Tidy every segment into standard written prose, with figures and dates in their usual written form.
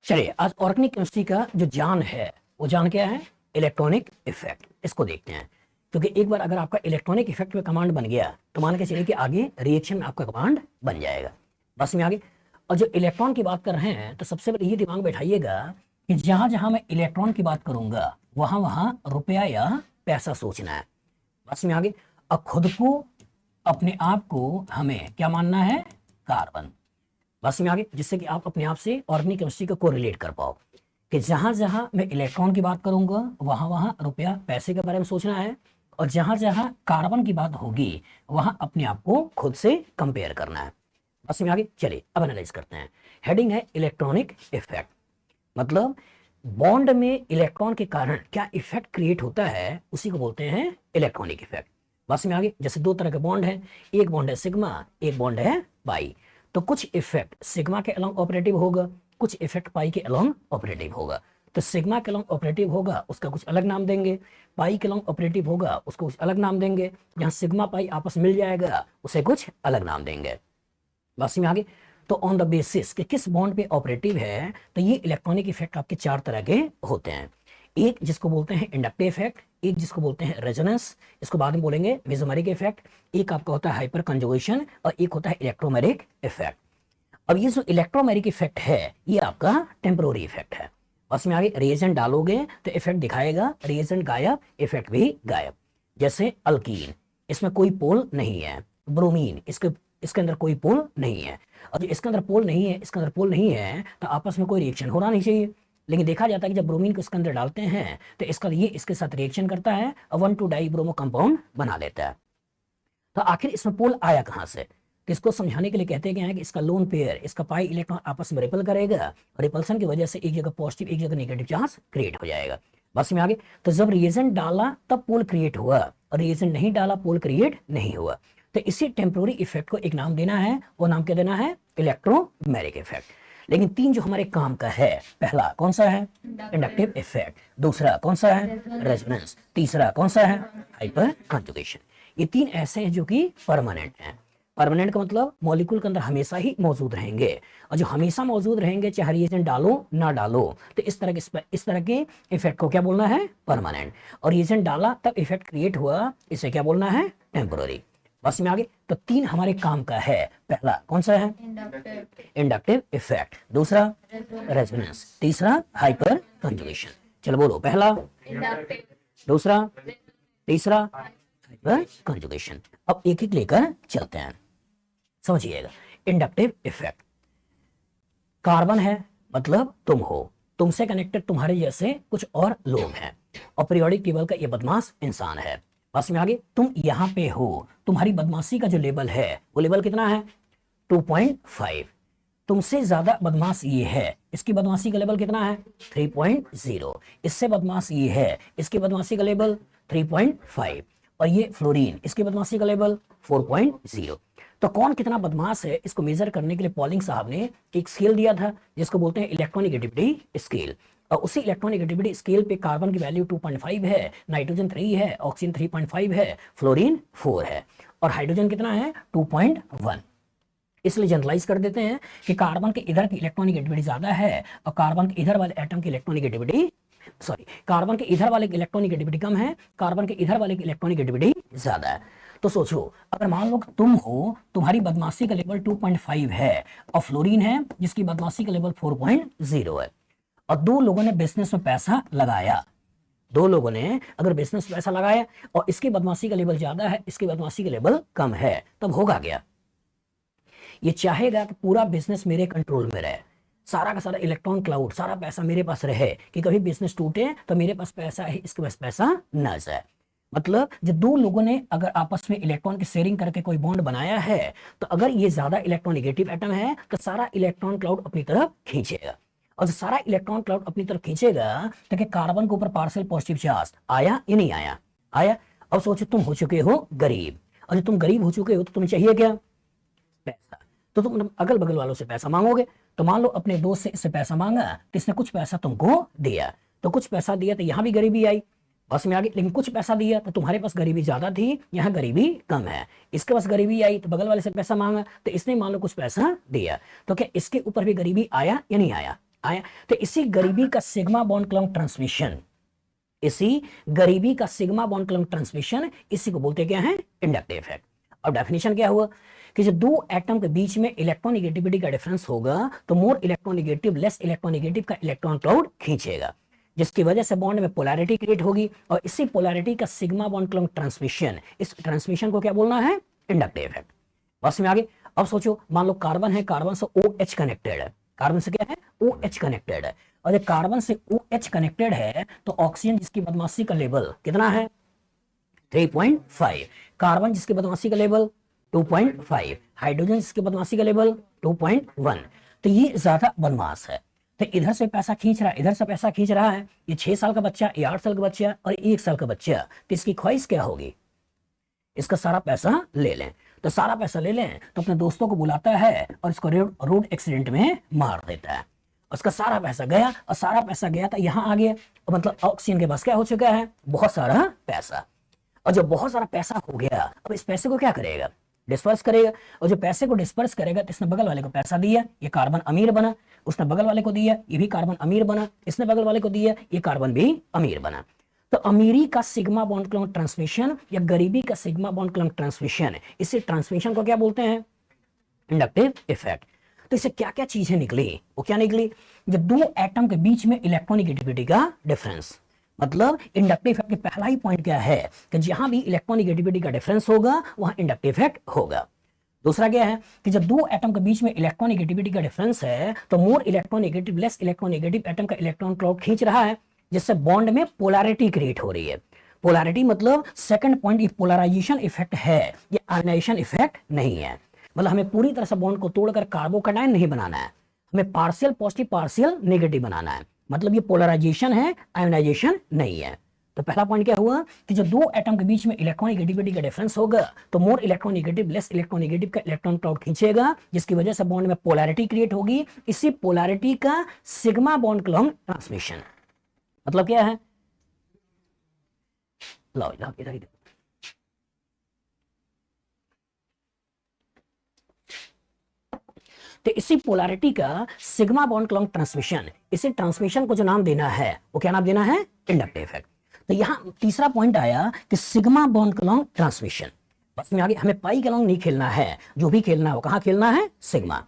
चलिए आज organic chemistry का जो जान है वो जान क्या है? Electronic effect. इसको देखते हैं, क्योंकि एक बार अगर आपका इलेक्ट्रॉनिक इफेक्ट में कमांड बन गया तो मान के चलिए कि आगे रिएक्शन में आपका कमांड बन जाएगा। बस में आगे। और जो इलेक्ट्रॉन की बात कर रहे हैं तो सबसे पहले ये दिमाग बैठाइएगा कि जहां जहां मैं इलेक्ट्रॉन की बात करूंगा वहां वहां रुपया या पैसा सोचना है। बस में आगे। और खुद को अपने आप को हमें क्या मानना है? कार्बन। बस में आगे, जिससे कि आप अपने आप से ऑर्गेनिक केमिस्ट्री को कोरिलेट कर पाओ कि जहां जहां मैं इलेक्ट्रॉन की बात करूंगा वहां वहां रुपया पैसे के बारे में सोचना है, और जहां जहां कार्बन की बात होगी वहां अपने आप को खुद से कंपेयर करना है। बस में आगे। चलिए अब एनालाइज करते हैं। हेडिंग है इलेक्ट्रॉनिक इफेक्ट, मतलब बॉन्ड में इलेक्ट्रॉन के कारण क्या इफेक्ट क्रिएट होता है उसी को बोलते हैं इलेक्ट्रॉनिक इफेक्ट। बस में आगे। जैसे दो तरह के बॉन्ड हैं, एक बॉन्ड है सिग्मा, एक बॉन्ड है पाई। तो कुछ इफेक्ट सिग्मा के अलोंग ऑपरेटिव होगा, कुछ इफेक्ट पाई के अलोंग ऑपरेटिव होगा। तो सिग्मा के अलोंग ऑपरेटिव होगा उसका कुछ अलग नाम देंगे, पाई के अलोंग ऑपरेटिव होगा उसको कुछ अलग नाम देंगे, जहां सिग्मा पाई आपस मिल जाएगा उसे कुछ अलग नाम देंगे। बस में आगे। तो ऑन द बेसिस कि किस बॉन्ड पे ऑपरेटिव है, तो ये इलेक्ट्रॉनिक इफेक्ट आपके चार तरह के होते हैं। एक जिसको बोलते हैं इंडक्टिव इफेक्ट, एक जिसको बोलते हैं रेजोनेंस, इसको बाद में बोलेंगे मेसोमेरिक इफेक्ट, एक आपका होता है हाइपर कंजुगेशन, और एक होता है इलेक्ट्रोमेरिक इफेक्ट। अब ये जो इलेक्ट्रोमेरिक इफेक्ट है ये आपका टेम्पररी इफेक्ट है। बस में आगे। रिएजेंट डालोगे तो इफेक्ट दिखाएगा, रिएजेंट गायब, इफेक्ट भी गायब। जैसे अल्कीन, इसमें कोई पोल नहीं है। ब्रोमीन, इसके अंदर कोई पोल नहीं है। और जो इसके अंदर पोल नहीं है, इसके अंदर पोल नहीं है, तो आपस में कोई रिएक्शन होना नहीं चाहिए। लेकिन देखा जाता है कि जब ब्रोमीन को इसके अंदर डालते हैं तो ये इसके साथ रिएक्शन करता है और 1,2 डाइब्रोमो कंपाउंड बना लेता है। तो आखिर इसमें पोल आया कहां से? किसको समझाने के लिए कहते हैं कि इसका लोन पेयर, इसका पाई इलेक्ट्रॉन आपस में रिपल करेगा, और रिपल्सन की वजह से एक जगह पॉजिटिव एक जगह नेगेटिव चार्ज क्रिएट हो जाएगा। बस में आगे। तो जब रिएजेंट डाला तब पोल क्रिएट हुआ, और रिएजेंट नहीं डाला पोल क्रिएट नहीं हुआ। तो इसी टेम्पोररी इफेक्ट को एक नाम देना है, वो नाम क्या देना है? Electromeric effect. लेकिन तीन जो हमारे काम का है, पहला कौन सा है? Inductive effect. दूसरा कौन सा है? रेजोनेंस। तीसरा कौन सा है? Hyper conjugation. ये तीन ऐसे हैं जो कि परमानेंट हैं। परमानेंट का मतलब मॉलिक्यूल के अंदर हमेशा ही मौजूद रहेंगे, और जो हमेशा मौजूद रहेंगे चाहे रिएजेंट डालो ना डालो, तो इस तरह के इफेक्ट को क्या बोलना है? परमानेंट। और रिएजेंट डाला तब इफेक्ट क्रिएट हुआ, इसे क्या बोलना है? टेम्पोररी। बस में आगे। तो तीन हमारे काम का है, पहला कौन सा है? Inductive effect. दूसरा रेजोनेंस। तीसरा हाइपर कंजुगेशन। चलो बोलो, पहला, दूसरा, तीसरा हाइपर कंजुगेशन। अब एक एक लेकर चलते हैं, समझिएगा। इंडक्टिव इफेक्ट, कार्बन है मतलब तुम हो, तुमसे कनेक्टेड तुम्हारे जैसे कुछ और लोग हैं, और पीरियोडिक टेबल का ये बदमाश इंसान है। बस में आगे। तुम यहाँ पे हो, तुम्हारी बदमाशी का जो लेवल है वो लेवल कितना है? 2.5। तुमसे ज्यादा बदमाश ये है, इसकी बदमाशी का लेवल कितना है? 3.0। इससे बदमाश ये है, इसकी बदमाशी का लेवल 3.5। और ये फ्लोरीन, इसकी बदमाशी का लेवल 4.0। तो कौन कितना बदमाश है इसको मेजर करने के लिए पॉलिंग साहब ने एक स्केल दिया था जिसको बोलते हैं इलेक्ट्रोनेगेटिविटी स्केल। और उसी इलेक्ट्रोनेगेटिविटी स्केल पे कार्बन की वैल्यू 2.5 है, नाइट्रोजन 3 है, ऑक्सीजन 3.5 है, फ्लोरीन 4 है, और हाइड्रोजन कितना है? 2.1। इसलिए जनरलाइज कर देते हैं कि कार्बन के इधर की इलेक्ट्रोनेगेटिविटी ज्यादा है, और कार्बन के इधर वाले एटम की इलेक्ट्रोनेगेटिविटी कार्बन के इधर वाले की इलेक्ट्रोनेगेटिविटी कम है, कार्बन के इधर वाले की इलेक्ट्रोनेगेटिविटी ज्यादा है। तो सोचो, अगर मान लो कि तुम हो, तुम्हारी बदमाशी का लेवल 2.5 है, और फ्लोरीन है जिसकी बदमाशी का लेवल 4.0 है, और दो लोगों ने बिजनेस में पैसा लगाया, दो लोगों ने अगर बिजनेस में पैसा लगाया और इसकी बदमाशी का लेवल ज्यादा है, इसकी बदमाशी का लेवल कम है, तब होगा क्या? ये चाहेगा कि पूरा बिजनेस मेरे कंट्रोल में रहे, सारा का सारा इलेक्ट्रॉन क्लाउड, सारा पैसा मेरे पास रहे, कि कभी बिजनेस टूटे तो मेरे पास पैसा है, इसके पास पैसा ना जाए। मतलब जब दो लोगों ने अगर आपस में इलेक्ट्रॉन की शेयरिंग करके कोई बॉन्ड बनाया है, तो अगर ये ज्यादा इलेक्ट्रोनेगेटिव एटम है तो सारा इलेक्ट्रॉन क्लाउड अपनी तरफ खींचेगा, और जो सारा इलेक्ट्रॉन क्लाउड अपनी तरफ खींचेगा तो क्या कार्बन के ऊपर पार्शियल पॉजिटिव चार्ज आया या नहीं आया? आया। अब सोचो, तुम हो चुके हो गरीब, और जब तुम गरीब हो चुके हो तो तुम्हें चाहिए क्या? पैसा। तो तुम अगल बगल वालों से पैसा मांगोगे। तो मान लो अपने दोस्त से इससे पैसा मांगा तो इसने कुछ पैसा तुमको दिया, तो कुछ पैसा दिया तो यहां भी गरीबी आई। बस में आगे। लेकिन कुछ पैसा दिया तो तुम्हारे पास गरीबी ज्यादा थी, यहाँ गरीबी कम है। इसके पास गरीबी आई तो बगल वाले से पैसा मांगा तो इसने मान लो कुछ पैसा दिया, तो क्या इसके ऊपर भी गरीबी आया या नहीं आया? आया। तो इसी गरीबी का सिग्मा बॉन्ड क्लॉन्ग ट्रांसमिशन, इसी गरीबी का सिग्मा बॉन्ड क्लॉन्ग ट्रांसमिशन, इसी को बोलते क्या है, इंडक्टिव इफेक्ट। और डेफिनेशन क्या हुआ कि जब दो एटम के बीच में इलेक्ट्रोनिगेटिविटी का डिफरेंस होगा तो मोर इलेक्ट्रोनिगेटिव लेस इलेक्ट्रोनिगेटिव का इलेक्ट्रॉन क्लाउड खींचेगा, जिसकी वजह से बॉन्ड में पोलैरिटी क्रिएट होगी। और इसी पोलैरिटी का सिग्मा बॉन्ड क्लॉन्ग ट्रांसमिशन, इस ट्रांसमिशन को क्या बोलना है, इंडक्टिव इफेक्ट। बस में आगे। अब सोचो, मान लो कार्बन है, कार्बन से OH कनेक्टेड है, कार्बन से क्या है, OH कनेक्टेड है। और जब कार्बन से OH कनेक्टेड है तो ऑक्सीजन जिसकी बदमाशी का लेवल कितना है, 3.5, कार्बन जिसकी बदमाशी का लेवल 2.5, हाइड्रोजन जिसकी बदमाशी का लेवल 2.1। तो ये ज्यादा बदमाश है, तो इधर से पैसा खींच रहा है, इधर से पैसा खींच रहा है। ये 6 साल का बच्चा, ये 8 साल का बच्चा और 1 साल का बच्चा, तो इसकी ख्वाहिश क्या होगी, इसका सारा पैसा ले लें। तो सारा पैसा ले लें तो अपने दोस्तों को बुलाता है और इसको रोड एक्सीडेंट में मार देता है। उसका सारा पैसा गया, और सारा पैसा गया था यहाँ आ गया, मतलब ऑक्सीजन के पास क्या हो चुका है, बहुत सारा पैसा। और जब बहुत सारा पैसा हो गया, अब इस पैसे को क्या करेगा, डिस्पर्स करेगा। और जो पैसे को डिस्पर्स करेगा तो इसने बगल वाले को पैसा दिया, ये कार्बन अमीर बना, उसने बगल वाले को दिया, ये भी कार्बन अमीर बना, इसने बगल वाले को दिया, ये कार्बन भी अमीर बना। तो अमीरी का सिग्मा बॉन्ड क्लॉन्ग ट्रांसमिशन या गरीबी का सिग्मा बॉन्ड क्लॉन्ग ट्रांसमिशन, इसी ट्रांसमिशन को क्या बोलते हैं, इंडक्टिव इफेक्ट। तो इससे क्या क्या चीजें निकली, वो क्या निकली, जब दो एटम के बीच में इलेक्ट्रोनिगेटिविटी का डिफरेंस, मतलब इंडक्टिव इफेक्ट के पहला ही पॉइंट क्या है कि जहां भी इलेक्ट्रोनिगेटिविटी का डिफरेंस होगा वहां इंडक्टिव इफेक्ट होगा। दूसरा क्या है कि जब दो एटम के बीच में इलेक्ट्रोनिगेटिविटी का डिफरेंस है तो more electronegative less electronegative atom का इलेक्ट्रॉन क्लाउड खींच रहा है, जिससे बॉन्ड में पोलैरिटी क्रिएट हो रही है। पोलैरिटी मतलब सेकंड पॉइंट, ये पोलराइजेशन इफेक्ट है, ये आयनाइजेशन इफेक्ट नहीं है। मतलब हमें पूरी तरह से बॉन्ड को तोड़कर कार्बोकैटायन नहीं बनाना है, हमें पार्शियल पॉजिटिव पार्शियल नेगेटिव बनाना है। मतलब ये पोलराइजेशन है, आयनाइजेशन नहीं है। तो पहला पॉइंट क्या हुआ कि जो दो एटम के बीच में इलेक्ट्रोनिगेटिविटी का डिफरेंस होगा तो मोर इलेक्ट्रोनिगेटिव लेस इलेक्ट्रोनिगेटिव का इलेक्ट्रॉन क्लाउड खींचेगा, जिसकी वजह से बॉन्ड में पोलैरिटी क्रिएट होगी। इसी पोलैरिटी का सिग्मा बॉन्ड क्लॉन्ग ट्रांसमिशन, मतलब क्या है, लो इधर ही। तो इसी पोलैरिटी का सिग्मा बॉन्ड क्लॉन्ग ट्रांसमिशन, इसी ट्रांसमिशन को जो नाम देना है वो क्या नाम देना है, इंडक्टिव इफेक्ट। तो यहां तीसरा पॉइंट आया कि सिग्मा बॉन्ड क्लॉन्ग ट्रांसमिशन। बस में आगे हमें पाई क्लॉन्ग नहीं खेलना है, जो भी खेलना है वो कहां खेलना है, सिग्मा।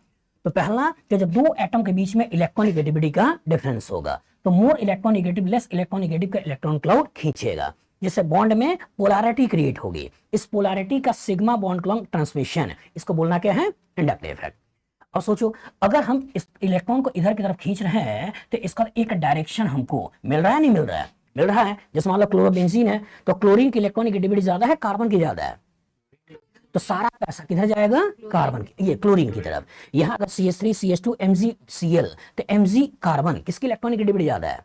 तो पहला कि जब दो एटम के बीच में इलेक्ट्रोनिगेटिविटी का डिफरेंस होगा तो मोर इलेक्ट्रोनिगेटिव लेस इलेक्ट्रोनिगेटिव का इलेक्ट्रॉन क्लाउड खींचेगा, जिससे बॉन्ड में पोलैरिटी क्रिएट होगी। इस पोलैरिटी का सिग्मा बॉन्ड क्लॉन्ग ट्रांसमिशन, इसको बोलना क्या है, इंडक्टिव इफेक्ट। अब सोचो, अगर हम इस इलेक्ट्रॉन को इधर की तरफ खींच रहे हैं तो इसका एक डायरेक्शन हमको मिल रहा है, नहीं मिल रहा है, मिल रहा है। जैसे मान लो क्लोरोबेंजीन है तो क्लोरीन की इलेक्ट्रोनिगेटिविटी ज्यादा है, कार्बन की ज्यादा है, तो सारा पैसा किधर जाएगा, कार्बन की, ये क्लोरीन की तरफ। यहाँ अगर CH3 CH2 MgCl, तो Mg कार्बन, किसकी इलेक्ट्रोनिगेटिविटी ज्यादा है,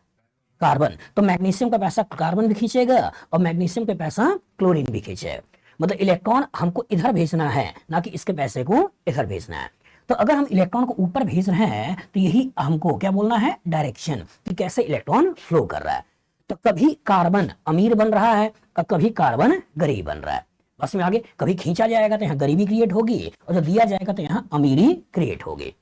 कार्बन, तो मैग्नीशियम का पैसा कार्बन भी खींचेगा और मैग्नीशियम का पैसा क्लोरीन भी खींचेगा। मतलब इलेक्ट्रॉन हमको इधर भेजना है, ना कि इसके पैसे को इधर भेजना है। तो अगर हम इलेक्ट्रॉन को ऊपर भेज रहे हैं तो यही हमको क्या बोलना है, डायरेक्शन, कि कैसे इलेक्ट्रॉन फ्लो कर रहा है। तो कभी कार्बन अमीर बन रहा है और कभी कार्बन गरीब बन रहा है। बस में आगे, कभी खींचा जाएगा तो यहाँ गरीबी क्रिएट होगी और जो दिया जाएगा तो यहाँ अमीरी क्रिएट होगी।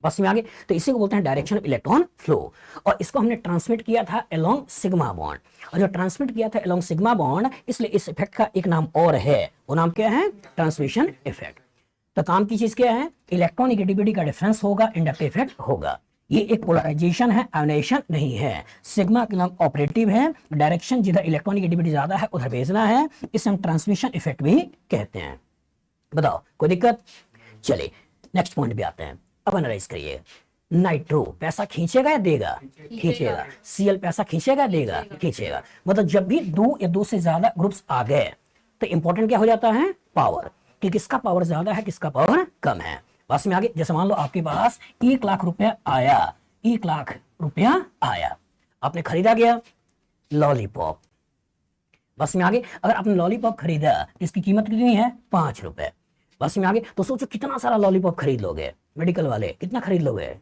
बस में आगे, तो इसी को बोलते हैं डायरेक्शन ऑफ इलेक्ट्रॉन फ्लो। और इसको हमने ट्रांसमिट किया था अलोंग सिग्मा बॉन्ड, और जो ट्रांसमिट किया था अलोंग सिग्मा बॉन्ड, इसलिए इस इफेक्ट का एक नाम और है, वो नाम क्या है, ट्रांसमिशन इफेक्ट। तो काम की चीज क्या है, इलेक्ट्रोनिगेटिविटी का डिफरेंस होगा, इंडक्टिव इफेक्ट होगा। ये एक पोलराइजेशन है, आयोनाइजेशन नहीं है। सिग्मा का नाम ऑपरेटिव है, डायरेक्शन जिधर इलेक्ट्रोनिगेटिविटी ज्यादा है उधर भेजना है, इसे हम ट्रांसमिशन इफेक्ट भी कहते हैं। बताओ कोई दिक्कत, चलिए नेक्स्ट पॉइंट पे आते हैं। अब एनालाइज करिए, नाइट्रो पैसा खींचेगा या देगा, खींचेगा। Cl पैसा खींचेगा या देगा, खींचेगा। मतलब जब भी दो या दो से ज्यादा ग्रुप्स आ गए तो इंपॉर्टेंट क्या हो जाता है, पावर, कि किसका पावर ज्यादा है किसका पावर कम है। बस में आगे, जैसे मान लो आपके पास 1 लाख रुपया आया, 1 लाख रुपया आया, आपने खरीदा गया लॉलीपॉप। बस में आगे, अगर आपने लॉलीपॉप खरीदा तो इसकी कीमत कितनी है, 5 रुपए। बस में आगे, तो सोचो कितना सारा लॉलीपॉप खरीद लोगे, मेडिकल वाले कितना खरीद लोगे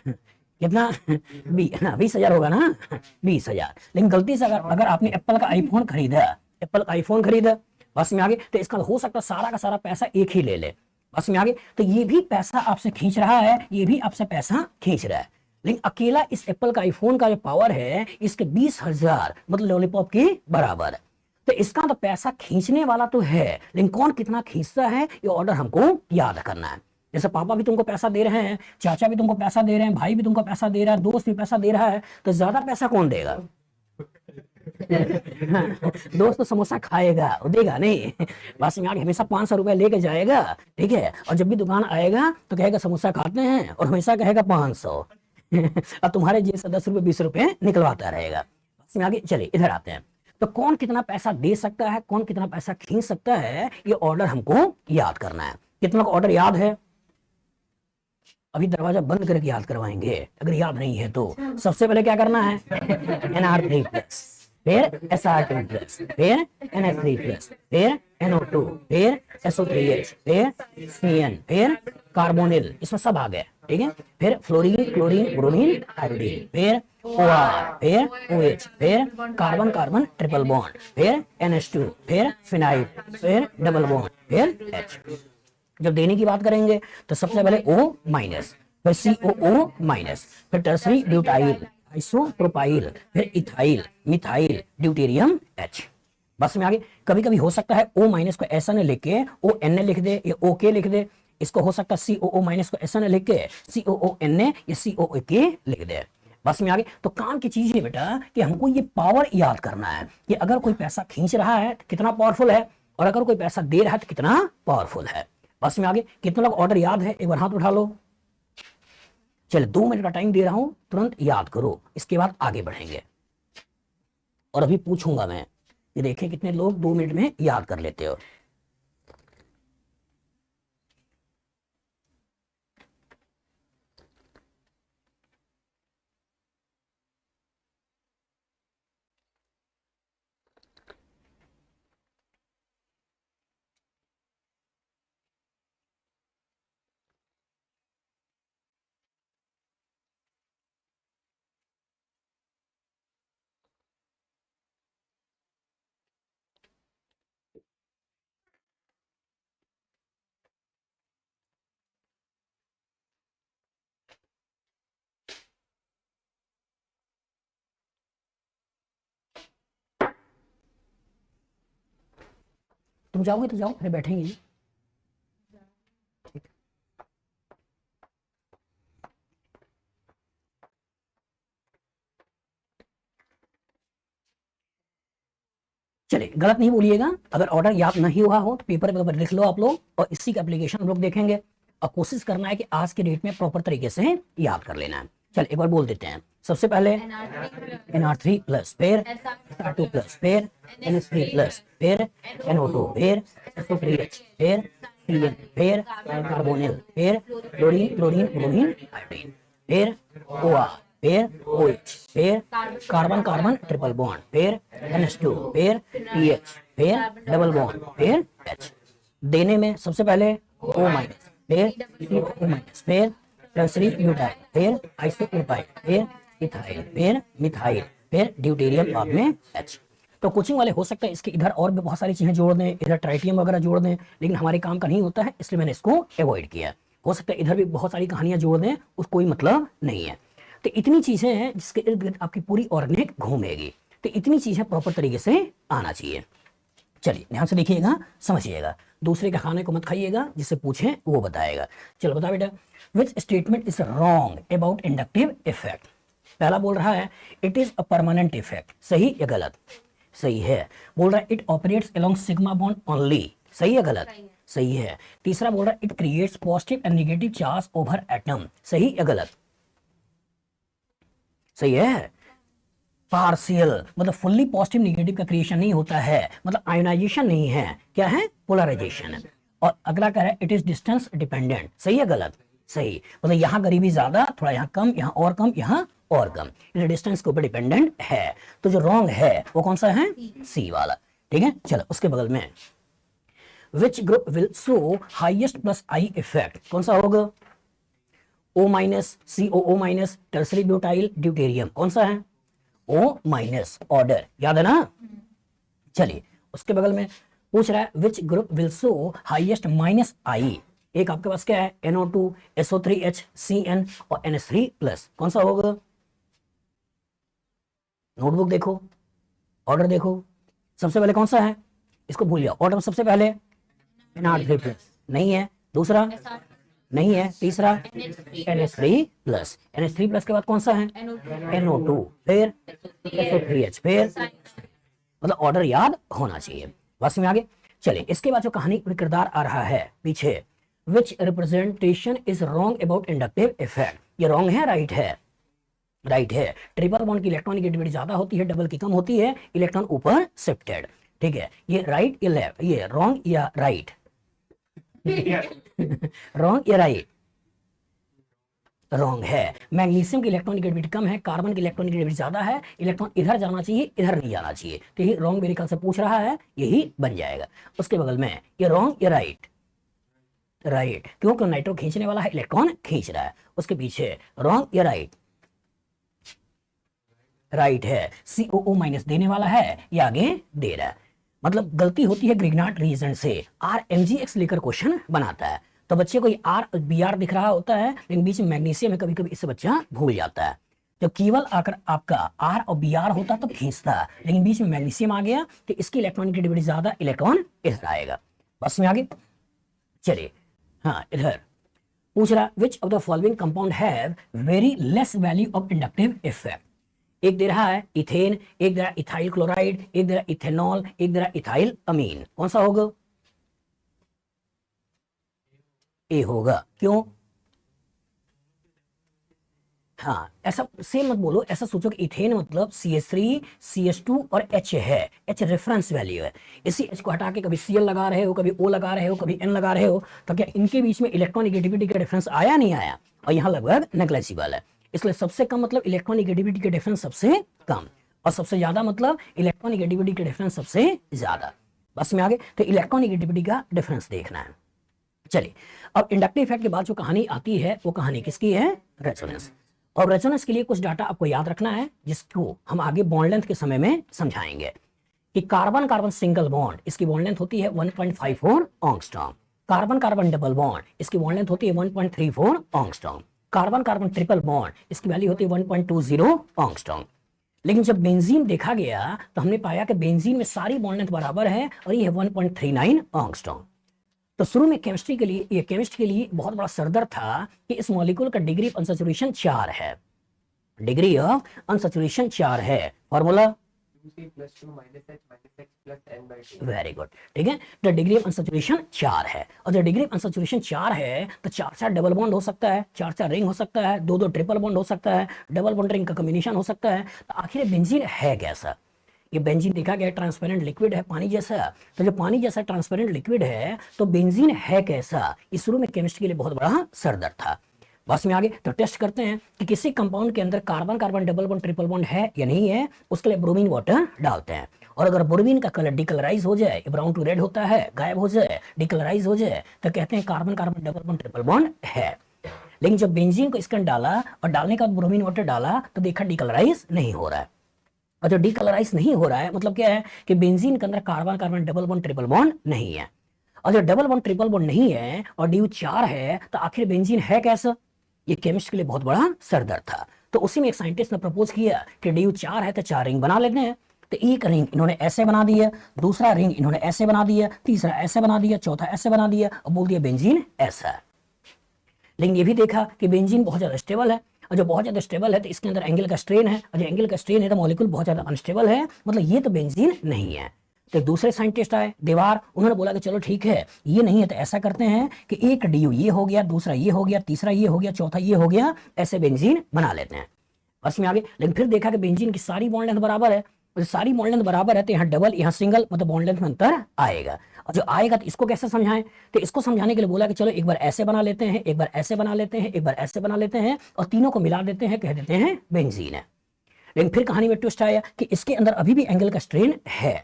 कितना 20,000 होगा ना, 20,000। लेकिन गलती से अगर आपने एप्पल का आईफोन खरीदा, एप्पल का आईफोन खरीदा, बस में आगे, तो इसका हो सकता है सारा का सारा पैसा एक ही ले ले। बस में आगे, तो ये भी पैसा आपसे खींच रहा है, ये भी आपसे पैसा खींच रहा है। लेकिन अकेला इस एप्पल का आईफोन का जो पावर है इसके 20,000 मतलब लॉलीपॉप के बराबर है। तो इसका तो पैसा खींचने वाला तो है, लेकिन कौन कितना खींचता है ये ऑर्डर हमको याद करना है। जैसे पापा भी तुमको पैसा दे रहे हैं, चाचा भी तुमको पैसा दे रहे हैं, भाई भी तुमको पैसा दे रहा है, दोस्त भी पैसा दे रहा है, तो ज्यादा पैसा कौन देगा? दोस्त तो समोसा खाएगा, वो देगा नहीं। बस यहाँ हमेशा 500 रुपए लेके जाएगा, ठीक है, और जब भी दुकान आएगा तो कहेगा समोसा खाते हैं, और हमेशा कहेगा 500। और तुम्हारे जेब से 10 रुपए 20 रुपए निकलवाता रहेगा। बस में आगे चले, इधर आते हैं। तो कौन कितना पैसा दे सकता है, कौन कितना पैसा खींच सकता है, ये ऑर्डर हमको याद करना है। कितना का ऑर्डर याद है? अभी दरवाजा बंद करके याद करवाएंगे, अगर याद नहीं है तो। सबसे पहले क्या करना है? NR3 प्लस, फिर SR2 प्लस, फिर NH3 प्लस, फिर NO2, फिर SO3H, फिर CN, फिर कार्बोनिल, इसमें सब आ गए, ठीक है। फिर फ्लोरीन, क्लोरीन, ब्रोमीन, आयोडीन, फिर OR, फिर OH, फिर कार्बन कार्बन ट्रिपल बॉन्ड, फिर NH2, फिर फिनाइल, फिर डबल बॉन्ड, फिर H। जब देने की बात करेंगे तो सबसे पहले O माइनस, फिर COO माइनस, फिर टर्सरी ब्यूटाइल, आइसोप्रोपाइल, फिर इथाइल, मिथाइल, ड्यूटेरियम H। बस में आगे कभी कभी हो सकता है O माइनस को ऐसा न लिख के ONA लिख दे या OK लिख दे, इसको हो सकता है COO माइनस को ऐसा न लिख के COONA या COOK लिख दे। बस में आगे तो काम की चीज है बेटा कि हमको ये पावर याद करना है कि अगर कोई पैसा खींच रहा है तो कितना पावरफुल है, और अगर कोई पैसा दे रहा है तो कितना पावरफुल है। बस में आगे कितना लोग ऑर्डर याद है, एक बार हाथ उठा लो। चलो 2 मिनट का टाइम दे रहा हूं, तुरंत याद करो, इसके बाद आगे बढ़ेंगे। और अभी पूछूंगा मैं, ये देखें कितने लोग 2 मिनट में याद कर लेते हो। तुम जाओगे तो जाओ, फिर बैठेंगे जी। चलिए गलत नहीं बोलिएगा, अगर ऑर्डर याद नहीं हुआ हो तो पेपर पे लिख लो आप लोग, और इसी का एप्लीकेशन हम लोग देखेंगे। और कोशिश करना है कि आज के डेट में प्रॉपर तरीके से याद कर लेना है। चल एक बार बोल देते हैं। सबसे पहले NR3 प्लस, फिर SR2 प्लस, फिर NH3 प्लस, फिर NO2, फिर SO3H, फिर CN, फिर कार्बोनिल, फिर क्लोरीन, क्लोरीन, ब्रोमीन, आयोडीन, फिर OR, फिर OH, फिर कार्बन कार्बन ट्रिपल बॉन्ड, फिर NH2, फिर PH, फिर डबल बॉन्ड, फिर H। देने में सबसे पहले O माइनस, फिर CO माइनस, फिर टर्सरी ब्यूटाइल, फिर आइसोप्रोपाइल, फिर इथाइल, फिर मिथाइल, फिर ड्यूटेरियम, बाद में H। तो कोचिंग वाले हो सकता है इसके इधर और भी बहुत सारी चीजें जोड़ दें, इधर ट्राइटियम वगैरह जोड़ दें, लेकिन हमारे काम का नहीं होता है, इसलिए मैंने इसको अवॉइड किया। हो सकता है इधर भी बहुत सारी कहानियां जोड़ दें, उसको कोई मतलब नहीं है। तो इतनी चीजें हैं जिसके इर्द गिर्द आपकी पूरी ऑर्गेनिक घूमेगी। तो इतनी चीजें प्रॉपर तरीके से आना चाहिए। चलिए ध्यान से देखिएगा, समझिएगा, दूसरे के खाने को मत खाइएगा, जिससे पूछें वो बताएगा। चलो बता बेटा, which statement is wrong about inductive effect? पहला बोल रहा है it is a permanent effect, सही या गलत? सही है। बोल रहा है it operates along sigma bond only, सही है गलत? सही है। तीसरा बोल रहा है it creates positive and negative charge over atom, सही या गलत? सही है। पार्शियल मतलब फुल्ली पॉजिटिव नेगेटिव का क्रिएशन नहीं होता है, मतलब आयोनाइजेशन नहीं है, क्या है? पोलराइजेशन है। और अगला कह रहा है इट इज डिस्टेंस डिपेंडेंट, सही है गलत? सही। मतलब यहाँ गरीबी ज्यादा, थोड़ा यहाँ कम, यहाँ और कम, यहाँ और कम, ये डिस्टेंस के ऊपर डिपेंडेंट है। तो जो रॉन्ग है वो कौन सा है? सी वाला, ठीक है। चलो उसके बगल में विच group will show highest plus I effect, कौन सा होगा? O minus, COO minus, tertiary butyl, deuterium, कौन सा है? O माइनस, ऑर्डर याद है ना? चलिए उसके बगल में पूछ रहा है which group will show highest minus I, एक आपके पास क्या है, NO2, SO3H, CN और NH3+। कौन सा होगा? नोटबुक देखो, ऑर्डर देखो, सबसे पहले कौन सा है, इसको भूल जाओ। ऑर्डर में सबसे पहले NR3+ नहीं है, दूसरा नहीं है, तीसरा NH3+। NH3+ के बाद कौन सा है, NO2, फिर SO3H, फिर मतलब ऑर्डर याद होना चाहिए। बस में आगे चलिए। इसके बाद जो कहानी किरदार आ रहा है पीछे, which representation is wrong about inductive effect, ये रॉन्ग है राइट है? राइट है। ट्रिपल बॉन्ड की इलेक्ट्रॉनिक ज्यादा होती है, डबल की कम होती है, इलेक्ट्रॉन ऊपर शिफ्टेड। ठीक है, ये राइट या लेफ्ट, ये रॉन्ग या राइट? रॉन्ग या राइट? रॉन्ग है। मैग्नीशियम की इलेक्ट्रॉनिक कम है, कार्बन की इलेक्ट्रॉनिक ज्यादा है, इलेक्ट्रॉन इधर जाना चाहिए, इधर नहीं जाना चाहिए। तो ये रॉन्ग मेरे ख्याल से पूछ रहा है, यही बन जाएगा। उसके बगल में ये रॉन्ग या राइट? राइट, क्योंकि नाइट्रो खींचने वाला है, इलेक्ट्रॉन खींच रहा है। उसके पीछे रॉन्ग या राइट? राइट है। COO- देने वाला है, ये आगे दे रहा है। मतलब गलती होती है ग्रिग्नार्ड रीजन से, RMGX लेकर क्वेश्चन बनाता है। तो बच्चे को ये RBR दिख रहा होता है, लेकिन बीच में मैग्नीशियम है, कभी कभी इससे बच्चा भूल जाता है। जब केवल आकर आपका R और BR होता तब खींचता है, लेकिन बीच में मैग्नीशियम आ गया तो इसकी इलेक्ट्रॉनिक नेगेटिविटी ज्यादा, इलेक्ट्रॉन इधर आएगा। बस में आगे चलिए। हाँ, इधर पूछ रहा, विच of the following compound have very less value of inductive effect. एक दे रहा है इथेन, एक दे रहा इथाइल क्लोराइड, एक दे रहा इथेनॉल, एक दे रहा इथाइल अमीन। कौन सा होगा? ए होगा। क्यों? हाँ, ऐसा सेम मत बोलो, ऐसा सोचो कि इथेन मतलब CH3, CH2 और H है। H रेफरेंस वैल्यू है। इसी H को हटा के कभी Cl लगा रहे हो, कभी O लगा रहे हो, कभी N लगा रहे हो, तो क्या इनके बीच में इलेक्ट्रॉनिगेटिविटी का डिफरेंस आया नहीं आया? और यहाँ लगभग नेग्लिजिबल है। इसलिए सबसे कम मतलब इलेक्ट्रॉनिगेटिविटी के डिफरेंस सबसे कम, और सबसे ज्यादा मतलब इलेक्ट्रॉनिगेटिविटी के डिफरेंस सबसे ज्यादा। बस में आगे तो इलेक्ट्रॉनिगेटिविटी का डिफरेंस देखना है। चलिए, अब इंडक्टिव इफेक्ट के बाद जो कहानी आती है वो कहानी किसकी है? रेजोनेंस। और रेजोनेंस के लिए कुछ डाटा आपको याद रखना है, जिसको हम आगे बॉन्ड लेंथ के समय में समझाएंगे। कि कार्बन कार्बन सिंगल बॉन्ड, इसकी बॉन्ड लेंथ होती है 1.54 angstrom. Carbon carbon double bond, इसकी बॉन्ड लेंथ होती है 1.34 angstrom. Carbon carbon triple bond, इसकी वैल्यू होती है 1.20 एंगस्ट्रॉम। लेकिन जब बेंजीन देखा गया तो हमने पाया कि बेंजीन में सारी बॉन्ड लेंथ बराबर है, और ये है 1.39 एंगस्ट्रॉम। तो शुरू में केमिस्ट्री के लिए, ये केमिस्ट के लिए बहुत बड़ा सरदर्द था कि इस मॉलिक्यूल का डिग्री ऑफ अनसैचुरेशन 4 है। डिग्री ऑफ अनसैचुरेशन 4 है। Formula very good. ठीक है, तो डिग्री ऑफ अनसैचुरेशन 4 है, और जब डिग्री ऑफ अनसैचुरेशन 4 है तो 4 डबल बॉन्ड हो सकता है, 4 रिंग हो सकता है, 2 ट्रिपल बॉन्ड हो सकता है, डबल बॉन्ड रिंग का कॉम्बिनेशन हो सकता है। तो आखिर बेंजीन है कैसा? ये बेंजीन देखा गया ट्रांसपेरेंट लिक्विड है, पानी जैसा। तो जो पानी जैसा ट्रांसपेरेंट लिक्विड है, तो बेंजीन है कैसा? इस शुरू में केमिस्ट्री के लिए बहुत बड़ा सरदर्द था। बस में आगे तो टेस्ट करते हैं कि किसी कंपाउंड के अंदर carbon carbon double bond triple bond है या नहीं है। उसके लिए ब्रोमीन वाटर डालते हैं, और अगर ब्रोमीन का कलर डिकलराइज हो जाए, ब्राउन टू रेड होता है, गायब हो जाए, डिकलराइज हो जाए, तो कहते हैं carbon carbon double bond triple bond है। लेकिन जब बेंजीन को इसके अंदर डाला और डालने का ब्रोमीन वाटर डाला, तो देखा डिकलराइज नहीं हो रहा है। और जो डिकलराइज नहीं हो रहा है मतलब क्या है कि बेंजीन के अंदर carbon carbon double bond triple bond नहीं है। और जो डबल बॉन्ड ट्रिपल बॉन्ड नहीं है और ड्यू 4 है, तो आखिर बेंजीन है कैसा? ये केमिस्ट के लिए बहुत बड़ा सरदर्द था। तो उसी में एक साइंटिस्ट ने प्रपोज किया कि ड्यू 4 है तो 4 रिंग बना लेते हैं। तो एक रिंग इन्होंने ऐसे बना दिया, दूसरा रिंग इन्होंने ऐसे बना दिया, तीसरा ऐसे बना दिया, चौथा ऐसे बना दिया, और बोल दिया बेंजीन ऐसा है। लेकिन ये भी देखा कि बेंजीन बहुत ज्यादा स्टेबल है, और जो बहुत ज्यादा स्टेबल है तो इसके अंदर एंगल का स्ट्रेन है, और जो एंगल का स्ट्रेन है तो मॉलिक्यूल बहुत ज्यादा अनस्टेबल है, मतलब ये तो बेंजीन नहीं है। तो दूसरे साइंटिस्ट आए देवार, उन्होंने बोला कि चलो ठीक है, ये नहीं है तो ऐसा करते हैं कि एक DU ये हो गया, दूसरा ये हो गया, तीसरा ये हो गया, चौथा ये हो गया, ऐसे बेंजीन बना लेते हैं। बस में आगे। लेकिन फिर देखा कि बेंजीन की सारी बॉन्ड लेंथ बराबर है, और सारी बॉन्ड लेंथ बराबर है तो यहाँ डबल यहाँ सिंगल, मतलब बॉन्ड लेंथ में अंतर आएगा। और जो आएगा तो इसको कैसे समझाएं? तो इसको समझाने के लिए बोला कि चलो एक बार ऐसे बना लेते हैं, एक बार ऐसे बना लेते हैं, एक बार ऐसे बना लेते हैं, और तीनों को मिला देते हैं, कह देते हैं बेंजीन है। लेकिन फिर कहानी में ट्विस्ट आया कि इसके अंदर अभी भी एंगल का स्ट्रेन है,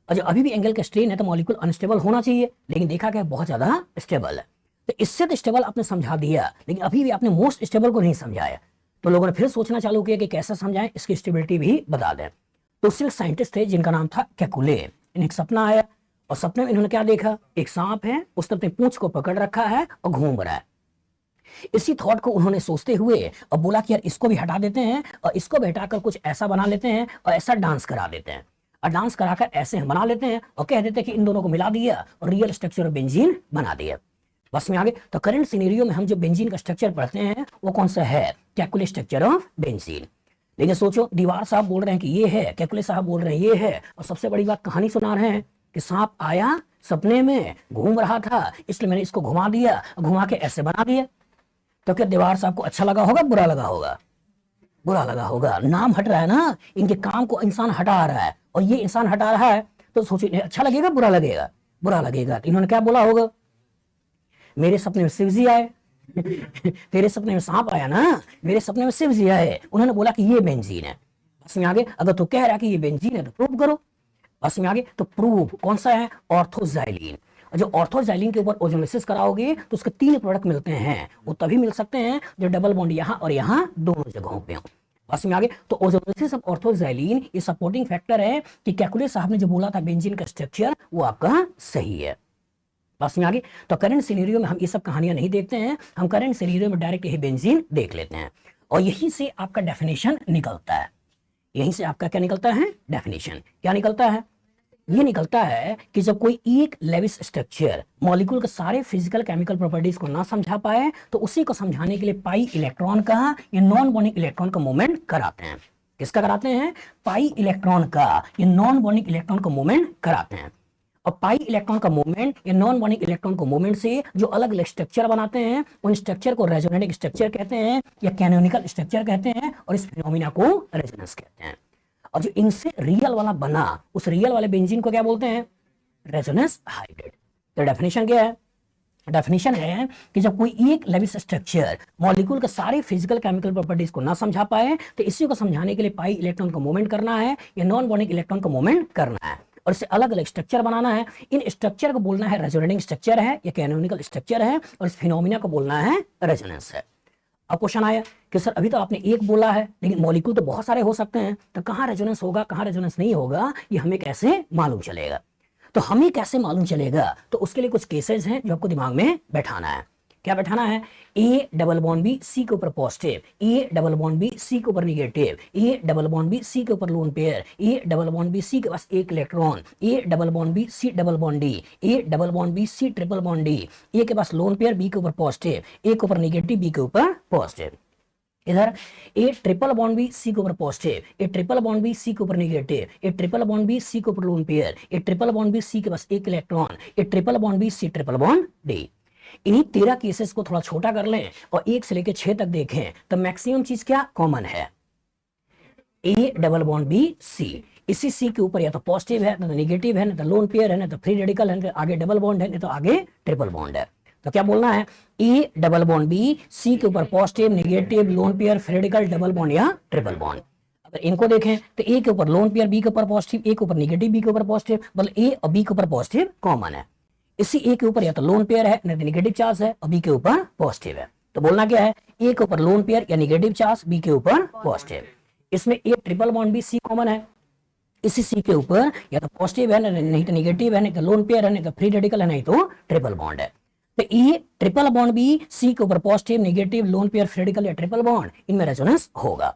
और जो अभी भी एंगल का स्ट्रेन है तो मॉलिक्यूल अनस्टेबल होना चाहिए, लेकिन देखा गया बहुत ज्यादा स्टेबल है। तो इससे तो स्टेबल आपने समझा दिया, लेकिन अभी भी आपने मोस्ट स्टेबल को नहीं समझाया। तो लोगों ने फिर सोचना चालू किया कि कैसा समझाएं, इसकी स्टेबिलिटी भी बता दें। तो उससे एक साइंटिस्ट थे जिनका नाम था केकुले। इन्हें एक सपना आया, और सपने में इन्होंने क्या देखा, एक सांप है, उसने अपनी पूंछ को पकड़ रखा है और घूम रहा है। इसी थॉट को उन्होंने सोचते हुए और बोला कि यार इसको भी हटा देते हैं और इसको भी हटाकर कुछ ऐसा बना लेते हैं और ऐसा डांस करा देते हैं, और डांस कराकर ऐसे हम बना लेते हैं और कह देते हैं कि इन दोनों को मिला दिया और रियल स्ट्रक्चर ऑफ बेंजीन बना दिया। बस में आगे। तो करंट सिनेरियो में हम जो बेंजीन का स्ट्रक्चर पढ़ते हैं वो कौन सा है, कैलकुलेट स्ट्रक्चर ऑफ बेंजीन। लेकिन सोचो, दीवार साहब बोल रहे हैं कि ये है, कैलकुलेट साहब बोल रहे हैं ये है, और सबसे बड़ी बात कहानी सुना रहे हैं कि सांप आया सपने में, घूम रहा था, इसलिए मैंने इसको घुमा दिया, घुमा के ऐसे बना दिया। तो क्या दीवार साहब को अच्छा लगा होगा, बुरा लगा होगा? बुरा लगा होगा। नाम हट रहा है ना, इनके काम को इंसान हटा रहा है और ये इंसान हटा रहा है, तो सोचो अच्छा लगेगा बुरा लगेगा? बुरा लगेगा। तो इन्होंने क्या बोला होगा, मेरे सपने में शिव जी आए तेरे सपने में सांप आया ना, मेरे सपने में शिव जी आए, उन्होंने बोला कि ये बेंजीन है। बस में आगे। अगर तो कह रहा है कि ये बेंजीन है तो प्रूव करो। बस में आगे। तो प्रूव कौन सा है, ऑर्थोजाइलिन। जो ऑर्थोजाइलिन के ऊपर ओजोनोलिसिस कराओगे तो उसके 3 प्रोडक्ट मिलते हैं, वो तभी मिल सकते हैं जो डबल बॉन्ड यहाँ और यहाँ दोनों जगहों पे हो। बस में आगे। तो ओजोनोलिसिस ऑफ ऑर्थोजाइलिन ये सपोर्टिंग फैक्टर है कि कैलकुलेट साहब ने जो बोला था बेंजीन का स्ट्रक्चर वो आपका सही है। बस में आगे। तो करंट सिनेरियो में हम ये सब कहानियां नहीं देखते हैं, हम करंट सिनेरियो में डायरेक्ट यही बेंजीन देख लेते हैं और यहीं से आपका डेफिनेशन निकलता है। यहीं से आपका क्या निकलता है, डेफिनेशन। क्या निकलता है, ये निकलता है कि जब कोई एक लेविस स्ट्रक्चर मॉलिक्यूल के सारे फिजिकल केमिकल प्रॉपर्टीज को ना समझा पाए तो उसी को समझाने के लिए पाई इलेक्ट्रॉन का या नॉन बॉन्डिंग इलेक्ट्रॉन का मूवमेंट कराते हैं। किसका कराते हैं, पाई इलेक्ट्रॉन का या नॉन बॉन्डिंग इलेक्ट्रॉन का मूवमेंट कराते हैं। और पाई इलेक्ट्रॉन का मूवमेंट या नॉन बॉन्डिंग इलेक्ट्रॉन को मूवमेंट से जो अलग अलग स्ट्रक्चर बनाते हैं उन स्ट्रक्चर को रेजोनेटिक स्ट्रक्चर कहते हैं या कैनोनिकल स्ट्रक्चर कहते हैं, और इस फिनोमिना को रेजोनेंस कहते हैं। और जो इनसे रियल वाला बना उस रियल वाले बेंजीन को क्या बोलते हैं, रेजोनेंस हाइब्रिड। तो डेफिनेशन क्या है, डेफिनेशन है कि जब कोई एक लेविस स्ट्रक्चर मॉलिक्यूल के सारे फिजिकल केमिकल प्रॉपर्टीज को ना समझा पाए तो इसी को समझाने के लिए पाई इलेक्ट्रॉन का मूवमेंट करना है या नॉन बॉन्डिंग इलेक्ट्रॉन का मूवमेंट करना है और इससे अलग अलग स्ट्रक्चर बनाना है। इन स्ट्रक्चर को बोलना है रेजोनेटिंग स्ट्रक्चर है या कैनोनिकल स्ट्रक्चर है, और इस फिनोमिना को बोलना है रेजोनेंस है। अब क्वेश्चन आया कि सर अभी तो आपने एक बोला है लेकिन मॉलिक्यूल तो बहुत सारे हो सकते हैं, तो कहाँ रेजोनेंस होगा कहाँ रेजोनेंस नहीं होगा ये हमें कैसे मालूम चलेगा? तो हमें कैसे मालूम चलेगा, तो उसके लिए कुछ केसेस हैं जो आपको दिमाग में बैठाना है। क्या बैठाना है, A double bond B C के ऊपर positive, A double bond B C के ऊपर negative, A double bond B C के ऊपर lone pair, A double bond B C के पास एक electron, A double bond B C double bond D, A double bond B C triple bond D, A के पास lone pair B के ऊपर positive, ए के ऊपर निगेटिव बी के ऊपर पॉजिटिव। इधर A triple bond B C के ऊपर positive, A triple bond B C के ऊपर negative, A triple bond B C के ऊपर lone pair, A triple bond B C के पास एक electron, A triple bond B C triple bond D. इन्हीं 13 केसेस को थोड़ा छोटा कर लें और 1 से लेकर 6 तक देखें तो मैक्सिमम चीज क्या कॉमन है, A double bond B C. इसी सी के ऊपर या तो पॉजिटिव है ना तो निगेटिव है, ना तो लोन पेयर है, ना तो फ्री रेडिकल है, ना तो आगे डबल बॉन्ड है, ना तो आगे ट्रिपल बॉन्ड है। तो क्या बोलना है, A double bond B C के ऊपर positive negative lone pair free radical double bond या ट्रिपल बॉन्ड। अगर इनको देखें तो ए के ऊपर लोन पेयर बी के ऊपर पॉजिटिव, ए के ऊपर निगेटिव बी के ऊपर पॉजिटिव, मतलब ए और बी के ऊपर पॉजिटिव कॉमन है। इसी ए के ऊपर या तो लोन पेयर है ना तो निगेटिव चार्ज है और बी के ऊपर पॉजिटिव है। तो बोलना क्या है, ए के ऊपर लोन पेयर या निगेटिव चार्ज, बी के ऊपर पॉजिटिव। इसमें A triple bond B C common है, इसी सी के ऊपर या तो पॉजिटिव है नहीं तो निगेटिव है, नहीं तो लोन पेयर है, नहीं तो फ्री रेडिकल है, नहीं तो ट्रिपल बॉन्ड है। तो A triple bond B C के ऊपर positive negative lone pair free radical या ट्रिपल बॉन्ड, इनमें रेजोनेंस होगा।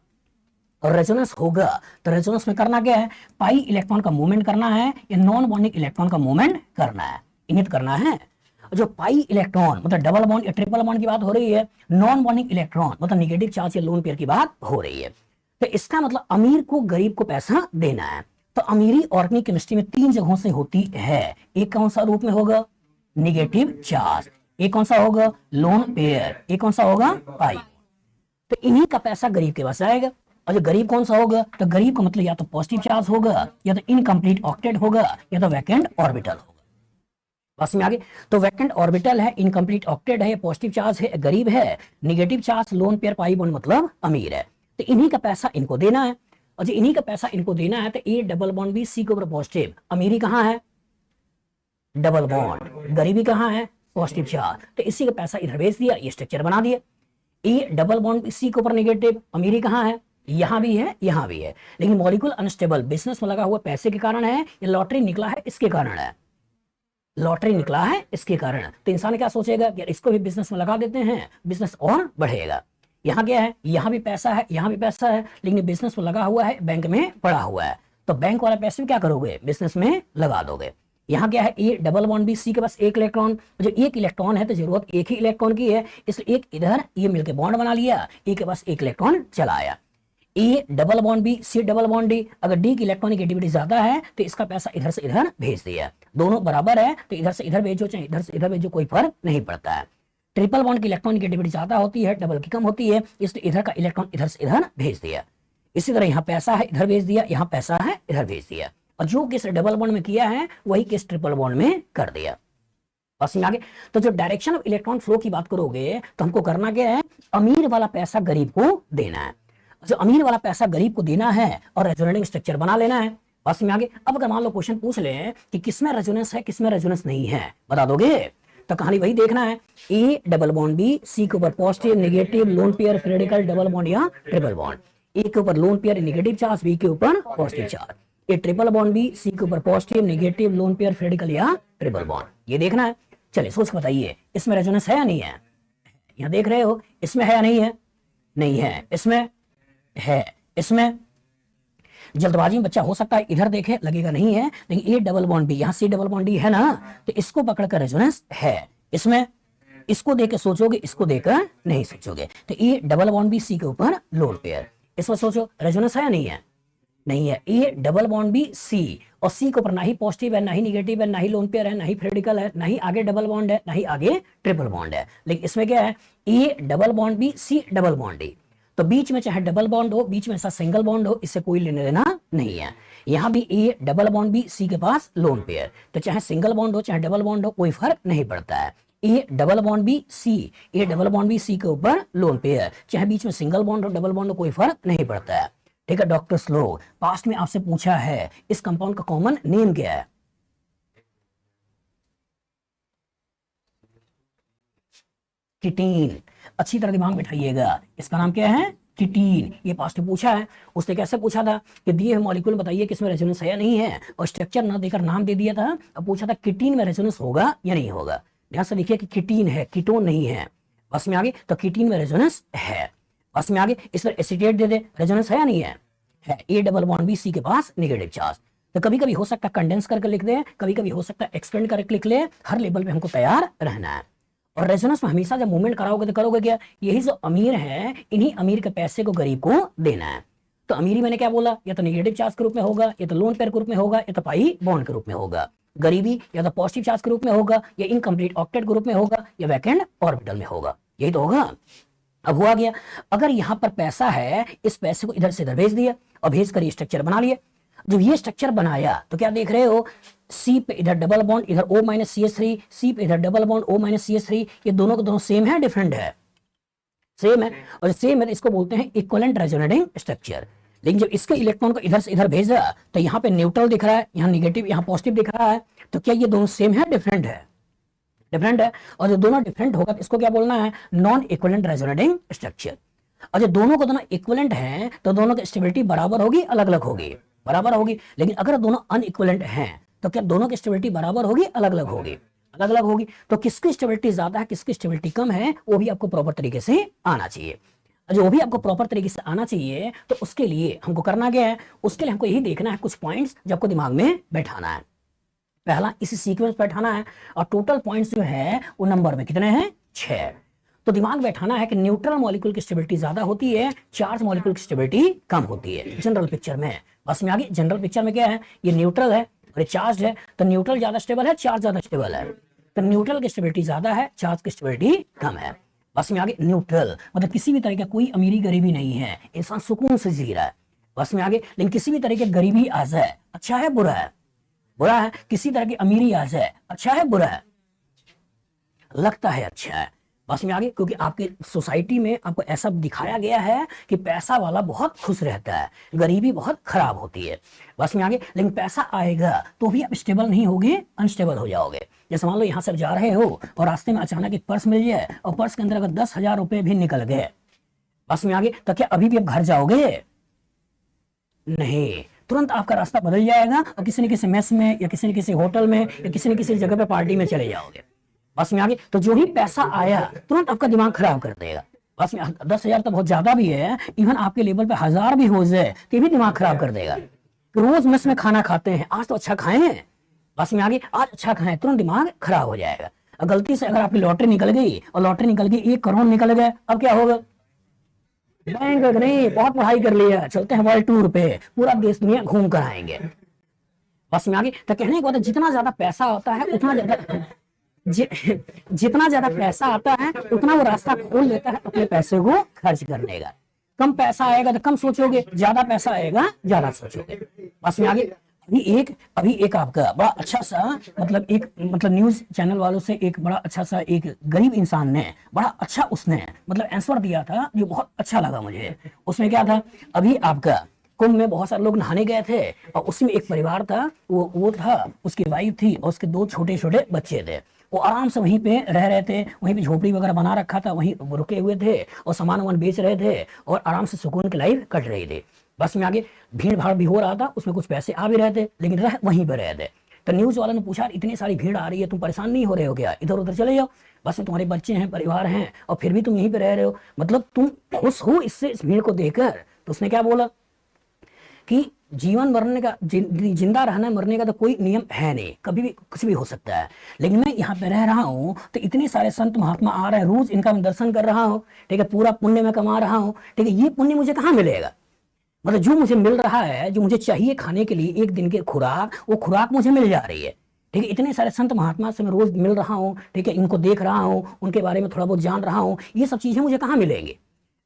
और रेजोनेंस होगा तो रेजोनेंस में करना क्या है, पाई इलेक्ट्रॉन का मूवमेंट करना है या नॉन बॉन्डिंग इलेक्ट्रॉन का मूवमेंट करना है, इनिट करना है। जो पाई इलेक्ट्रॉन मतलब डबल बॉन्ड या ट्रिपल बॉन्ड की बात हो रही है, नॉन बॉन्डिंग इलेक्ट्रॉन मतलब निगेटिव चार्ज या लोन पेयर की बात हो रही है। तो इसका मतलब अमीर को गरीब को पैसा देना है। तो अमीरी ऑर्गेनिक केमिस्ट्री में 3 जगहों से होती है। एक कौन सा रूप में होगा, निगेटिव चार्ज, एक कौन सा होगा लोन पेयर, एक कौन सा होगा पाई। तो इन्हीं का पैसा गरीब के पास आएगा। और जो गरीब कौन सा होगा, तो गरीब का मतलब या तो पॉजिटिव चार्ज होगा या तो इनकम्प्लीट ऑक्टेट होगा या तो वैकेंट ऑर्बिटल होगा। बस में आगे। तो वैकेंट ऑर्बिटल है, इनकम्प्लीट ऑक्टेट है, पॉजिटिव चार्ज है, गरीब है, negative charge lone pair pi bond मतलब अमीर है। तो इन्हीं का पैसा इनको देना है। और जो इन्हीं का पैसा इनको देना है तो A double bond B C के ऊपर पॉजिटिव, अमीरी कहाँ है डबल बॉन्ड, गरीबी कहाँ है पॉजिटिव चार्ज, तो इसी का पैसा इधर भेज दिया, ये स्ट्रक्चर बना दिया। ए डबल बॉन्ड सी के ऊपर निगेटिव, अमीरी कहाँ है, यहां भी है यहां भी है, लेकिन मॉलिक्यूल अनस्टेबल बिजनेस में लगा हुआ पैसे के कारण है या लॉटरी निकला है इसके कारण है। लॉटरी निकला है इसके कारण, तो इंसान क्या सोचेगा कि इसको भी बिजनेस में लगा देते हैं, बिजनेस और बढ़ेगा। यहाँ क्या है, यहाँ भी पैसा है, यहाँ भी पैसा है, लेकिन बिजनेस में लगा हुआ है, बैंक में पड़ा हुआ है, तो बैंक वाला पैसे क्या करोगे, बिजनेस में लगा दोगे। यहाँ क्या है, A double bond B, C के पास एक इलेक्ट्रॉन, जो एक इलेक्ट्रॉन है तो जरूरत एक ही इलेक्ट्रॉन की है, इसलिए एक इधर ये मिलकर बॉन्ड बना लिया, ए के पास एक इलेक्ट्रॉन चला आया। A double bond B, C double bond D, अगर डी की इलेक्ट्रॉनिक एक्टिविटी ज्यादा है तो इसका पैसा इधर से इधर भेज दिया, दोनों बराबर है तो इधर से इधर भेजो चाहे इधर से इधर भेजो, कोई फर्क नहीं पड़ता है। ट्रिपल बॉन्ड की इलेक्ट्रॉनिक एक्टिविटी ज्यादा होती है, डबल की कम होती है, इसलिए इधर का इलेक्ट्रॉन इधर से इधर भेज दिया। इसी तरह यहाँ पैसा है, इधर भेज दिया, यहाँ पैसा है, इधर भेज दिया, और जो केस डबल बॉन्ड में किया है वही केस ट्रिपल बॉन्ड में कर दिया। बस आगे, तो जो डायरेक्शन ऑफ इलेक्ट्रॉन फ्लो की बात करोगे तो हमको करना क्या है, अमीर वाला पैसा गरीब को देना है, जो अमीर वाला पैसा गरीब को देना है और रेजोनेटिंग स्ट्रक्चर बना लेना है। बस में आगे, अब अगर मान लो क्वेश्चन पूछ ले कि किसमें रेजोनेंस है किसमें रेजोनेंस नहीं है, बता दोगे, तो कहानी वही देखना है, A double bond B, C के ऊपर positive negative lone pair radical double bond या ट्रिपल बॉन्ड, ए के ऊपर lone pair negative charge, B के ऊपर positive charge, A triple bond B, C के ऊपर positive negative lone pair radical या ट्रिपल बॉन्ड, ये देखना है। चलिए सोच के बताइए, इसमें रेजोनेंस है या नहीं है, यहाँ देख रहे हो, इसमें है या नहीं है, नहीं है, इसमें है, इसमें जल्दबाजी में बच्चा हो सकता है इधर देखे लगेगा नहीं है, लेकिन ए डबल बॉन्ड बी, यहाँ सी डबल बॉन्ड डी है ना, तो इसको पकड़कर रेजोनेंस है, इसमें इसको देकर सोचोगे, इसको देकर नहीं सोचोगे, तो A double bond B, C के ऊपर लोन पेयर, इसमें सोचो रेजोनेंस है या नहीं है, नहीं है। ए डबल बॉन्ड बी, सी, और सी के ऊपर ना ही पॉजिटिव है, ना ही निगेटिव है, ना ही लोन पेयर है, ना ही रेडिकल है, ना ही आगे डबल बॉन्ड है, ना ही आगे ट्रिपल बॉन्ड है, लेकिन इसमें क्या है, A double bond B, C double bond D, तो बीच में चाहे डबल बॉन्ड हो, बीच में ऐसा सिंगल बॉन्ड हो, इससे कोई लेने देना नहीं है। यहां भी ए डबल बॉन्ड बी, सी के पास लोन पेयर, तो चाहे सिंगल बॉन्ड हो चाहे डबल बॉन्ड हो, कोई फर्क नहीं पड़ता है। A double bond B, C, A double bond B, C के ऊपर लोन पेयर, चाहे बीच में सिंगल बॉन्ड हो डबल बॉन्ड हो, कोई फर्क नहीं पड़ता है। ठीक है डॉक्टर स्लो, पास्ट में आपसे पूछा है इस कंपाउंड का कॉमन नेम क्या है, किटीन, अच्छी तरह दिमाग बैठाइएगा, इसका नाम क्या है, किटीन, ये पास्ट में पूछा है। उसने कैसे पूछा था कि दिए हुए मॉलिक्यूल बताइए कि इसमें रेजोनेंस है या नहीं है, और स्ट्रक्चर ना देकर नाम दे दिया था, अब पूछा था किटीन में रेजोनेंस होगा या नहीं होगा। ध्यान से देखिए कि किटीन है, कीटोन नहीं है, बस में आगे, तो किटीन में रेजोनेंस है, बस में आगे, इस पर एसीटेट दे दे, रेजोनेंस है या नहीं है, A double bond B, C के पास नेगेटिव चार्ज, तो कभी कभी हो सकता है कंडेंस करके लिख दे, कभी कभी हो सकता है एक्सपेंड करके लिख ले, हर लेवल पे हमको तैयार रहना है। और रेजोनेंस में हमेशा जब मूवमेंट कराओगे तो करोगे क्या, यही जो अमीर है इन्हीं अमीर के पैसे को गरीब को देना है। तो अमीरी मैंने क्या बोला, या तो नेगेटिव चार्ज के रूप में होगा, या तो लोन पेयर के रूप में होगा, या तो पाई बॉन्ड के रूप में होगा। गरीबी या तो पॉजिटिव चार्ज के रूप में होगा, या इनकम्प्लीट ऑक्टेट के रूप में होगा, या वैकेंट ऑर्बिटल में होगा, यही तो होगा। अब हुआ गया, अगर यहां पर पैसा है, इस पैसे को इधर से इधर भेज दिया और भेज कर ये स्ट्रक्चर बना लिया। जब ये स्ट्रक्चर बनाया तो क्या देख रहे हो, सी पे इधर डबल बॉन्ड, इधर O माइनस CH3, सी पे इधर double bond O minus CH3, ये दोनों के दोनों सेम है डिफरेंट है, सेम है, और सेम है तो इसको बोलते हैं इक्विवेलेंट रेजोनेटिंग स्ट्रक्चर। लेकिन जब इसके इलेक्ट्रॉन को इधर से इधर भेजा तो यहाँ पे न्यूट्रल दिख रहा है, यहाँ निगेटिव यहाँ पॉजिटिव दिख रहा है, तो क्या ये दोनों सेम है डिफरेंट है, डिफरेंट है। और जो दोनों डिफरेंट होगा तो इसको क्या बोलना है, नॉन इक्विवेलेंट रेजोनेटिंग स्ट्रक्चर। और जब दोनों को दोनों इक्विवेलेंट हैं तो दोनों की स्टेबिलिटी बराबर होगी अलग अलग होगी, बराबर होगी। लेकिन अगर दोनों अनइक्विवेलेंट हैं तो क्या दोनों की स्टेबिलिटी बराबर होगी अलग अलग होगी, अलग अलग होगी। तो किसकी स्टेबिलिटी ज्यादा है किसकी स्टेबिलिटी कम है वो भी आपको प्रॉपर तरीके से आना चाहिए। जो भी आपको प्रॉपर तरीके से आना चाहिए तो उसके लिए हमको करना क्या है, उसके लिए हमको यही देखना है कुछ पॉइंट्स जो आपको दिमाग में बैठाना है। पहला इसी सीक्वेंस बैठाना है, और टोटल पॉइंट्स जो है वो नंबर में कितने हैं, 6। तो दिमाग बैठाना है कि न्यूट्रल मॉलिक्यूल की स्टेबिलिटी ज्यादा होती है, चार्ज मॉलिक्यूल की स्टेबिलिटी कम होती है जनरल पिक्चर में। बस में आगे, जनरल पिक्चर में क्या है, ये न्यूट्रल है और ये चार्ज है, तो न्यूट्रल ज्यादा स्टेबल है, चार्ज ज्यादा स्टेबल है, तो न्यूट्रल की स्टेबिलिटी ज्यादा है, चार्ज की स्टेबिलिटी कम है। बस में आगे, न्यूट्रल मतलब किसी भी तरह का कोई अमीरी गरीबी नहीं है, इंसान सुकून से जी रहा है। बस में आगे, लेकिन किसी भी तरह की गरीबी आ जाए, अच्छा है बुरा है, बुरा है। किसी तरह की अमीरी आ जाए, अच्छा है बुरा है, लगता है अच्छा है। बस में आगे, क्योंकि आपके सोसाइटी में आपको ऐसा दिखाया गया है कि पैसा वाला बहुत खुश रहता है, गरीबी बहुत खराब होती है। बस में आगे, लेकिन पैसा आएगा तो भी आप स्टेबल नहीं होगे, अनस्टेबल हो जाओगे। जैसे मान लो यहाँ से जा रहे हो और रास्ते में अचानक एक पर्स मिल जाए और पर्स के अंदर अगर 10,000 रुपए भी निकल गए, बस में आगे, तो क्या अभी भी आप घर जाओगे, नहीं, तुरंत आपका रास्ता बदल जाएगा और किसी न किसी मेस में या किसी न किसी होटल में या किसी न किसी जगह पे पार्टी में चले जाओगे। बस में आगे तो जो ही पैसा आया तुरंत आपका दिमाग खराब कर देगा। बस में 10,000 तो बहुत ज्यादा भी है, इवन आपके लेवल पे 1,000 भी हो जाए तो भी दिमाग खराब कर देगा। रोज मेस में खाना खाते हैं, आज तो अच्छा खाए हैं, बस में आगे आज अच्छा खाएं, तुरंत दिमाग खराब हो जाएगा। और गलती से अगर आपकी लॉटरी निकल गई और लॉटरी निकल गई 1 करोड़ निकल गए, अब क्या होगा? बैंक नहीं, बहुत पढ़ाई कर लिया, चलते हैं वर्ल्ड टूर पे, पूरा देश दुनिया घूम कर आएंगे। बस में आगे तो कहने को जितना ज्यादा पैसा होता है उतना ज्यादा जितना ज्यादा पैसा आता है उतना वो रास्ता खोल लेता है अपने पैसे को खर्च करने का। कम पैसा आएगा तो कम सोचोगे, ज्यादा पैसा आएगा ज्यादा सोचोगे। बस में आगे अभी एक आपका बड़ा अच्छा सा मतलब न्यूज चैनल वालों से एक बड़ा अच्छा सा एक गरीब इंसान ने बड़ा अच्छा उसने आंसर दिया था जो बहुत अच्छा लगा मुझे। उसमें क्या था, अभी आपका कुंभ में बहुत सारे लोग नहाने गए थे और उसमें एक परिवार था, वो था, उसकी वाइफ थी और उसके 2 छोटे छोटे बच्चे थे। वो आराम से वहीं पे रह रहे थे, वहीं पे झोपड़ी वगैरह बना रखा था, वहीं रुके हुए थे और सामान वामान बेच रहे थे और आराम से सुकून की लाइफ कट रही थी। बस में आगे भीड़ भाड़ भी हो रहा था, उसमें कुछ पैसे आ भी रहे थे लेकिन रह वहीं पर रहे थे। तो न्यूज वाला ने पूछा, इतनी सारी भीड़ आ रही है, तुम परेशान नहीं हो रहे हो क्या? इधर उधर चले जाओ, बस में तुम्हारे बच्चे हैं, परिवार हैं और फिर भी तुम यहीं पे रह रहे हो, मतलब तुम खुश हो इससे, इस भीड़ को देखकर? तो उसने क्या बोला कि जीवन मरने का, जिंदा रहना मरने का तो कोई नियम है नहीं, कभी भी कुछ भी हो सकता है, लेकिन मैं यहाँ पे रह रहा हूँ तो इतने सारे संत महात्मा आ रहे हैं, रोज इनका मैं दर्शन कर रहा हूँ, ठीक है, पूरा पुण्य में कमा रहा हूँ, ठीक है, ये पुण्य मुझे कहाँ मिलेगा? मतलब जो मुझे मिल रहा है, जो मुझे चाहिए खाने के लिए एक दिन की खुराक, वो खुराक मुझे मिल जा रही है, ठीक है, इतने सारे संत महात्मा से मैं रोज मिल रहा हूँ, ठीक है, इनको देख रहा हूँ, उनके बारे में थोड़ा बहुत जान रहा हूँ, ये सब चीजें मुझे कहाँ मिलेंगी?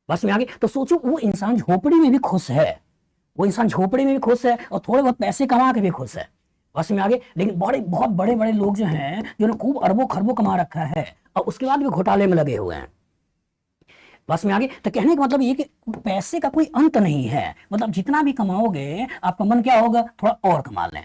बस में आगे तो सोचो, वो इंसान झोपड़ी में भी खुश है, वो इंसान झोपड़ी में भी खुश है और थोड़े बहुत पैसे कमा के भी खुश है। बस में आगे, लेकिन बहुत बड़े बड़े लोग जो हैं, जिन्होंने खूब अरबों खरबों कमा रखा है और उसके बाद भी घोटाले में लगे हुए हैं। बस में आगे तो कहने का मतलब ये कि पैसे का कोई अंत नहीं है, मतलब जितना भी कमाओगे आपका मन क्या होगा, थोड़ा और कमा लें।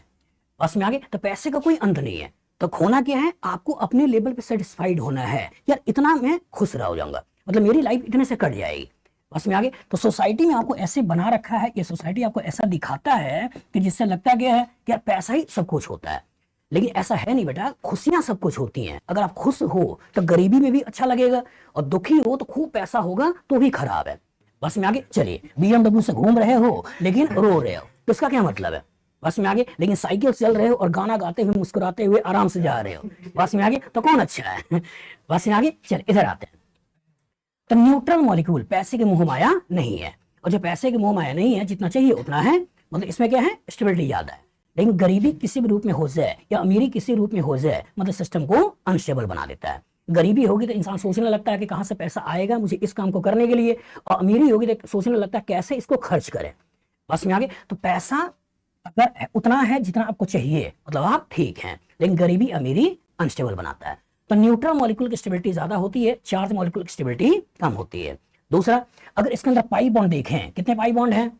बस में आगे तो पैसे का कोई अंत नहीं है। तो खोना क्या है, आपको अपने लेवल पे सेटिस्फाइड होना है, यार इतना मैं खुश रह जाऊंगा, मतलब मेरी लाइफ इतने से कट जाएगी। बस में आगे तो सोसाइटी में आपको ऐसे बना रखा है, ये सोसाइटी आपको ऐसा दिखाता है कि जिससे लगता क्या है कि यार पैसा ही सब कुछ होता है, लेकिन ऐसा है नहीं बेटा, खुशियां सब कुछ होती हैं। अगर आप खुश हो तो गरीबी में भी अच्छा लगेगा और दुखी हो तो खूब पैसा होगा तो भी खराब है। बस में आगे चलिए, BMW से घूम रहे हो लेकिन रो रहे हो तो इसका क्या मतलब है? बस में आगे, लेकिन साइकिल चल रहे हो और गाना गाते हुए मुस्कुराते हुए आराम से जा रहे हो, बस में आगे तो कौन अच्छा है? बस में आगे चल, इधर आते हैं। तो न्यूट्रल मॉलिक्यूल पैसे के मुंह माया नहीं है, और जो पैसे के मुंह माया नहीं है, जितना चाहिए उतना है, मतलब इसमें क्या है, स्टेबिलिटी ज्यादा है। लेकिन गरीबी किसी भी रूप में हो जाए या अमीरी किसी रूप में हो जाए, मतलब सिस्टम को अनस्टेबल बना देता है। गरीबी होगी तो इंसान सोचने लगता है कि कहां से पैसा आएगा मुझे इस काम को करने के लिए, और अमीरी होगी तो सोचने लगता है कैसे इसको खर्च करें। बस में आगे तो पैसा अगर उतना है जितना आपको चाहिए, मतलब आप ठीक हैं, लेकिन गरीबी अमीरी अनस्टेबल बनाता है। तो न्यूट्रल मॉलिक्यूल की स्टेबिलिटी ज्यादा होती है, चार्ज मॉलिक्यूल की स्टेबिलिटी कम होती है। दूसरा, अगर इसके अंदर पाई बॉन्ड देखें, कितने पाई बॉन्ड हैं?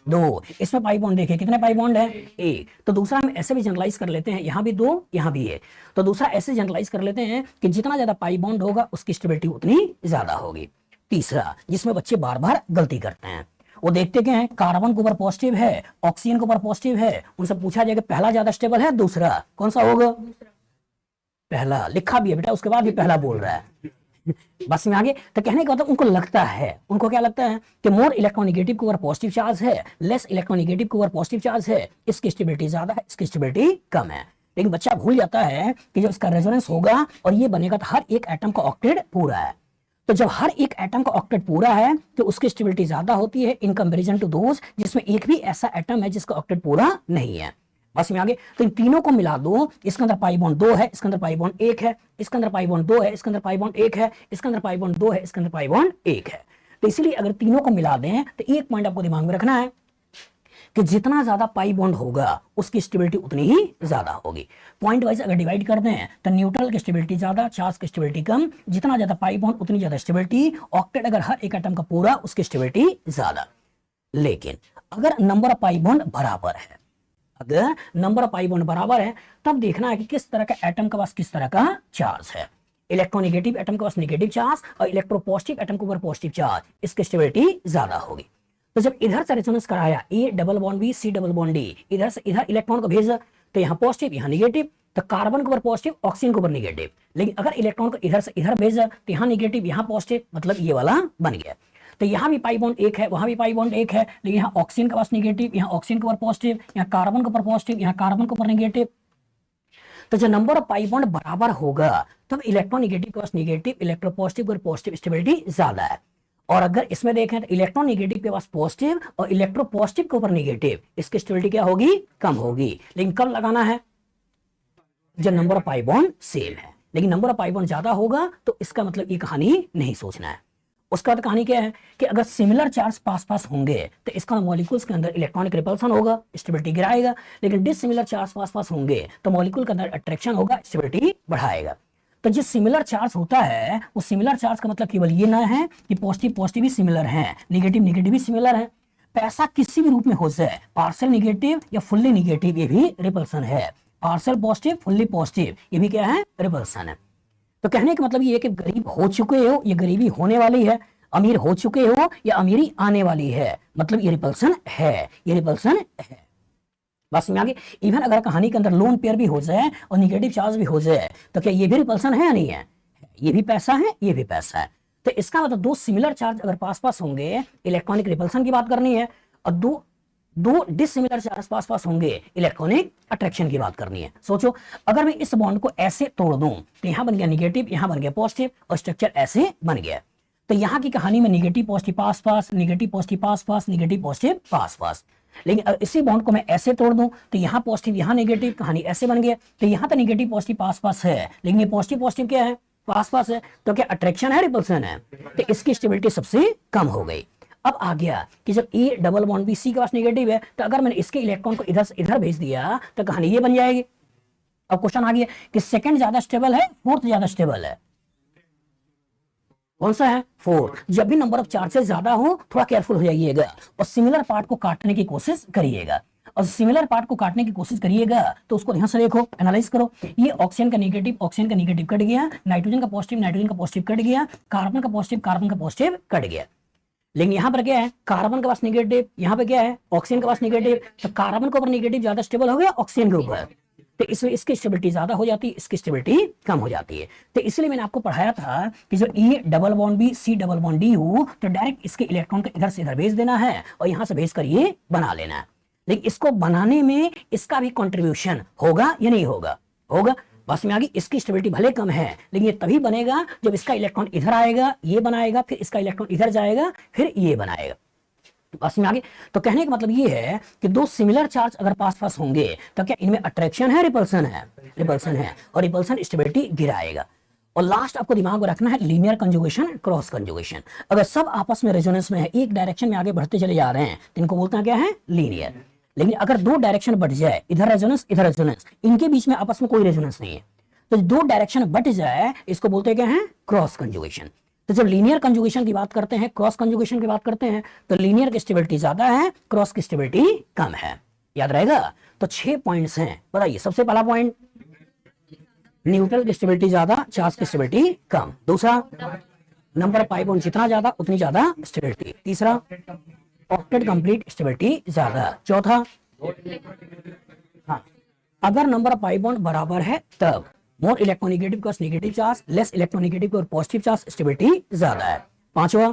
2। इसमें पाई बॉन्ड देखें, कितने पाई बॉन्ड है? 1। तो दूसरा हम ऐसे भी जनरलाइज कर लेते हैं, यहां भी 2, यहां भी 1। तो दूसरा ऐसे जनरलाइज कर लेते हैं कि जितना ज्यादा पाई बॉन्ड होगा उसकी स्टेबिलिटी उतनी ज्यादा होगी। तीसरा, जिसमें बच्चे बार बार गलती करते हैं, वो देखते क्या है, कार्बन के ऊपर पॉजिटिव है, ऑक्सीजन के ऊपर पॉजिटिव है, उनसे पूछा जाएगा पहला ज्यादा स्टेबल है दूसरा, कौन सा होगा? पहला। लिखा भी है बेटा, उसके बाद भी पहला बोल रहा है। बस में आगे तो कहने का मतलब उनको लगता है, उनको क्या लगता है कि मोर इलेक्ट्रोनेगेटिव के ऊपर पॉजिटिव चार्ज है, लेस इलेक्ट्रोनेगेटिव के ऊपर पॉजिटिव चार्ज है, इसकी स्टेबिलिटी ज्यादा है, इसकी स्टेबिलिटी कम है। लेकिन बच्चा भूल जाता है कि जब इसका रेजोनेंस होगा और ये बनेगा तो हर एक एटम का ऑक्टेट पूरा है, तो जब हर एक एटम का ऑक्टेट पूरा है तो उसकी स्टेबिलिटी ज्यादा होती है इन कंपैरिजन टू दोज जिसमें एक भी ऐसा एटम है जिसका ऑक्टेट पूरा नहीं है। बस में आगे तो इन तीनों को मिला दो, इसके अंदर पाई बॉन्ड 2 है, इसके अंदर पाई बॉन्ड 1 है, इसके अंदर पाई बॉन्ड 2 है, इसके अंदर पाई बॉन्ड 1 है, इसके अंदर पाई बॉन्ड 2 है, इसके अंदर पाई बॉन्ड 1 है। तो इसीलिए अगर तीनों को मिला दें तो एक पॉइंट आपको दिमाग में रखना है कि जितना ज्यादा पाई बॉन्ड होगा उसकी स्टेबिलिटी उतनी ही ज्यादा होगी। पॉइंट वाइज अगर डिवाइड करते हैं तो न्यूट्रल की स्टेबिलिटी ज्यादा, चार्ज की स्टेबिलिटी कम, जितना ज्यादा पाई बॉन्ड उतनी ज्यादा स्टेबिलिटी, ऑक्टेट अगर हर एक एटम का पूरा उसकी स्टेबिलिटी ज्यादा। लेकिन अगर नंबर ऑफ पाई बॉन्ड बराबर है, अगर नंबर ऑफ पाई बॉन्ड बराबर है तब देखना है कि किस तरह का एटम के पास किस तरह का चार्ज है। इलेक्ट्रोनेगेटिव एटम के पास नेगेटिव चार्ज और इलेक्ट्रोपॉजिटिव एटम के ऊपर पॉजिटिव चार्ज, इसकी स्टेबिलिटी ज्यादा होगी। तो जब इधर से रेजोनेंस कराया A double bond B C double bond D, इधर से इधर इलेक्ट्रॉन को भेजा, तो यहाँ पॉजिटिव यहाँ निगेटिव, तो कार्बन के ऊपर पॉजिटिव ऑक्सीजन के ऊपर निगेटिव। लेकिन अगर इलेक्ट्रॉन को इधर से इधर भेजा तो यहाँ निगेटिव यहाँ पॉजिटिव, मतलब ये वाला बन गया। तो यहाँ भी पाई बॉन्ड एक है, वहां भी पाई बॉन्ड एक है, लेकिन यहाँ ऑक्सीजन के पास निगेटिव, यहाँ ऑक्सीजन के ऊपर पॉजिटिव, यहाँ कार्बन के ऊपर पॉजिटिव, यहाँ कार्बन के ऊपर निगेटिव। तो जब नंबर ऑफ पाई बॉन्ड बराबर होगा तब इलेक्ट्रॉन निगेटिव के पास निगेटिव, इलेक्ट्रो पॉजिटिव और पॉजिटिव स्टेबिलिटी ज्यादा है। और अगर इसमें देखें तो इलेक्ट्रॉन निगेटिव के पास पॉजिटिव और इलेक्ट्रो पॉजिटिव के ऊपर निगेटिव, इसकी स्टेबिलिटी क्या होगी, कम होगी। लेकिन कब लगाना है, जब number of pi bond same है। लेकिन नंबर ऑफ पाई बॉन्ड ज्यादा होगा तो इसका मतलब ये कहानी नहीं सोचना है। उसका बाद कहानी क्या है कि अगर सिमिलर चार्ज पास पास होंगे तो इसका मॉलिक्यूल्स के अंदर इलेक्ट्रॉनिक रिपल्सन होगा, स्टेबिलिटी गिराएगा। लेकिन डिसिमिलर चार्ज पास पास होंगे तो मॉलिक्यूल के अंदर अट्रैक्शन होगा, स्टेबिलिटी बढ़ाएगा। तो जो सिमिलर चार्ज होता है वो सिमिलर चार्ज का मतलब केवल ये ना है कि पॉजिटिव पॉजिटिव भी सिमिलर है, नेगेटिव नेगेटिव भी सिमिलर है। पैसा किसी भी रूप में हो जाए, पार्शियल नेगेटिव या फुल्ली नेगेटिव, ये भी रिपल्सन है। पार्शियल पॉजिटिव फुल्ली पॉजिटिव, ये भी क्या है, रिपल्सन है। तो कहने का मतलब ये है कि गरीब हो चुके हो, ये गरीबी होने वाली है, अमीर हो चुके हो या अमीरी आने वाली है, मतलब ये रिपल्सन है, ये रिपल्सन है। बस में आगे इवन अगर कहानी के अंदर लोन पेयर भी हो जाए और निगेटिव चार्ज भी हो जाए तो क्या ये भी रिपल्सन है या नहीं है, ये भी पैसा है, ये भी पैसा है। तो इसका मतलब दो सिमिलर चार्ज अगर पास पास होंगे इलेक्ट्रॉनिक रिपल्सन की बात करनी है, और दो डिसिमिलर चार्ज पास पास होंगे इलेक्ट्रॉनिक अट्रैक्शन की बात करनी है। सोचो अगर मैं इस बॉन्ड को ऐसे तोड़ दूं तो यहां बन गया निगेटिव, यहां बन गया पॉजिटिव और स्ट्रक्चर ऐसे बन गया। तो यहां की कहानी में निगेटिव पॉजिटिव पास पास, निगेटिव पॉजिटिव पास पास, निगेटिव पॉजिटिव पास पास। लेकिन अगर इसी बॉन्ड को मैं ऐसे तोड़ दूं तो यहां पॉजिटिव यहां नेगेटिव, कहानी ऐसे बन गया। तो यहां तो निगेटिव पॉजिटिव पास पास है, लेकिन ये पॉजिटिव पॉजिटिव क्या है, पास पास है। तो क्या अट्रैक्शन है, रिपल्सन है? तो इसकी स्टेबिलिटी सबसे कम हो गई। अब आ गया कि जब A double bond B C के पास नेगेटिव है तो अगर मैंने इसके इलेक्ट्रॉन को इधर से इधर भेज दिया तो कहानी ये बन जाएगी। अब क्वेश्चन आ गया कि सेकंड ज्यादा स्टेबल है, फोर्थ ज्यादा स्टेबल है? कौन सा है? फोर्थ। जब भी नंबर ऑफ चार्जेस ज्यादा हो थोड़ा केयरफुल हो जाइएगा और सिमिलर पार्ट को काटने की कोशिश करिएगा। और सिमिलर पार्ट को काटने की कोशिश करिएगा तो उसको ध्यान से देखो, एनालाइज करो। ये ऑक्सीजन का नेगेटिव कट गया, नाइट्रोजन का पॉजिटिव कट गया, कार्बन का पॉजिटिव कट गया। लेकिन यहाँ पर क्या है, कार्बन के पास निगेटिव, यहाँ पे क्या है, ऑक्सीजन के पास निगेटिव। तो कार्बन के ऊपर निगेटिव ज्यादा स्टेबल हो गया ऑक्सीजन के ऊपर, तो इसमें इसकी स्टेबिलिटी ज्यादा हो जाती है, इसकी स्टेबिलिटी कम हो जाती है। तो इसलिए मैंने आपको पढ़ाया था कि जो A double bond B C double bond D हो तो डायरेक्ट इसके इलेक्ट्रॉन को इधर से इधर भेज देना है और यहां से भेजकर ये बना लेना है। लेकिन इसको बनाने में इसका भी कंट्रीब्यूशन होगा या नहीं होगा? होगा। बस में आगे इसकी स्टेबिलिटी भले कम है लेकिन ये तभी बनेगा जब इसका इलेक्ट्रॉन इधर आएगा, ये बनाएगा, फिर इसका इलेक्ट्रॉन इधर जाएगा, फिर ये बनाएगा। बस में आगे तो कहने का मतलब ये है कि दो सिमिलर चार्ज अगर पास पास होंगे तो क्या इनमें अट्रैक्शन है, रिपल्सन है? रिपल्सन है, और रिपल्सन स्टेबिलिटी गिराएगा। और लास्ट आपको दिमाग में रखना है लीनियर कंजुगेशन, क्रॉस कंजुगेशन। अगर सब आपस में रेजोनेंस में है, एक डायरेक्शन में आगे बढ़ते चले जा रहे हैं तो इनको बोलते हैं क्या है, लीनियर। लेकिन अगर दो डायरेक्शन बढ़ जाए, इधर रेजोनेंस इधर रेजोनेंस, इनके बीच में आपस में कोई रेजोनेंस नहीं है, तो दो डायरेक्शन बढ़ जाए इसको बोलते हैं क्या है, क्रॉस कंजुगेशन। तो जब लीनियर कंजुगेशन की बात करते हैं, क्रॉस कंजुगेशन की बात करते हैं तो लीनियर की स्टेबिलिटी ज्यादा है, क्रॉस की स्टेबिलिटी कम है। याद रहेगा? तो 6 पॉइंट्स हैं, बताइए। सबसे पहला पॉइंट, न्यूट्रल की स्टेबिलिटी ज्यादा, चार्ज की स्टेबिलिटी कम। दूसरा, नंबर ऑफ पाई बॉन्ड जितना ज्यादा उतनी ज्यादा स्टेबिलिटी। तीसरा, ऑक्टेट कंप्लीट स्टेबिलिटी ज्यादा। चौथा, हाँ, अगर नंबर ऑफ पाई बॉन्ड बराबर है तब मोर इलेक्ट्रोनेगेटिव का नेगेटिव चार्ज, लेस इलेक्ट्रोनेगेटिव और पॉजिटिव चार्ज, स्टेबिलिटी ज्यादा है। पांचवा,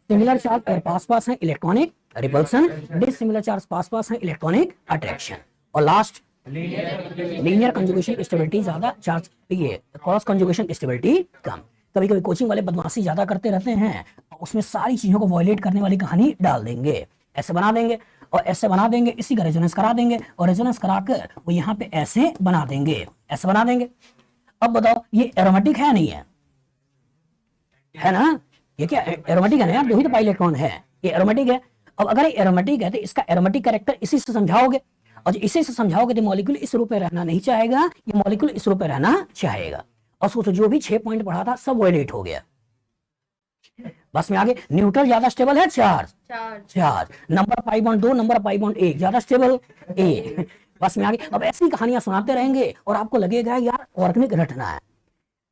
सिमिलर चार्ज और पास पास है, इलेक्ट्रॉनिक रिपल्सन, डिसिमिलर चार्ज पास पास है, इलेक्ट्रॉनिक अट्रैक्शन। और लास्ट, लीनियर कंजुगेशन स्टेबिलिटी ज्यादा, चार्ज ये क्रॉस कंजुगेशन स्टेबिलिटी कम। कभी कभी कोचिंग वाले बदमाशी ज्यादा करते रहते हैं, उसमें सारी चीजों को वॉयलेट करने वाली कहानी डाल देंगे, ऐसे बना देंगे और ऐसे बना देंगे, इसी का रेजोनेंस करा देंगे और रेजोनेंस कराकर वो यहाँ पे ऐसे बना देंगे, ऐसे बना देंगे। अब बताओ ये एरोमेटिक है नहीं है? है ना? ये क्या एरोमेटिक है ना यार, दो ही तो पाई इलेक्ट्रॉन है, ये एरोमेटिक है। अब अगर ये एरोमेटिक है तो इसका एरोमेटिक कैरेक्टर इसी से समझाओगे, और इसी से समझाओगे तो मॉलिक्यूल इस रूप में रहना नहीं चाहेगा, ये मॉलिक्यूल इस रूप में रहना चाहेगा। और सोचो जो भी 6 पॉइंट पढ़ा था सब वॉयलेट हो गया। बस में आगे, न्यूट्रल ज्यादा स्टेबल है, charge. Number pi bond 2, number pi bond 1, ज्यादा स्टेबल ए। बस में आगे। अब ऐसी कहानियां सुनाते रहेंगे और आपको लगेगा यार ऑर्गेनिक रटना है।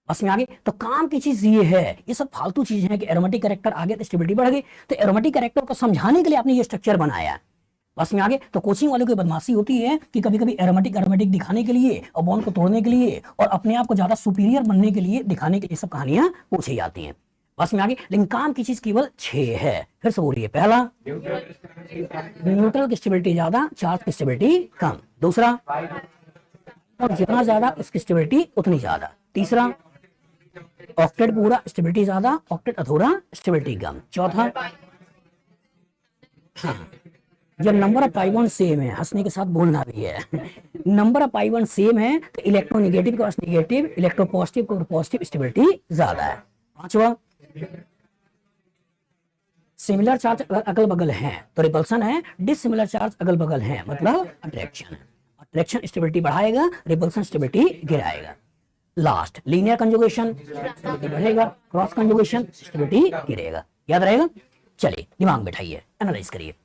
बस में आगे। तो काम की चीज ये है, ये सब फालतू चीज है कि एरोमेटिक कैरेक्टर आ गया तो स्टेबिलिटी बढ़ गई। तो एरोमेटिक कैरेक्टर को समझाने के लिए आपने ये स्ट्रक्चर बनाया है। बस में आगे। तो कोचिंग वालों की बदमाशी होती है कि कभी कभी एरोमेटिक एरोमेटिक दिखाने के लिए और बॉन्ड को तोड़ने के लिए और अपने आप को ज्यादा सुपीरियर बनने के लिए दिखाने के लिए सब कहानियां पूछी जाती हैं। बस में आगे। लेकिन काम की चीज केवल 6 है। फिर से बोलिए, पहला न्यूट्रल की स्टेबिलिटी ज्यादा, चार्ज की स्टेबिलिटी कम। दूसरा, और जितना ज्यादा उसकी स्टेबिलिटी उतनी ज्यादा। तीसरा, ऑक्टेट पूरा स्टेबिलिटी ज्यादा, ऑक्टेट अधूरा स्टेबिलिटी कम। चौथा, हाँ, जब number of pi bond same है, हंसने के साथ बोलना भी है, number of pi bond same है तो इलेक्ट्रोनेगेटिव के पास नेगेटिव, इलेक्ट्रोपॉजिटिव को पॉजिटिव स्टेबिलिटी ज्यादा है। पांचवा, सिमिलर चार्ज अगल बगल है तो रिपल्सन है, डिसिमिलर चार्ज अगल बगल है मतलब अट्रैक्शन है। अट्रैक्शन स्टेबिलिटी बढ़ाएगा, रिपल्सन स्टेबिलिटी गिराएगा। लास्ट, लीनियर कंजुगेशन स्टेबिलिटी बढ़ेगा, क्रॉस कंजुगेशन स्टेबिलिटी गिरेगा। याद रहेगा? चलिए दिमाग बैठाइए, एनालाइज करिए।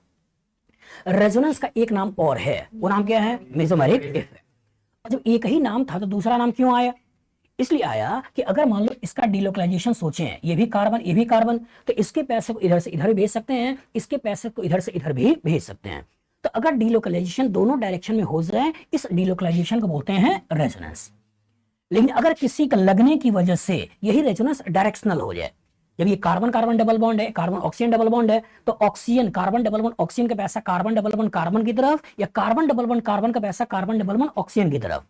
रेजोनेंस का एक नाम और है, वो नाम क्या है? Mesomeric effect. और जब एक ही नाम था तो दूसरा नाम क्यों आया? इसलिए आया कि अगर मान लो इसका डिलोकलाइजेशन सोचें, ये भी कार्बन ये भी कार्बन, तो इसके पैसे को इधर से इधर भेज सकते हैं, इसके पैसे को इधर से इधर भी भेज सकते हैं। तो अगर डिलोकलाइजेशन दोनों डायरेक्शन में हो जाए, इस डिलोकलाइजेशन को बोलते हैं रेजोनेंस। लेकिन अगर किसी का लगने की वजह से यही रेजोनेंस डायरेक्शनल हो जाए, जब ये कार्बन कार्बन डबल बॉन्ड है, कार्बन ऑक्सीजन डबल बॉन्ड है, तो oxygen carbon double bond oxygen का पैसा कार्बन डबल बॉन्ड कार्बन की तरफ, या कार्बन डबल बॉन्ड कार्बन का पैसा कार्बन डबल बॉन्ड ऑक्सीजन की तरफ,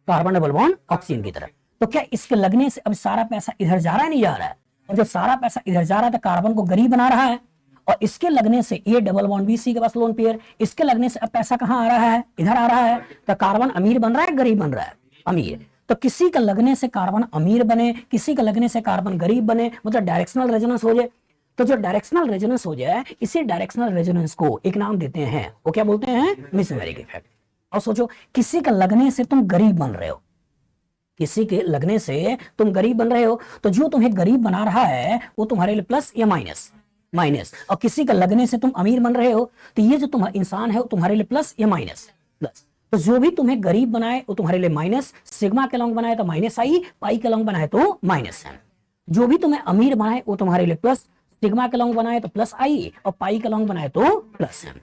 कार्बन डबल बॉन्ड ऑक्सीजन की तरफ। तो क्या इसके लगने से अब सारा पैसा इधर जा रहा है, नहीं जा रहा है? और जब सारा पैसा इधर जा रहा है तो कार्बन को गरीब बना रहा है, और इसके लगने से A double bond B C के पास लोन पेयर, इसके लगने से अब पैसा कहां आ रहा है? इधर आ रहा है। तो कार्बन अमीर बन रहा है, गरीब बन रहा है? अमीर। तो किसी का लगने से कार्बन अमीर बने, किसी का लगने से कार्बन गरीब बने, मतलब डायरेक्शनल रेजोनेंस हो जाए। तो जो डायरेक्शनल रेजोनेंस हो जाए, इसी डायरेक्शनल रेजोनेंस को एक नाम देते हैं, वो क्या बोलते हैं? Mesomeric effect. और सोचो, किसी का लगने से तुम गरीब बन रहे हो, किसी के लगने से तुम गरीब बन रहे हो, तो जो तुम्हें गरीब बना रहा है वो तुम्हारे लिए प्लस या माइनस? माइनस। और किसी का लगने से तुम अमीर बन रहे हो, तो ये जो तुम्हारा इंसान है वो तुम्हारे लिए प्लस या माइनस? प्लस। तो जो भी तुम्हें गरीब बनाए वो तुम्हारे लिए माइनस, सिग्मा के लॉन्ग बनाए तो माइनस आई, पाई के लॉन्ग बनाए तो माइनस है। जो भी तुम्हें अमीर बनाए वो तुम्हारे लिए प्लस, सिग्मा के लॉन्ग बनाए तो प्लस आई, और पाई के लॉन्ग बनाए तो प्लस है।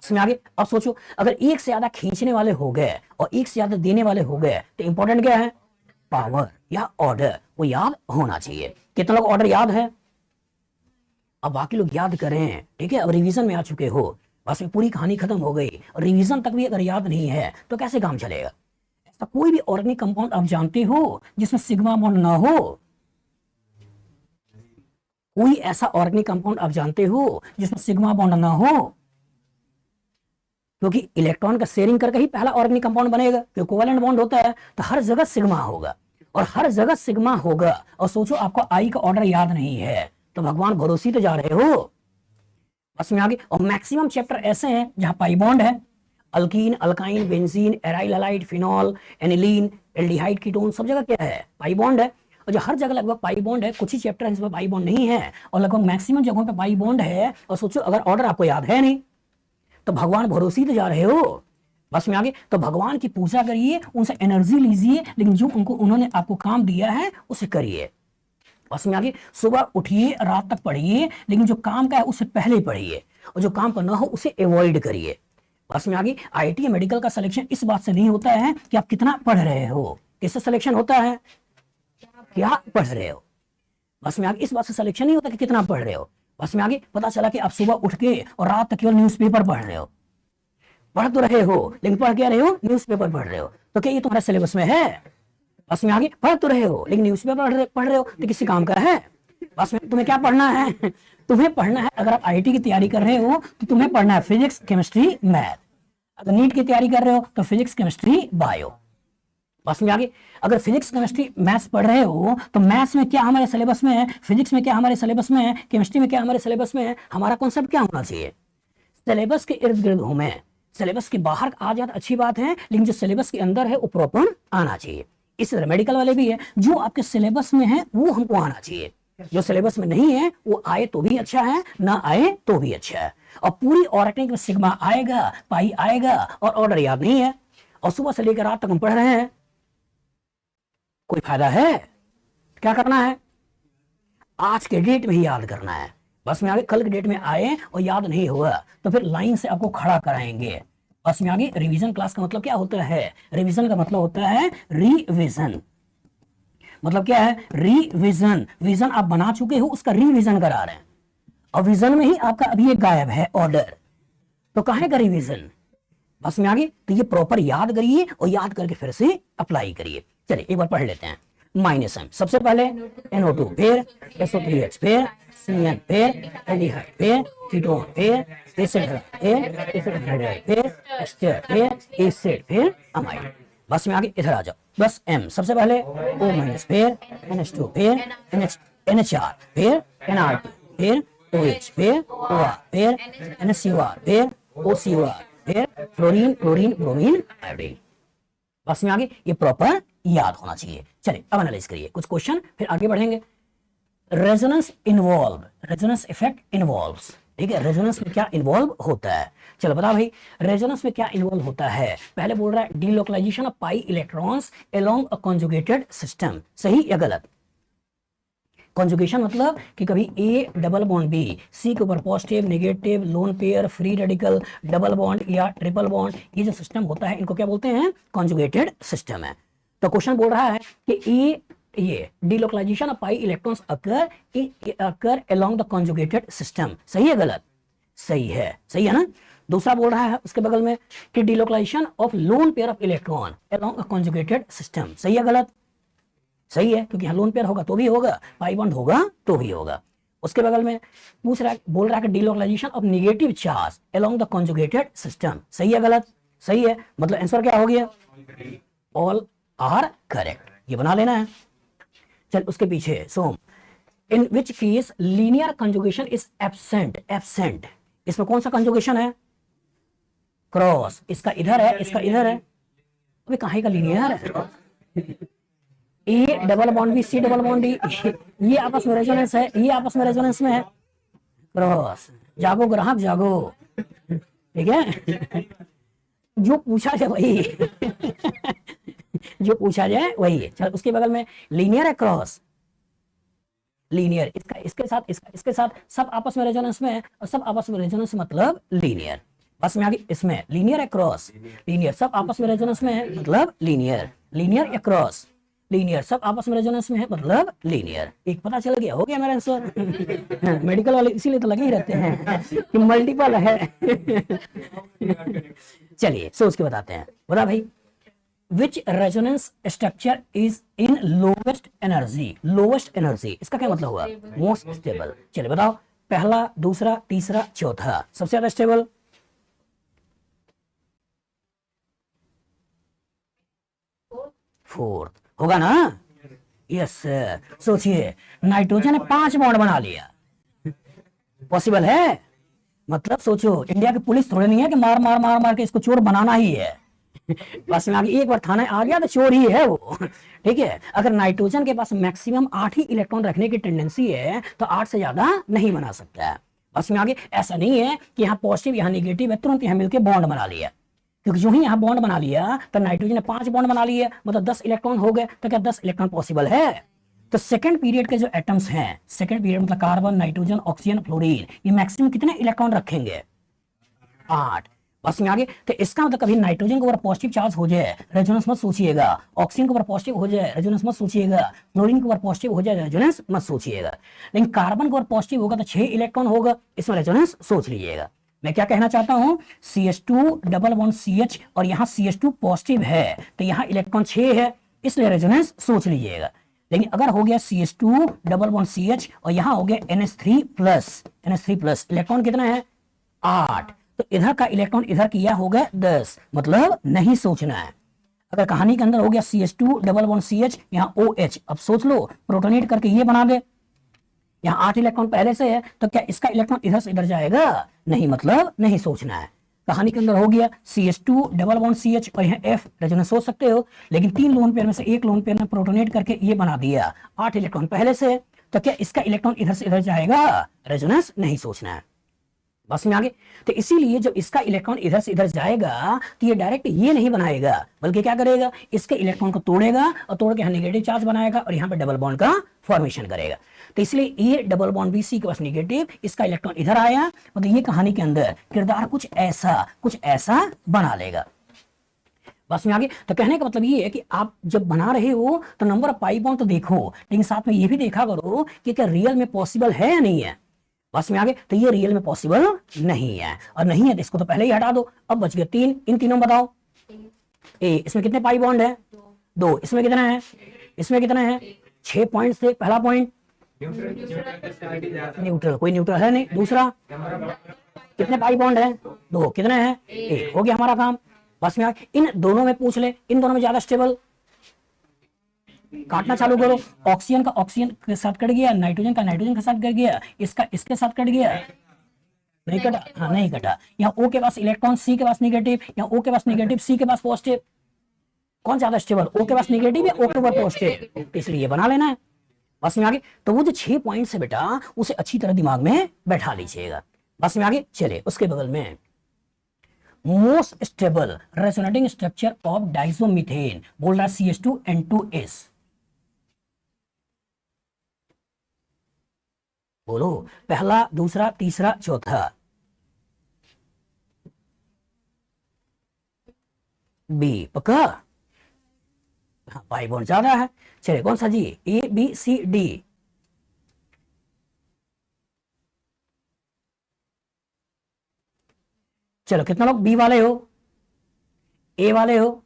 इसमें आगे अब सोचो, अगर एक से ज्यादा खींचने वाले हो गए और एक से ज्यादा देने वाले हो गए, तो इंपॉर्टेंट क्या है? पावर या ऑर्डर, वो याद होना चाहिए। कितना लोग ऑर्डर याद है? अब बाकी लोग याद करें, ठीक है? अब रिवीजन में आ चुके हो, बस में पूरी कहानी खत्म हो गई। और रिवीजन तक भी अगर याद नहीं है तो कैसे काम चलेगा? ऐसा कोई भी ऑर्गेनिक कंपाउंड आप जानते हो जिसमें सिग्मा बॉन्ड ना हो? कोई ऐसा ऑर्गेनिक कंपाउंड आप जानते हो जिसमें सिग्मा बॉन्ड ना हो? क्योंकि इलेक्ट्रॉन का शेयरिंग करके ही पहला ऑर्गेनिक कंपाउंड बनेगा, क्योंकि कोवेलेंट बॉन्ड होता है तो हर जगह सिग्मा होगा, और हर जगह सिग्मा होगा। और सोचो, आपको आई का ऑर्डर याद नहीं है तो भगवान भरोसे तो जा रहे हो। बस में आगे। और मैक्सिमम चैप्टर ऐसे हैं जहां पाई बॉन्ड है, alkyne, alkyne, benzene, aryl halide, phenol, aniline, aldehyde, ketone, सब जगह क्या है? पाई बॉन्ड है। और जो हर जगह लगभग पाई बॉन्ड है, कुछ ही चैप्टर जिसमें पाई बॉन्ड नहीं है, और लगभग मैक्सिमम जगहों पे पाई बॉन्ड है। और सोचो, अगर ऑर्डर आपको याद है नहीं तो भगवान भरोसे तो जा रहे हो। बस में आगे। तो भगवान की पूजा करिए, उनसे एनर्जी लीजिए, लेकिन जो उन्होंने आपको काम दिया है उसे करिए। बस में आगे। सुबह उठिए, रात तक पढ़िए, लेकिन जो काम का है उससे पहले पढ़िए, और जो काम करना हो उसे अवॉइड करिए। बस में आगे। आईटी या मेडिकल का सिलेक्शन इस बात से नहीं होता है कि आप कितना पढ़ रहे हो, किससे सिलेक्शन होता है? क्या पढ़ रहे हो। बस में आगे। इस बात से सिलेक्शन नहीं होता कि कितना पढ़ रहे हो। बस में आगे। पता चला कि आप सुबह उठ के और रात तक केवल न्यूज़पेपर पढ़ रहे हो, पढ़ तो रहे हो लेकिन पढ़ क्या रहे हो? न्यूज़पेपर पढ़ रहे हो। तो क्या ये तुम्हारे सिलेबस में है? बस में आगे। पढ़ तो रहे हो लेकिन न्यूज़पेपर पढ़ रहे हो, तो किसी काम का है? बस में तुम्हें क्या पढ़ना है? तुम्हें पढ़ना है, अगर आप आईटी की तैयारी कर रहे हो तो तुम्हें पढ़ना है फिजिक्स, केमिस्ट्री, मैथ। अगर नीट की तैयारी कर रहे हो तो फिजिक्स, केमिस्ट्री, बायो। बस में आगे। अगर फिजिक्स, केमिस्ट्री, मैथ्स पढ़ रहे हो तो मैथ्स में क्या हमारे सिलेबस में है, फिजिक्स में क्या हमारे सिलेबस में है, केमिस्ट्री में क्या हमारे सिलेबस में है? हमारा कॉन्सेप्ट क्या होना चाहिए? सिलेबस के इर्द गिर्द हूं मैं। सिलेबस के बाहर आ जाए तो अच्छी बात है, लेकिन जो सिलेबस के अंदर है वो प्रॉपर आना चाहिए। इस तरह मेडिकल वाले भी है, जो आपके सिलेबस में है वो हमको आना चाहिए। जो सिलेबस में नहीं है वो आए तो भी अच्छा है, ना आए तो भी अच्छा है। और पूरी ऑर्गेनिक में सिग्मा आएगा, पाई आएगा, और ऑर्डर याद नहीं है, और सुबह से लेकर रात तक हम पढ़ रहे हैं। कोई फायदा है? क्या करना है? आज के डेट में ही याद करना है। बस में आगे कल के डेट में आए और याद नहीं हुआ तो फिर लाइन से आपको खड़ा कराएंगे। बस में आगे रिवीजन क्लास का मतलब क्या होता है? रिवीजन का मतलब होता है रिवीजन। मतलब क्या है? रिवीजन। विजन आप बना चुके हो, उसका रिवीजन करा रहे हैं। और विजन में ही आपका अभी एक गायब है ऑर्डर, तो कहां का रिवीजन? बस में आगे तो ये प्रॉपर याद करिए और याद करके फिर से अप्लाई करिए। चलिए एक बार पढ़ लेते हैं। माइनस एम सबसे पहले NO2 फिर SO3H फिर CN फिर एल्डिहाइड फिर कीटोन फिर एसिड फिर एस्टर फिर एसिड फिर अमाइड। बस में आगे इधर आ जाओ। बस M सबसे पहले O- फिर NH2 फिर NHR फिर NR2 फिर OH फिर OR फिर NCOR फिर OCOR फिर फ्लोरीन क्लोरीन ब्रोमीन आयोडीन। बस में आगे ये प्रॉपर याद होना चाहिए। चलिए अब एनालाइज करिए कुछ क्वेश्चन, फिर आगे बढ़ेंगे। Resonance involve, resonance effect involves, ठीक है। रेजोनेंस में क्या इन्वॉल्व होता है? चलो बता भाई, रेजोनेंस में क्या इन्वॉल्व होता है? पहले बोल रहा है delocalization of pi electrons along a conjugated system, सही या गलत? कॉन्जुगेशन मतलब कि कभी A double bond B, C के ऊपर positive negative lone pair free radical double bond या ट्रिपल बॉन्ड, ये जो सिस्टम होता है इनको क्या बोलते हैं? कॉन्जुगेटेड सिस्टम है। तो क्वेश्चन बोल रहा है कि ये delocalisation of pi electrons occur along the conjugated system, सही है गलत? सही है ना। दूसरा बोल रहा है उसके बगल में कि delocalisation of loan pair of electron along a conjugated system, सही है गलत? सही है, क्योंकि यहाँ लोन पेयर होगा तो भी होगा, पाई बॉन्ड होगा तो भी होगा। उसके बगल में पूछ रहा है, बोल रहा है कि delocalisation of negative charge along the conjugated system, सही है गलत? सही है, मतलब आंसर क्या हो गया? ऑल आर करेक्ट, ये बना लेना है। चल उसके पीछे सोम, in which case linear conjugation is absent, absent इसमें कौन सा कंजुगेशन है? क्रॉस, इसका इधर है इसका इधर है, अबे कहां का लीनियर है? A double bond B C double bond D, ये आपस में रेजोनेंस है, ये आपस में रेजोनेंस में है। क्रॉस, जागो ग्राहक जागो, ठीक है। जो पूछा जाए वही जो पूछा जाए वही है। चल उसके बगल में लीनियर है क्रॉस, लीनियर इसका इसके साथ इसका इसके साथ सब आपस में रेजोनेंस में है, और सब आपस में रेजोनेंस मतलब लीनियर। बस में आगे इसमें लीनियर है क्रॉस, लीनियर सब आपस में रेजोनेंस में है मतलब लीनियर, लीनियर या क्रॉस लीनियर सब आपस में रेजोनेंस में है मतलब लीनियर। एक पता चल गया, हो गया मेरा आंसर। मेडिकल वाले इसीलिए तो लगे ही रहते हैं कि मल्टीपल है। चलिए सोच के बताते हैं। बता भाई, which resonance structure is in lowest energy, lowest energy इसका क्या मतलब हुआ? Most stable. चलिए बताओ, पहला दूसरा तीसरा चौथा, सबसे ज्यादा स्टेबल? फोर्थ होगा ना? Yes sir. सोचिए, नाइट्रोजन ने 5 बॉन्ड बना लिया, पॉसिबल है? मतलब सोचो, इंडिया की पुलिस थोड़ी नहीं है कि मार मार मार मार के इसको चोर बनाना ही है। बस में आगे एक बार थाने आ गया तो चोर ही है वो, ठीक है। अगर नाइट्रोजन के पास मैक्सिमम 8 ही इलेक्ट्रॉन रखने की टेंडेंसी है तो 8 से ज्यादा नहीं बना सकता है। बस में आगे ऐसा नहीं है कि यहाँ पॉजिटिव यहाँ निगेटिव है तुरंत यहाँ मिलकर बॉन्ड बना लिया, क्योंकि जो ही यहाँ बॉन्ड बना लिया तो नाइट्रोजन ने 5 बॉन्ड बना लिए, मतलब 10 इलेक्ट्रॉन हो गए। तो क्या 10 इलेक्ट्रॉन पॉसिबल है? तो सेकंड पीरियड के जो एटम्स हैं, सेकंड पीरियड मतलब कार्बन नाइट्रोजन ऑक्सीजन फ्लोरीन, ये मैक्सिमम कितने इलेक्ट्रॉन रखेंगे? 8। बस में आगे तो इसका मतलब कभी नाइट्रोजन के ऊपर पॉजिटिव चार्ज हो जाए रेजोनेंस मत सोचिएगा, ऑक्सीजन के ऊपर पॉजिटिव हो जाए रेजोनेंस मत सोचिएगा, फ्लोरीन के ऊपर पॉजिटिव हो जाए रेजोनेंस मत सोचिएगा। लेकिन कार्बन के ऊपर पॉजिटिव होगा तो 6 इलेक्ट्रॉन होगा, इसमें रेजोनेंस सोच लीजिएगा। मैं क्या कहना चाहता हूं, CH2 डबल बॉन्ड CH और यहाँ CH2 पॉजिटिव है तो यहाँ इलेक्ट्रॉन 6 है, इसलिए रेजोनेंस सोच लीजिएगा। लेकिन अगर हो गया CH2 डबल बॉन्ड CH और यहाँ हो गया NH3 प्लस, इलेक्ट्रॉन कितना है? 8, तो इधर का इलेक्ट्रॉन इधर किया हो गया 10, मतलब नहीं सोचना है। अगर कहानी के अंदर हो गया CH2 डबल बॉन्ड CH यहाँ OH, अब सोच लो प्रोटोनेट करके ये बना दे, यहाँ 8 इलेक्ट्रॉन पहले से है तो क्या इसका इलेक्ट्रॉन इधर से इधर जाएगा? नहीं, मतलब नहीं सोचना है। कहानी के अंदर हो गया CH2 डबल बॉन्ड CH और यहाँ F, रेजोनेंस सोच सकते हो, लेकिन 3 लोन पेयर में से एक लोन पेयर ने प्रोटोनेट करके ये बना दिया, 8 इलेक्ट्रॉन पहले से, तो क्या इसका इलेक्ट्रॉन इधर से इधर जाएगा? रेजोनेंस नहीं सोचना है। बस में आगे। तो इसीलिए जब इसका इलेक्ट्रॉन इधर से इधर जाएगा तो ये डायरेक्ट ये नहीं बनाएगा, बल्कि क्या करेगा, इसके इलेक्ट्रॉन को तोड़ेगा और तोड़ के यहाँ नेगेटिव चार्ज बनाएगा और यहाँ पे डबल बॉन्ड का फॉर्मेशन करेगा। तो इसलिए ये डबल बॉन्ड बी सी के पास नेगेटिव, इसका इलेक्ट्रॉन इधर आया, मतलब ये कहानी के अंदर किरदार कुछ ऐसा बना लेगा। बस में आगे। तो कहने का मतलब ये है कि आप जब बना रहे हो तो नंबर ऑफ पाई बॉन्ड तो देखो, लेकिन साथ में ये भी देखा करो कि क्या रियल में पॉसिबल है या नहीं है। बस में आगे। तो ये रियल में पॉसिबल नहीं है, और नहीं है तो इसको तो पहले ही हटा दो। अब बच गए 3, इन तीनों बताओ। ए, इसमें कितने पाई बॉन्ड है? 2। इसमें कितना है? इसमें कितना है? 6 पॉइंट से पहला पॉइंट न्यूट्रल, कोई न्यूट्रल है नहीं। दूसरा कितने पाई बॉन्ड है? 2। कितने हैं? 1। हो गया हमारा काम। बस में आगे। इन दोनों में पूछ ले, इन दोनों में ज्यादा स्टेबल, काटना चालू करो। ऑक्सीजन का ऑक्सीजन के साथ कट गया, नाइट्रोजन का नाइट्रोजन के साथ कट गया, इसका इसके साथ कट गया, नहीं कटा? हाँ नहीं कटा। यहाँ O के पास इलेक्ट्रॉन, C के पास नेगेटिव, यहाँ O के पास नेगेटिव, C के पास पॉजिटिव, कौन ज्यादा स्टेबल? O के पास नेगेटिव या O के पास पॉजिटिव? इसलिए ये बना लेना है। बस में आगे। तो वो जो 6 पॉइंट है बेटा, उसे अच्छी तरह दिमाग में बैठा लीजिएगा। बस में आगे। चले उसके बगल में most stable resonating structure of diazomethane, बोल रहा CH2N2S। बोलो, पहला, दूसरा, तीसरा, चौथा। बी पक्का? हाँ, पाई बॉन्ड ज्यादा है। चलिए कौन सा जी? ABCD। चलो कितना लोग बी वाले हो, ए वाले हो,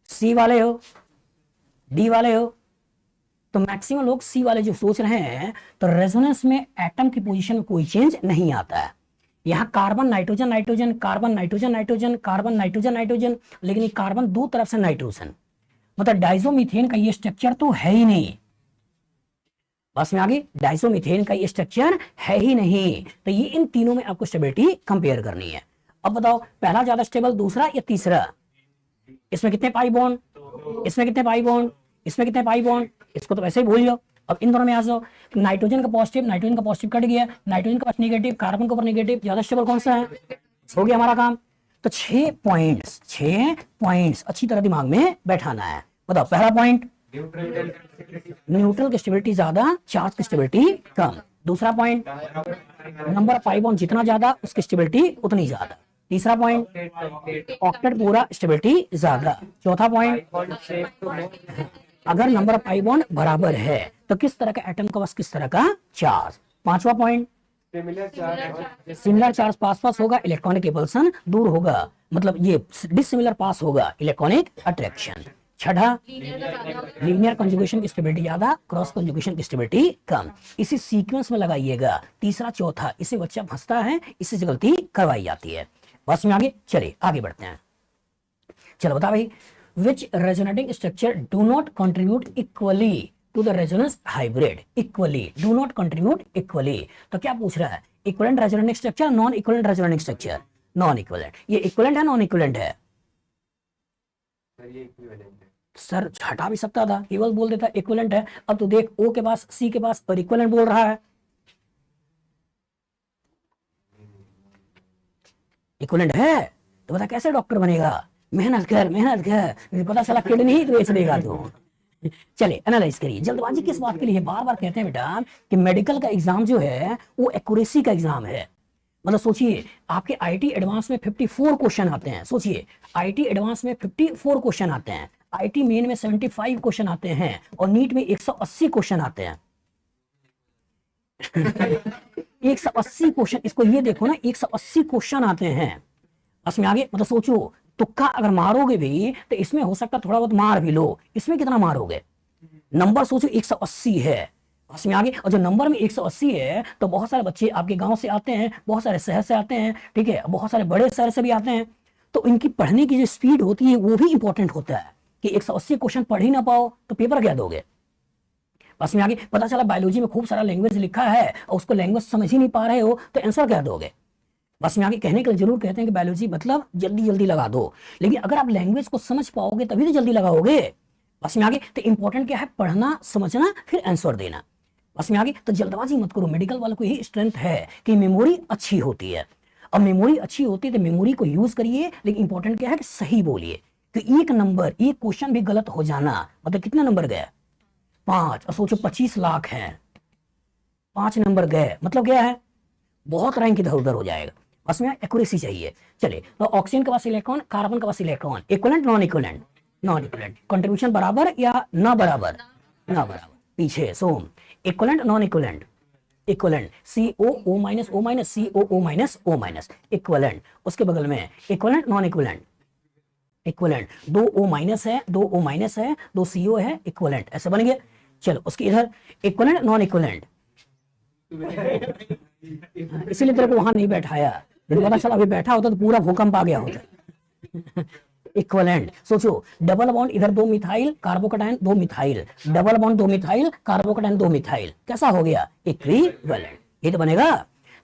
सी वाले हो, डी वाले हो? तो मैक्सिमम लोग सी वाले जो सोच रहे हैं, तो रेजोनेंस में एटम की पोजीशन में कोई चेंज नहीं आता है। यहाँ carbon nitrogen nitrogen, carbon nitrogen nitrogen, carbon nitrogen nitrogen, लेकिन ये कार्बन दो तरफ से नाइट्रोजन, मतलब डाइसोमीथेन का ये स्ट्रक्चर तो है ही नहीं। बस में आगे। डाइसोमीथेन का ये स्ट्रक्चर है ही नहीं, तो ये इन तीनों में आपको स्टेबिलिटी कंपेयर करनी है। अब बताओ, पहला ज्यादा स्टेबल, दूसरा या तीसरा? इसमें कितने पाई बॉन्ड? इसमें कितने पाई बॉन्ड? इसमें कितने पाई बॉन्ड? इसको तो वैसे ही भूल जाओ। अब इन दोनों में आ जाओ। नाइट्रोजन का पॉजिटिव, नाइट्रोजन का पॉजिटिव कट गया, नाइट्रोजन का पास नेगेटिव, कार्बन के ऊपर नेगेटिव, ज्यादा स्टेबल कौन सा है? हो गया हमारा काम। तो 6 पॉइंट्स अच्छी तरह दिमाग में बैठाना है। बताओ, पहला पॉइंट न्यूट्रल की स्टेबिलिटी ज्यादा, चार्ज की स्टेबिलिटी कम। दूसरा point number of pi bond जितना ज्यादा उसकी स्टेबिलिटी उतनी ज्यादा। तीसरा पॉइंट ऑक्टेट पूरा स्टेबिलिटी ज्यादा। चौथा पॉइंट अगर नंबर ऑफ पाई बॉन्ड बराबर है तो किस तरह का एटम का पास किस तरह का चार्ज। पांचवा पॉइंट सिमिलर चार्ज पास पास होगा, इलेक्ट्रॉनिक रिपल्सन दूर होगा, मतलब ये डिसिमिलर पास होगा, इलेक्ट्रॉनिक अट्रैक्शन। छठा लीनियर कंजुगेशन की स्टेबिलिटी ज्यादा, क्रॉस कंजुगेशन की स्टेबिलिटी कम। इसी सीक्वेंस में लगाइएगा, तीसरा चौथा। इसे बच्चा फंसता है, इससे गलती करवाई जाती है। बस में आगे। चलिए आगे बढ़ते हैं। चलो बता भाई, which resonating structure do not contribute equally to the resonance hybrid? equally, do not contribute equally। तो क्या पूछ रहा है? Equivalent resonating structure, non equivalent resonating structure? Non equivalent. ये इक्विवेलेंट है, नॉन इक्विवेलेंट है? सर हटा भी सकता था, केवल बोल देता इक्विवेलेंट है। अब तो देख, ओ के पास, सी के पास और इक्विवेलेंट बोल रहा है। इक्विवेलेंट है तो बता कैसे डॉक्टर बनेगा? मेहनत कर, पता चला किडनी ही बेच देगा तो। चले एनालाइज करिए। जल्दबाजी किस बात के लिए? बार बार कहते हैं बेटा कि मेडिकल का एग्जाम जो है वो एक्यूरेसी का एग्जाम है। मतलब सोचिए, आपके आईटी एडवांस में 54 क्वेश्चन आते हैं। सोचिए, आईटी एडवांस में 54 क्वेश्चन आते हैं, आईटी मेन में 75 क्वेश्चन आते हैं, और नीट में 180 क्वेश्चन आते हैं। 180 क्वेश्चन, इसको ये देखो ना, 180 क्वेश्चन आते हैं। इसमें आगे मतलब सोचो, तुक्का अगर मारोगे भी तो इसमें हो सकता थोड़ा बहुत मार भी लो, इसमें कितना मारोगे? नंबर सोचो 180 है। इसमें आगे, और जो नंबर में 180 है तो बहुत सारे बच्चे आपके गांव से आते हैं, बहुत सारे शहर से आते हैं, ठीक है, बहुत सारे बड़े शहर से भी आते हैं। तो इनकी पढ़ने की जो स्पीड होती है वो भी इंपॉर्टेंट होता है कि 180 क्वेश्चन पढ़ ही ना पाओ तो पेपर क्या दोगे? बस में आगे पता चला बायोलॉजी में खूब सारा लैंग्वेज लिखा है और उसको लैंग्वेज समझ ही नहीं पा रहे हो तो आंसर क्या दोगे? बस में आगे कहने के लिए जरूर कहते हैं कि बायोलॉजी मतलब जल्दी जल्दी लगा दो, लेकिन अगर आप लैंग्वेज को समझ पाओगे तभी तो जल्दी लगाओगे। बस में आगे। तो इंपॉर्टेंट क्या है? पढ़ना, समझना, फिर आंसर देना। बस में आगे। तो जल्दबाजी मत करो, मेडिकल वालों को यही स्ट्रेंथ है कि मेमोरी अच्छी होती है। अब मेमोरी अच्छी होती है तो मेमोरी को यूज करिए, लेकिन इंपॉर्टेंट क्या है कि सही बोलिए। तो एक नंबर, एक क्वेश्चन भी गलत हो जाना मतलब कितने नंबर गए? 5। और सोचो 25 लाख हैं, 5 नंबर गए मतलब क्या है, बहुत रैंक इधर उधर हो जाएगा। बस में एक्यूरेसी चाहिए। चलिए, तो ऑक्सीजन के पास इलेक्ट्रॉन, कार्बन के पास electron, equivalent non equivalent? Non equivalent. Contribution बराबर या ना बराबर? ना बराबर। पीछे सोम, equivalent non equivalent? Equivalent. COO minus O minus, COO minus O minus, equivalent. उसके बगल में equivalent non equivalent? Equivalent. 2 O minus है, 2 O माइनस है, 2 CO है, इक्विवेलेंट। ऐसे बन गया। चलो उसके इधर इक्विवेलेंट नॉन इक्विवेलेंट? इसीलिए तेरे को वहां नहीं बैठाया, मुझे पता चला अभी बैठा होता तो पूरा भूकंप आ गया होता। इक्विवेलेंट। सोचो, डबल बॉन्ड इधर 2 methyl carbocation 2 methyl, double bond 2 methyl carbocation 2 methyl, कैसा हो गया? इक्विवेलेंट। ये तो बनेगा।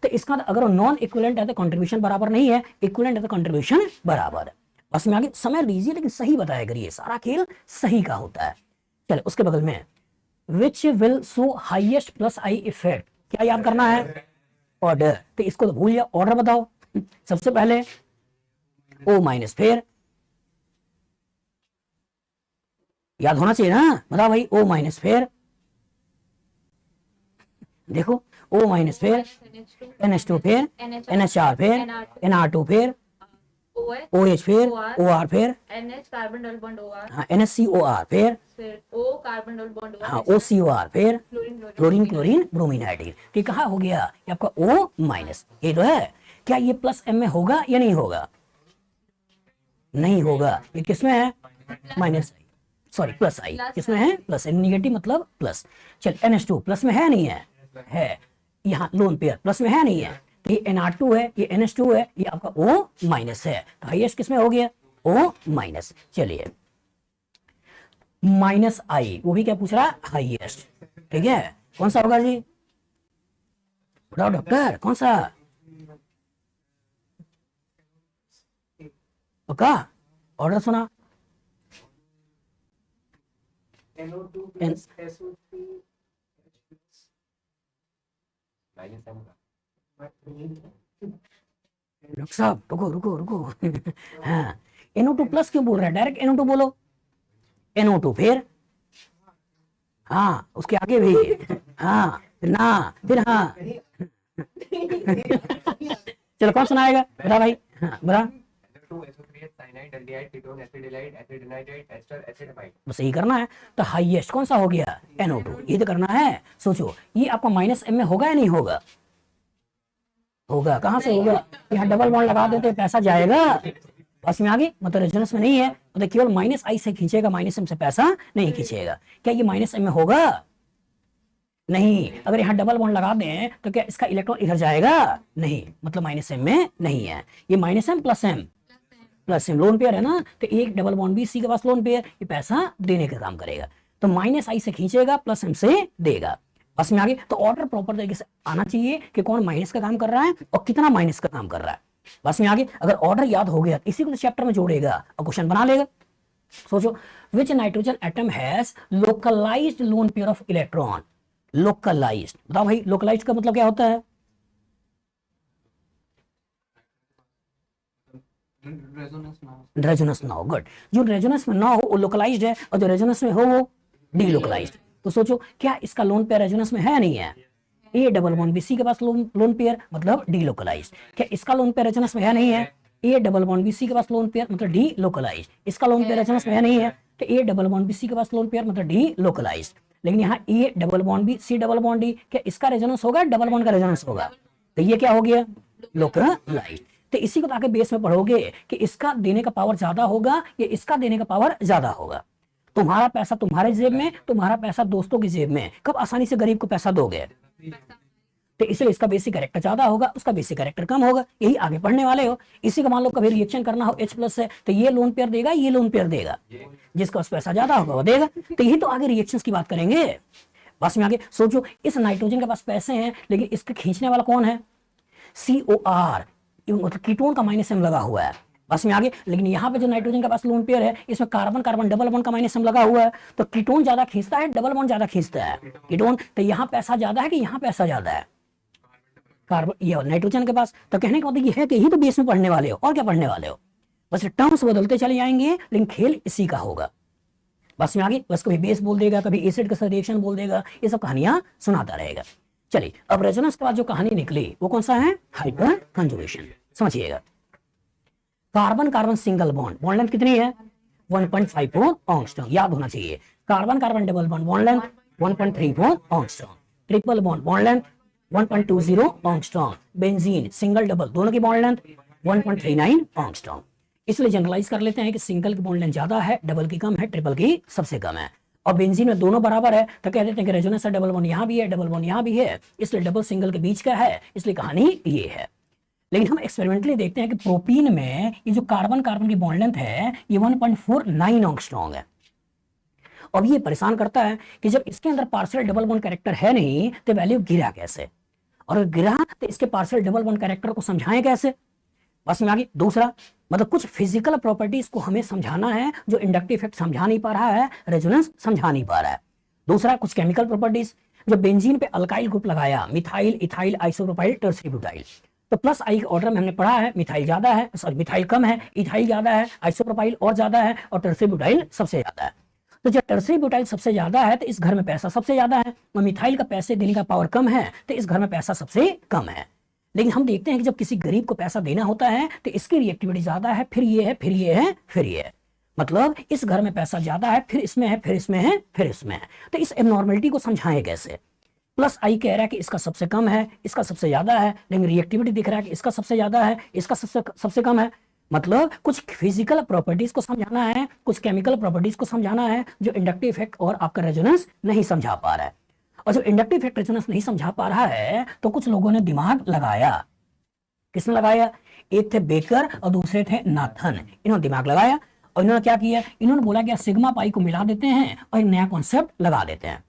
तो इसका अगर नॉन इक्विवेलेंट है तो कंट्रीब्यूशन बराबर नहीं है, इक्विवेलेंट है तो कंट्रीब्यूशन बराबर। बस में आगे समय लीजिए, लेकिन सही बताया करिए, सारा खेल सही का होता है। चलो उसके बगल में which will show highest plus I effect, क्या याद करना है? ऑर्डर। तो इसको तो भूल जाओ, ऑर्डर बताओ। सबसे पहले O माइनस, फिर याद होना चाहिए ना, बताओ भाई। O माइनस, फिर देखो O माइनस, फिर NH2, फिर NHR, फिर NR2, फिर OH, फिर OR, फिर NH carbon double bond OR, हाँ NHCOR, फिर O carbon double bond OR, हाँ OCOR, फिर chlorine chlorine chlorine bromine iodine. तो कहा हो गया ये आपका O माइनस। ये तो है। क्या ये प्लस M में होगा या नहीं होगा? नहीं होगा। ये किसमें है? माइनस, सॉरी प्लस आई। किसमें है? प्लस। निगेटिव मतलब प्लस। चल NH2 प्लस में है नहीं है? है। यहाँ लोन पेयर प्लस में है नहीं है? तो ये NR2 है, ये NH2 है, ये आपका O माइनस है। तो हाईएस्ट किसमें हो गया? O minus. चलिए माइनस आई, वो भी क्या पूछ रहा है? हाईएस्ट। ठीक है, कौन सा होगा जी? बताओ डॉक्टर, कौन सा? पक्का? ऑर्डर सुना। NO2 plus SO3 डॉक्टर साहब रुको रुको रुको। हाँ, NO2 प्लस क्यों बोल रहा है? डायरेक्ट NO2 बोलो। NO2, फिर हाँ उसके आगे भी हाँ, फिर ना, फिर हाँ। चलो कौन सुनाएगा? बता भाई। हाँ बता। बस यही करना है। तो हाईएस्ट कौन सा हो गया? NO2। ये तो करना है। सोचो ये आपका माइनस M में होगा या नहीं होगा? होगा। कहां से होगा? यहाँ डबल बॉन्ड लगा देते पैसा जाएगा। बस में आगे मतलब रेजोनेंस में नहीं है, मतलब केवल माइनस आई से खींचेगा, माइनस M से पैसा नहीं खींचेगा। क्या ये माइनस M में होगा? नहीं। अगर यहाँ डबल बॉन्ड लगा दें तो क्या इसका इलेक्ट्रॉन इधर जाएगा? नहीं, मतलब माइनस M में नहीं है। ये minus M plus M, plus M lone pair है ना, तो एक डबल बॉन्ड भी C के पास लोन पेयर, ये पैसा देने का काम करेगा। तो माइनस आई से खींचेगा, प्लस M से देगा। बस में आगे। तो ऑर्डर प्रॉपर तरीके से आना चाहिए कि कौन माइनस का काम कर रहा है और कितना माइनस का काम कर रहा है। बस में आगे। अगर ऑर्डर याद हो गया इसी को चैप्टर में जोड़ेगा और क्वेश्चन बना लेगा। सोचो, which nitrogen atom has localised lone pair of electron? Localised, बताओ भाई लोकलाइज्ड का मतलब क्या होता है? रेजोनेंस ना हो। गुड। जो रेजोनेंस में ना हो वो लोकलाइज्ड है, और जो रेजोनेंस में हो वो डीलोकलाइज्ड। तो सोचो क्या इसका लोन पेयर रेजोनेंस में है या नहीं है? A double bond B, C के पास लोन पेयर मतलब डीलोकलाइज्ड। क्या इसका लोन पेयर रेजोनेंस में है नहीं है? A double bond B, C के पास लोन पेयर मतलब डीलोकलाइज्ड। इसका लोन पेयर रेजोनेंस में है नहीं है? तो A double bond B, C के पास लोन पेयर मतलब डीलोकलाइज्ड। लेकिन यहाँ A double bond B, C double bond D, क्या इसका रेजोनेंस होगा? डबल बॉन्ड का रेजोनेंस होगा। तो ये क्या हो गया? लोकलाइज्ड। तो इसी को आगे बेस में पढ़ोगे कि इसका देने का पावर ज्यादा होगा या इसका देने का पावर ज्यादा होगा। तुम्हारा पैसा तुम्हारे जेब में, तुम्हारा पैसा दोस्तों की जेब में, कब आसानी से गरीब को पैसा दोगे? तो इसलिए इसका बेसिक कैरेक्टर ज्यादा होगा, उसका बेसिक कैरेक्टर कम होगा। यही आगे पढ़ने वाले हो। इसी का मान लो कभी रिएक्शन करना हो H प्लस से, तो ये लोन पेयर देगा, ये लोन पेयर देगा, जिसका पास पैसा ज्यादा होगा वो देगा। तो यही तो आगे रिएक्शंस की बात करेंगे। बस में आगे। सोचो इस नाइट्रोजन के पास पैसे हैं, लेकिन इसके खींचने वाला कौन है? COR, मतलब कीटोन का माइनस M लगा हुआ है। बस में आगे। लेकिन यहाँ पे जो नाइट्रोजन के पास लोन पेयर है, इसमें कार्बन कार्बन डबल बॉन्ड का माइनस हम लगा हुआ है, तो कीटोन ज्यादा खींचता है, डबल बॉन्ड ज्यादा खींचता है कीटोन। तो यहाँ पैसा ज्यादा है कि यहाँ पैसा ज्यादा है, कार्बन ये नाइट्रोजन के पास। तो कहने का मतलब ये है कि यही तो बेस में पढ़ने वाले हो, और क्या पढ़ने वाले हो, बस टर्म्स बदलते चले जाएंगे, लेकिन खेल इसी का होगा। बस में आगे, बस कभी बेस बोल देगा, कभी एसिड के साथ रिएक्शन बोल देगा, ये सब कहानियां सुनाता रहेगा। चलिए, अब रेजोनेंस के बाद जो कहानी निकली वो कौन सा है, हाइपर कंजुगेशन। समझिएगा, carbon carbon single bond, bond length कितनी है 1.54 एंगस्ट्रॉम, याद होना चाहिए। Carbon carbon double bond, bond length 1.34 angstrom. Triple bond, bond length 1.20 angstrom. Benzene single double दोनों की बॉन्ड लेंथ 1.39 एंगस्ट्रॉम। इसलिए जनरलाइज कर लेते हैं कि सिंगल की बॉन्ड लेंथ ज्यादा है, डबल की कम है, ट्रिपल की सबसे कम है। और बेंजीन में दोनों बराबर है, तो कह देते हैं कि रेजोनेंस है, डबल बॉन्ड यहाँ भी है, डबल बॉन्ड यहाँ भी है, इसलिए डबल सिंगल के बीच का है, इसलिए कहानी ये है। लेकिन हम एक्सपेरिमेंटली देखते हैं कि प्रोपीन में ये जो कार्बन कार्बन की बॉन्ड लेंथ है ये 1.49 एंगस्ट्रॉम है। अब ये परेशान करता है कि जब इसके अंदर पार्शियल डबल बॉन्ड कैरेक्टर है नहीं तो वैल्यू गिरा कैसे, और अगर गिरा तो इसके पार्शियल डबल बॉन्ड कैरेक्टर को समझाएं कैसे। बस में आगे, दूसरा मतलब कुछ फिजिकल प्रॉपर्टीज को हमें समझाना है जो इंडक्टिव इफेक्ट समझा नहीं पा रहा है, रेजोनेंस समझा नहीं पा रहा है। दूसरा कुछ केमिकल प्रॉपर्टीज, जो बेंजीन पे अल्काइल ग्रुप लगाया, methyl, ethyl, isopropyl, tertiary butyl, तो प्लस आई के ऑर्डर में हमने पढ़ा है मिथाइल ज्यादा है, सॉरी मिथाइल कम है, इथाइल ज्यादा है, आइसोप्रोपाइल और ज्यादा है, और टर्सरी ब्यूटाइल सबसे ज्यादा है। तो जब टर्सरी ब्यूटाइल सबसे ज्यादा है तो इस घर में पैसा सबसे ज्यादा है, और मिथाइल का पैसे देने का पावर कम है तो इस घर में पैसा सबसे कम है। लेकिन हम देखते हैं कि जब किसी गरीब को पैसा देना होता है तो इसकी रिएक्टिविटी ज्यादा है, फिर ये है, फिर ये है, फिर ये है, मतलब इस घर में पैसा ज्यादा है, फिर इसमें है, फिर इसमें है, फिर इसमें है। तो इस एबनॉर्मलिटी को समझाएं कैसे। प्लस आई कह रहा है कि इसका सबसे कम है, इसका सबसे ज्यादा है, लेकिन रिएक्टिविटी दिख रहा है कि इसका सबसे ज्यादा है, इसका सबसे कम है। मतलब कुछ फिजिकल प्रॉपर्टीज को समझाना है, कुछ केमिकल प्रॉपर्टीज को समझाना है जो इंडक्टिव इफेक्ट और आपका रेजोनेंस नहीं समझा पा रहा है। और जो इंडक्टिव इफेक्ट रेजोनेंस नहीं समझा पा रहा है तो कुछ लोगों ने दिमाग लगाया। किसने लगाया, एक थे बेकर और दूसरे थे नाथन, इन्होंने दिमाग लगाया और इन्होंने क्या किया, इन्होंने बोला कि सिग्मा पाई को मिला देते हैं और एक नया कॉन्सेप्ट लगा देते हैं।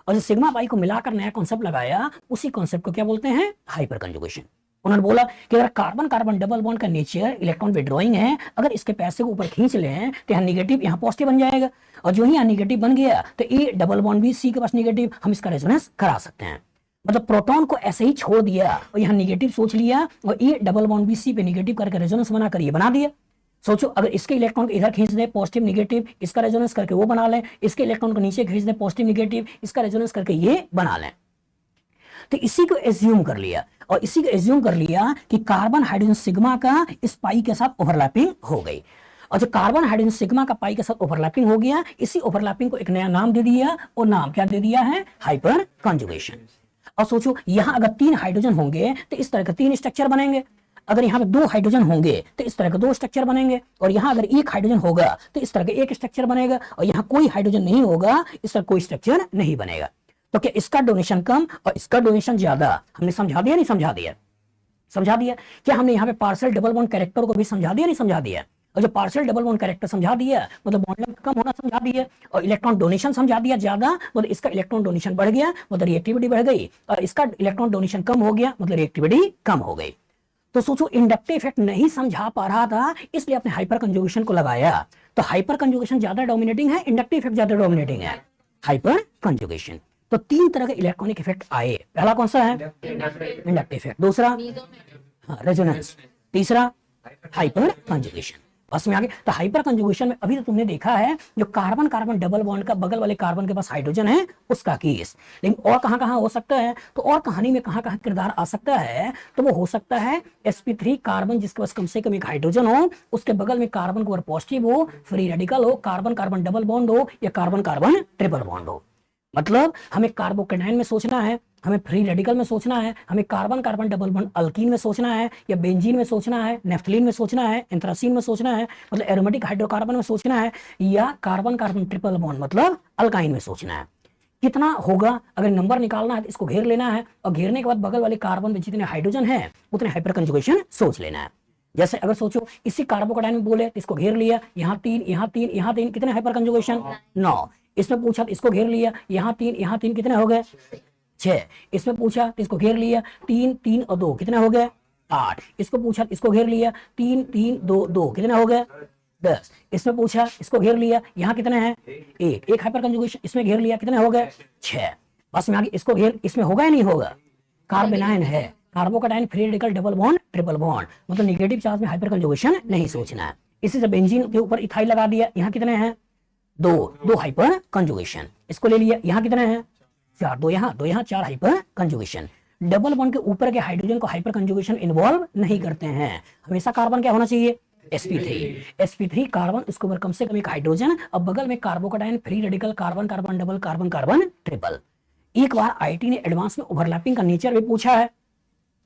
और जो सिग्मा पाई को मिलाकर नया कॉन्सेप्ट लगाया, उसी कॉन्सेप्ट को क्या बोलते हैं, हाइपर कंजुगेशन। उन्होंने बोला कि अगर कार्बन कार्बन डबल बॉन्ड का नेचर इलेक्ट्रॉन विड्रॉइंग है, अगर इसके पैसे को ऊपर खींच लें तो यहाँ निगेटिव, यहाँ पॉजिटिव बन जाएगा, और जो ही यहाँ निगेटिव बन गया तो ए डबल बॉन्ड भी सी के पास निगेटिव, हम इसका रेजोनेंस करा सकते हैं। मतलब प्रोटॉन को ऐसे ही छोड़ दिया और यहाँ निगेटिव सोच लिया और ए डबल बॉन्ड भी सी पे निगेटिव करके रेजोनेंस बनाकर ये बना दिया। सोचो अगर इसके इलेक्ट्रॉन को इधर खींच दे पॉजिटिव निगेटिव, इसका रेजोनेंस करके वो बना लें, इसके इलेक्ट्रॉन को नीचे खींच दे पॉजिटिव निगेटिव, इसका रेजोनेंस करके ये बना लें। तो इसी को एज्यूम कर लिया, और इसी को एज्यूम कर लिया कि कार्बन हाइड्रोजन सिग्मा का इस पाई के साथ ओवरलैपिंग हो गई। और जो कार्बन हाइड्रोजन सिग्मा का पाई के साथ ओवरलैपिंग हो गया, इसी ओवरलैपिंग को एक नया नाम दे दिया, और नाम क्या दे दिया है, हाइपर कंजुगेशन। और सोचो यहां अगर 3 हाइड्रोजन होंगे तो इस तरह के 3 स्ट्रक्चर बनेंगे, अगर यहाँ पे 2 हाइड्रोजन होंगे तो इस तरह के 2 स्ट्रक्चर बनेंगे, और यहाँ अगर 1 हाइड्रोजन होगा तो इस तरह के 1 स्ट्रक्चर बनेगा, और यहाँ कोई हाइड्रोजन नहीं होगा इस तरह कोई स्ट्रक्चर नहीं बनेगा। तो क्या इसका डोनेशन कम और इसका डोनेशन ज्यादा, हमने समझा दिया नहीं समझा दिया, समझा दिया। क्या हमने यहाँ पे पार्शियल डबल बॉन्ड कैरेक्टर को भी समझा दिया नहीं समझा दिया, और जो पार्शियल डबल बॉन्ड कैरेक्टर समझा दिया मतलब बॉन्ड लेंथ कम होना समझा दिया, और इलेक्ट्रॉन डोनेशन समझा दिया ज्यादा, मतलब इसका इलेक्ट्रॉन डोनेशन बढ़ गया मतलब रिएक्टिविटी बढ़ गई, और इसका इलेक्ट्रॉन डोनेशन कम हो गया मतलब रिएक्टिविटी कम हो गई। तो सोचो इंडक्टिव इफेक्ट नहीं समझा पा रहा था, इसलिए आपने हाइपर कंजुगेशन को लगाया। तो हाइपर कंजुगेशन ज्यादा डोमिनेटिंग है, इंडक्टिव इफेक्ट ज्यादा डोमिनेटिंग है, हाइपर कंजुगेशन। तो 3 तरह के इलेक्ट्रॉनिक इफेक्ट आए, पहला कौन सा है, इंडक्टिव इफेक्ट, दूसरा रेजोनेंस, तीसरा हाइपर कंजुगेशन। बस में आगे, तो हाइपर कंजुगेशन में अभी तो तुमने देखा है जो कार्बन कार्बन डबल बॉन्ड का बगल वाले कार्बन के पास हाइड्रोजन है उसका केस, लेकिन और कहां हो सकता है, तो और कहानी में कहां किरदार आ सकता है, तो वो हो सकता है sp3 कार्बन जिसके पास कम से कम एक हाइड्रोजन हो, उसके बगल में कार्बन को पॉजिटिव हो, फ्री रेडिकल हो, कार्बन कार्बन डबल बॉन्ड हो, या कार्बन कार्बन ट्रिपल बॉन्ड हो। मतलब हमें कार्बोकेटाइन में सोचना है, हमें फ्री रेडिकल में सोचना है, हमें carbon carbon double bond alkyne में सोचना है, या बेंजीन में सोचना है, नेफ्थलीन में सोचना है, एंथ्रासीन में सोचना है मतलब एरोमेटिक हाइड्रोकार्बन में सोचना है, या कार्बन कार्बन ट्रिपल बॉन्ड मतलब अल्काइन में सोचना है। कितना होगा, अगर नंबर निकालना है तो इसको घेर लेना है, और घेरने के बाद बगल वाले कार्बन में जितने हाइड्रोजन है उतने हाइपर कंजुगेशन सोच लेना है। जैसे अगर सोचो इसी कार्बोकेटाइन में बोले तो इसको घेर लिया, यहाँ 3 यहाँ 3 यहाँ 3, कितने हाइपर कंजुगेशन 9। इसमें पूछा तो इसको घेर लिया, यहाँ 3 यहाँ 3, कितने हो गए 6। इसमें पूछा तो इसको घेर लिया, 3 3 और 2, कितने हो गए 8। इसको पूछा, इसको घेर लिया, 3 3 2 2, कितने हो गए 10। इसमें पूछा, इसको घेर लिया, यहाँ कितने हैं 1 1 हाइपर कंजुगेशन, इसमें घेर लिया, कितने हो गए 6। बस में आगे इसको घेर, इसमें होगा या नहीं होगा, कार्बेनाइन है, carbocation free radical double bond triple bond, मतलब नेगेटिव चार्ज में हाइपर कंजुगेशन नहीं सोचना है। इसी से बेंजीन के ऊपर इथाइल लगा दिया, यहाँ कितने हैं 2 हाइपर कंजुगेशन, इसको ले लिया, यहाँ कितने हैं 4, 2 यहाँ 2 यहाँ 4 हाइपर कंजुगेशन। डबल बॉन्ड के ऊपर के हाइड्रोजन को हाइपर कंजुगेशन इन्वॉल्व नहीं करते हैं, हमेशा कार्बन क्या होना चाहिए sp3 कार्बन, उसके ऊपर कम से कम एक हाइड्रोजन, अब बगल में carbocation free radical carbon carbon double carbon carbon triple. एक बार आईटी ने एडवांस में ओवरलैपिंग का नेचर भी पूछा है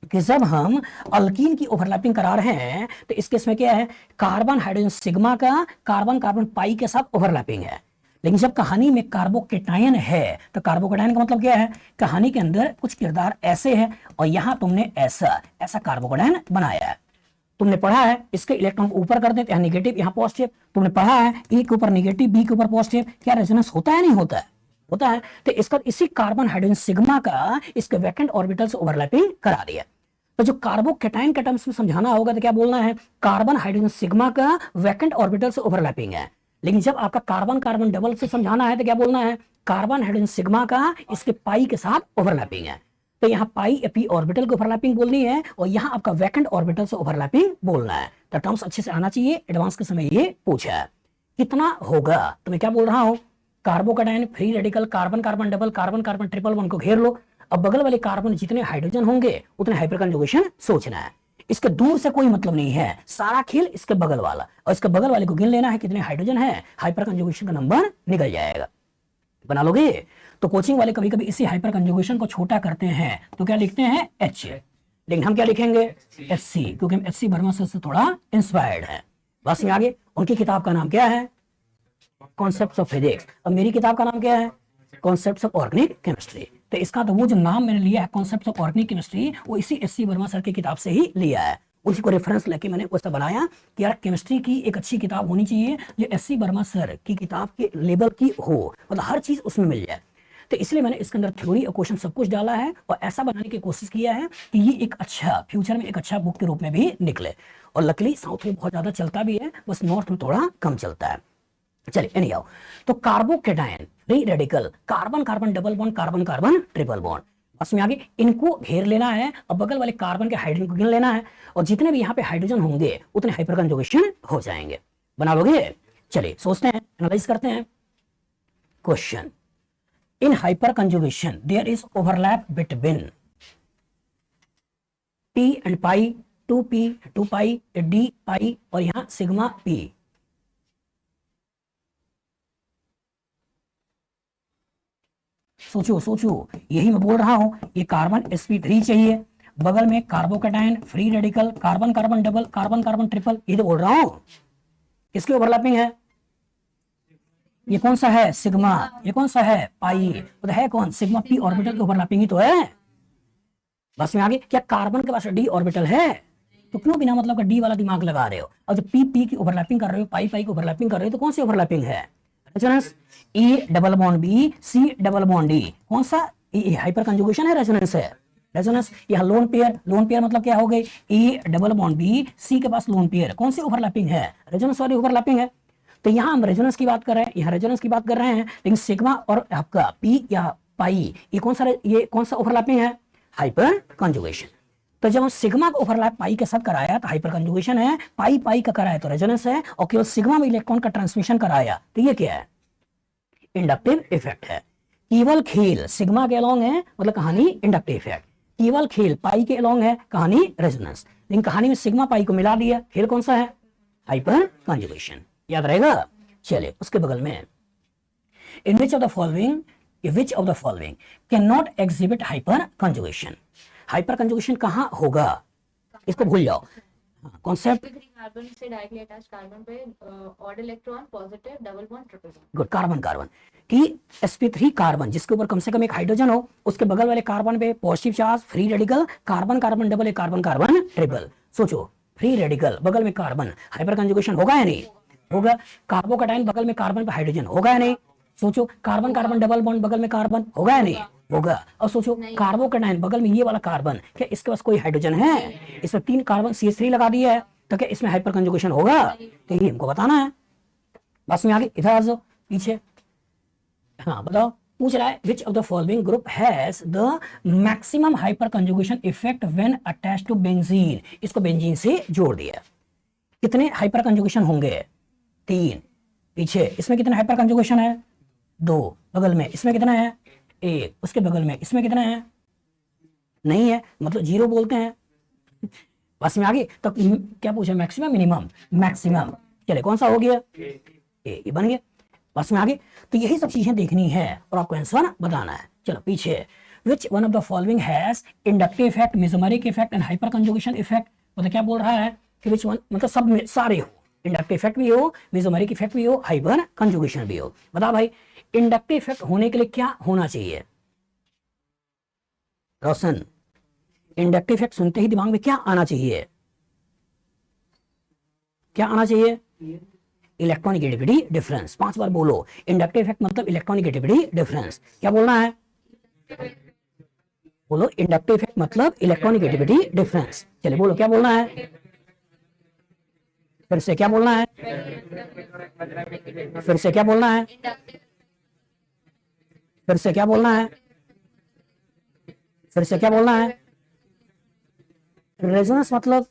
कि जब हम अल्कीन की ओवरलैपिंग करा रहे हैं तो इस केस में क्या है, कार्बन हाइड्रोजन सिग्मा का कार्बन कार्बन पाई के साथ ओवरलैपिंग है। लेकिन जब कहानी में कार्बोकेटायन है तो कार्बोकेटायन का मतलब क्या है, कहानी के अंदर कुछ किरदार ऐसे है और यहां तुमने ऐसा कार्बोकेटायन बनाया है। तुमने पढ़ा है इसके इलेक्ट्रॉन को ऊपर कर देते हैं नेगेटिव, यहाँ पॉजिटिव। तुमने पढ़ा है ए के ऊपर नेगेटिव बी के ऊपर पॉजिटिव, क्या रेजोनेंस होता है नहीं होता है, होता है। तो इसका इसी कार्बन हाइड्रोजन सिग्मा का इसके वैकेंट ऑर्बिटल से ओवरलैपिंग करा दिया। तो जो कार्बोकेटायन के टर्म्स में समझाना होगा तो क्या बोलना है, कार्बन हाइड्रोजन सिग्मा का वैकेंट ऑर्बिटल से ओवरलैपिंग है। लेकिन जब आपका कार्बन कार्बन डबल से समझाना है तो क्या बोलना है, कार्बन हाइड्रोजन सिग्मा का इसके पाई के साथ ओवरलैपिंग है। तो यहाँ पाई एपी ऑर्बिटल की ओवरलैपिंग बोलनी है और यहाँ आपका वैकेंट ऑर्बिटल से ओवरलैपिंग बोलना है। तो टर्म्स अच्छे से आना चाहिए, एडवांस के समय ये पूछा है। कितना होगा, तो मैं क्या बोल रहा हूँ, carbocation free radical carbon carbon double carbon carbon triple bond को घेर लो। अब बगल वाले कार्बन जितने हाइड्रोजन होंगे उतने हाइपर कंजुगेशन सोचना है। इसके दूर से कोई मतलब नहीं है, सारा खेल इसके बगल वाला, और इसके बगल वाले को गिन लेना है कितने हाइड्रोजन है, हाइपर कंजुगेशन का नंबर निकल जाएगा। बना लोगे। तो कोचिंग वाले कभी कभी इसी हाइपर कंजुगेशन को छोटा करते हैं तो क्या लिखते हैं H, लेकिन हम क्या लिखेंगे HC, क्योंकि हम HC वर्मा सर से थोड़ा इंस्पायर्ड है। बस में आगे उनकी किताब का नाम क्या है, कॉन्सेप्ट्स ऑफ फिजिक्स, और मेरी किताब का नाम क्या है, कॉन्सेप्ट्स ऑफ ऑर्गेनिक केमिस्ट्री। तो इसका तो वो जो नाम मैंने लिया है कॉन्सेप्ट्स ऑफ ऑर्गेनिक केमिस्ट्री, वो इसी HC वर्मा सर की किताब से ही लिया है। उसी को रेफरेंस लेके मैंने वैसा बनाया कि यार केमिस्ट्री की एक अच्छी किताब होनी चाहिए जो HC वर्मा सर की किताब के लेवल की हो, मतलब हर चीज उसमें मिल जाए। तो इसलिए मैंने इसके अंदर थ्योरी और क्वेश्चन सब कुछ डाला है और ऐसा बनाने की कोशिश किया है कि ये एक अच्छा फ्यूचर में एक अच्छा बुक के रूप में भी निकले। और लकली साउथ में बहुत ज्यादा चलता भी है, बस नॉर्थ में थोड़ा कम चलता है। चलिए एनी आओ, तो carbocation free radical carbon carbon double bond carbon carbon triple bond, बस में आगे इनको घेर लेना है और बगल वाले कार्बन के हाइड्रोजन को गिन लेना है, और जितने भी यहाँ पे हाइड्रोजन होंगे उतने हाइपर कंजुगेशन हो जाएंगे। बना लोगे। चलिए सोचते हैं, एनालाइज करते हैं। Question, in hyperconjugation there is overlap between p and pi, 2p 2 pi d pi और यहां सिग्मा p। सोचो सोचो, यही मैं बोल रहा हूं, ये कार्बन sp3 चाहिए, बगल में carbocation free radical carbon carbon double carbon carbon triple, ये तो बोल रहा हूं। किसकी ओवरलैपिंग है, ये कौन सा है सिग्मा, ये कौन सा है पाई, तो है कौन सिग्मा पी ऑर्बिटल की ओवरलैपिंग ही तो है। बस में आगे, क्या कार्बन के पास डी ऑर्बिटल है, तो क्यों बिना मतलब का डी वाला दिमाग लगा रहे हो। और जब पी पी की ओवरलैपिंग कर रहे हो, पाई पाई की ओवरलैपिंग कर रहे हो, तो कौन सी ओवरलैपिंग है, resonance. A double bond B C double bond D, कौन सा, ए हाइपर कंजुगेशन है, रेजोनेंस है, रेजोनेंस। यहाँ लोन पेयर मतलब क्या हो गई, A double bond B C के पास लोन पेयर, कौन सी ओवरलैपिंग है, रेजोनेंस वाली ओवरलैपिंग है। तो यहाँ हम रेजोनेंस की बात कर रहे हैं, यहाँ रेजोनेंस की बात कर रहे हैं, लेकिन सिग्मा और आपका पी या पाई ये कौन सा ओवरलैपिंग है, हाइपर कंजुगेशन। तो जब हम सिग्मा का ओवरलैप पाई के साथ कराया तो हाइपर कंजुगेशन है, पाई पाई का कराया तो रेजोनेंस है, और केवल सिग्मा में इलेक्ट्रॉन का ट्रांसमिशन कराया तो ये क्या है, इंडक्टिव इफेक्ट है। केवल खेल सिग्मा के अलोंग है, मतलब कहानी इंडक्टिव इफेक्ट, केवल खेल पाई के अलोंग है, कहानी रेजोनेंस। लेकिन कहानी में सिग्मा पाई को मिला दिया, खेल कौन सा है, हाइपर कंजुगेशन, याद रहेगा। चलिए उसके बगल में, in which of the following cannot exhibit hyper conjugation, hyper conjugation कहां होगा, इसको भूल जाओ। कॉन्सेप्ट, कार्बन से डायरेक्टली अटैच कार्बन पे odd electron positive double bond triple bond. Good, carbon carbon की sp3 कार्बन जिसके ऊपर कम से कम एक हाइड्रोजन हो, उसके बगल वाले कार्बन पे positive charge free radical carbon carbon double carbon carbon triple. सोचो फ्री रेडिकल बगल में कार्बन, हाइपर कंजुगेशन होगा या नहीं होगा। कार्बोकेटायन बगल में कार्बन पे हाइड्रोजन होगा या नहीं, सोचो कार्बन कार्बन डबल बॉन्ड बगल में कार्बन होगा या नहीं, होगा। और सोचो नहीं। कार्बोकेटाइन बगल में ये वाला कार्बन, क्या इसके पास कोई हाइड्रोजन है? इसमें 3 कार्बन CH3 लगा दिया है, तो क्या इसमें हाइपर कंजुगेशन होगा? तो ये हमको बताना है। बस में आगे इधर आ जाओ पीछे। हाँ बताओ, पूछ रहा है which of the following group has the maximum hyperconjugation effect when attached to benzene. इसको बेंजीन से जोड़ दिया। कितने हाइपर कंजुगेशन होंगे? 3। पीछे इसमें कितना हाइपर कंजुगेशन है? 2। बगल में इसमें कितना है? 1। उसके बगल में इसमें कितना है? नहीं है, मतलब 0 बोलते हैं। बस में आगे तो क्या पूछा? Maximum minimum? मैक्सिमम। चले कौन सा हो गया? ये बन गया। बस में आगे तो यही सब चीजें देखनी है और आपको आंसर बताना है। चलो पीछे, which one of the following has inductive effect, mesomeric effect and hyper conjugation effect. मतलब क्या बोल रहा है कि विच वन, मतलब सब में सारे हो, इंडक्टिव इफेक्ट भी हो, मेसोमेरिक इफेक्ट भी हो, हाइपर कंजुगेशन भी हो। बता भाई, इंडक्टिव इफेक्ट होने के लिए क्या होना चाहिए? रोशन, इंडक्टिव इफेक्ट सुनते ही दिमाग में क्या आना चाहिए? क्या आना चाहिए? इलेक्ट्रॉनिगेटिविटी डिफरेंस। 5 बार बोलो, इंडक्टिव इफेक्ट मतलब इलेक्ट्रॉनिगेटिविटी डिफरेंस। क्या बोलना है? बोलो, इंडक्टिव इफेक्ट मतलब इलेक्ट्रॉनिगेटिविटी डिफरेंस। चलिए बोलो, क्या बोलना है? फिर से क्या बोलना है? फिर से क्या बोलना है? फिर से क्या बोलना है? फिर से क्या बोलना है? रेजोनेंस मतलब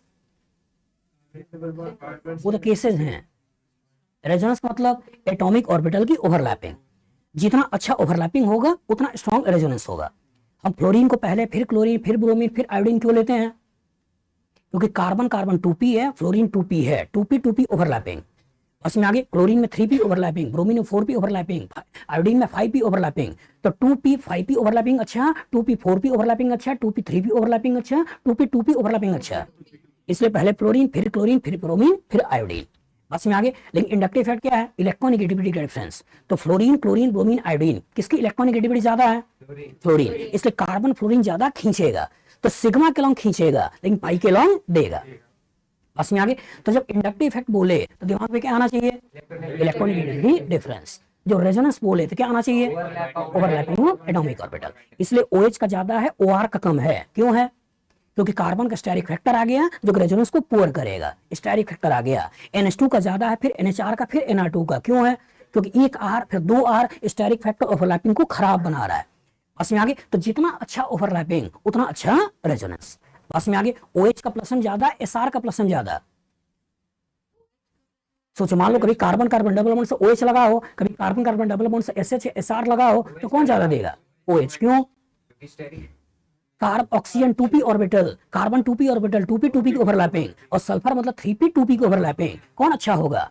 वो तो केसेस हैं। रेजोनेंस मतलब एटॉमिक ऑर्बिटल की ओवरलैपिंग। जितना अच्छा ओवरलैपिंग होगा उतना स्ट्रॉन्ग रेजोनेंस होगा। हम फ्लोरीन को पहले, फिर क्लोरीन, फिर ब्रोमीन, फिर आयोडीन क्यों लेते हैं? क्योंकि कार्बन कार्बन 2p है, फ्लोरीन 2p है, 2p ओवरलैपिंग। उसमें आगे क्लोरीन में 3p ओवरलैपिंग, ब्रोमीन में 4p ओवरलैपिंग, आयोडीन में 5p ओवरलैपिंग। तो 2p 5p ओवरलैपिंग अच्छा, 2p 4p ओवरलैपिंग अच्छा, 2p 3p ओवरलैपिंग अच्छा, 2p 2p ओवरलैपिंग अच्छा। इसलिए पहले फ्लोरीन, फिर क्लोरीन, फिर ब्रोमीन, फिर आयोडीन। बस में आगे। लेकिन इंडक्टिव इफेक्ट क्या है? इलेक्ट्रॉनिगेटिविटी का डिफरेंस। तो फ्लोरीन, क्लोरीन, ब्रोमीन, आयोडीन, किसकी इलेक्ट्रॉनिगेटिविटी ज्यादा है? फ्लोरीन। इसलिए कार्बन फ्लोरीन ज्यादा खींचेगा, तो सिग्मा के लॉन्ग खींचेगा लेकिन पाई के लॉन्ग देगा। बस में आगे। तो जब इंडक्टिव इफेक्ट बोले तो दिमाग में क्या आना चाहिए? इलेक्ट्रॉनिगेटिविटी डिफरेंस। जो रेजोनेंस बोले तो क्या आना चाहिए? Overlapping of atomic orbital. इसलिए OH का ज्यादा है, OR का कम है। क्यों है? क्योंकि कार्बन का स्टेरिक फैक्टर आ गया जो रेजोनेंस को पुअर करेगा, स्टेरिक फैक्टर आ गया। NH2 का ज्यादा है, फिर NHR का, फिर NR2 का। क्यों है? क्योंकि एक R फिर 2 R स्टेरिक फैक्टर ओवरलैपिंग को खराब बना रहा है। बस में आगे। तो जितना अच्छा ओवरलैपिंग उतना अच्छा रेजोनेंस। बस में आगे। OH का प्लसन ज्यादा, SR का प्लसन ज्यादा। सोचो, मान लो कभी कार्बन कार्बन डबल बॉन्ड से OH लगा हो, कभी कार्बन कार्बन डबल बॉन्ड से SH SR लगा हो, तो कौन ज्यादा देगा? OH। क्यों? Carb oxygen 2p orbital, carbon 2p orbital, 2p 2p की ओवरलैपिंग, और सल्फर मतलब 3p 2p की ओवरलैपिंग। कौन अच्छा होगा?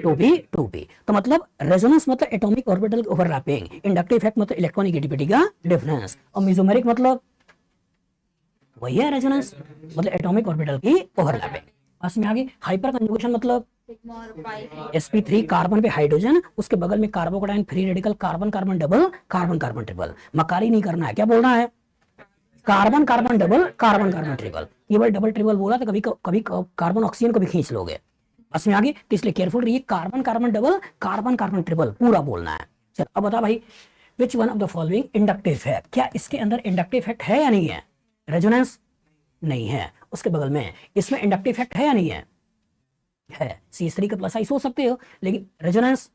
2p 2p। तो मतलब रेजोनेंस मतलब एटॉमिक ऑर्बिटल की ओवरलैपिंग, इंडक्टिव इफेक्ट मतलब इलेक्ट्रॉनिगेटिविटी का डिफरेंस, और मेसोमेरिक मतलब वही है रेजोनेंस, मतलब एटॉमिक ऑर्बिटल की ओवरलैपिंग। बस में आगे। हाइपर कंजुगेशन मतलब सिग्मा और पाई sp3 कार्बन पे हाइड्रोजन, उसके बगल में carbocation free radical, carbon carbon double, carbon carbon triple. मकारी नहीं करना है। क्या बोलना है? Carbon carbon double, carbon carbon triple. केवल डबल ट्रिपल बोला तो कभी कभी कार्बन ऑक्सीजन को भी खींच लोगे। बस में आगे। तो इसलिए केयरफुल रहिए, carbon carbon double, carbon carbon triple पूरा बोलना है। चल अब बता भाई, which one of the following inductive effect, क्या इसके अंदर इंडक्टिव इफेक्ट है या नहीं है? रेजोनेंस नहीं है। उसके बगल में इसमें इंडक्टिव इफेक्ट है या नहीं है? है। CH3 का प्लस आई सोच सकते हो, लेकिन रेजोनेंस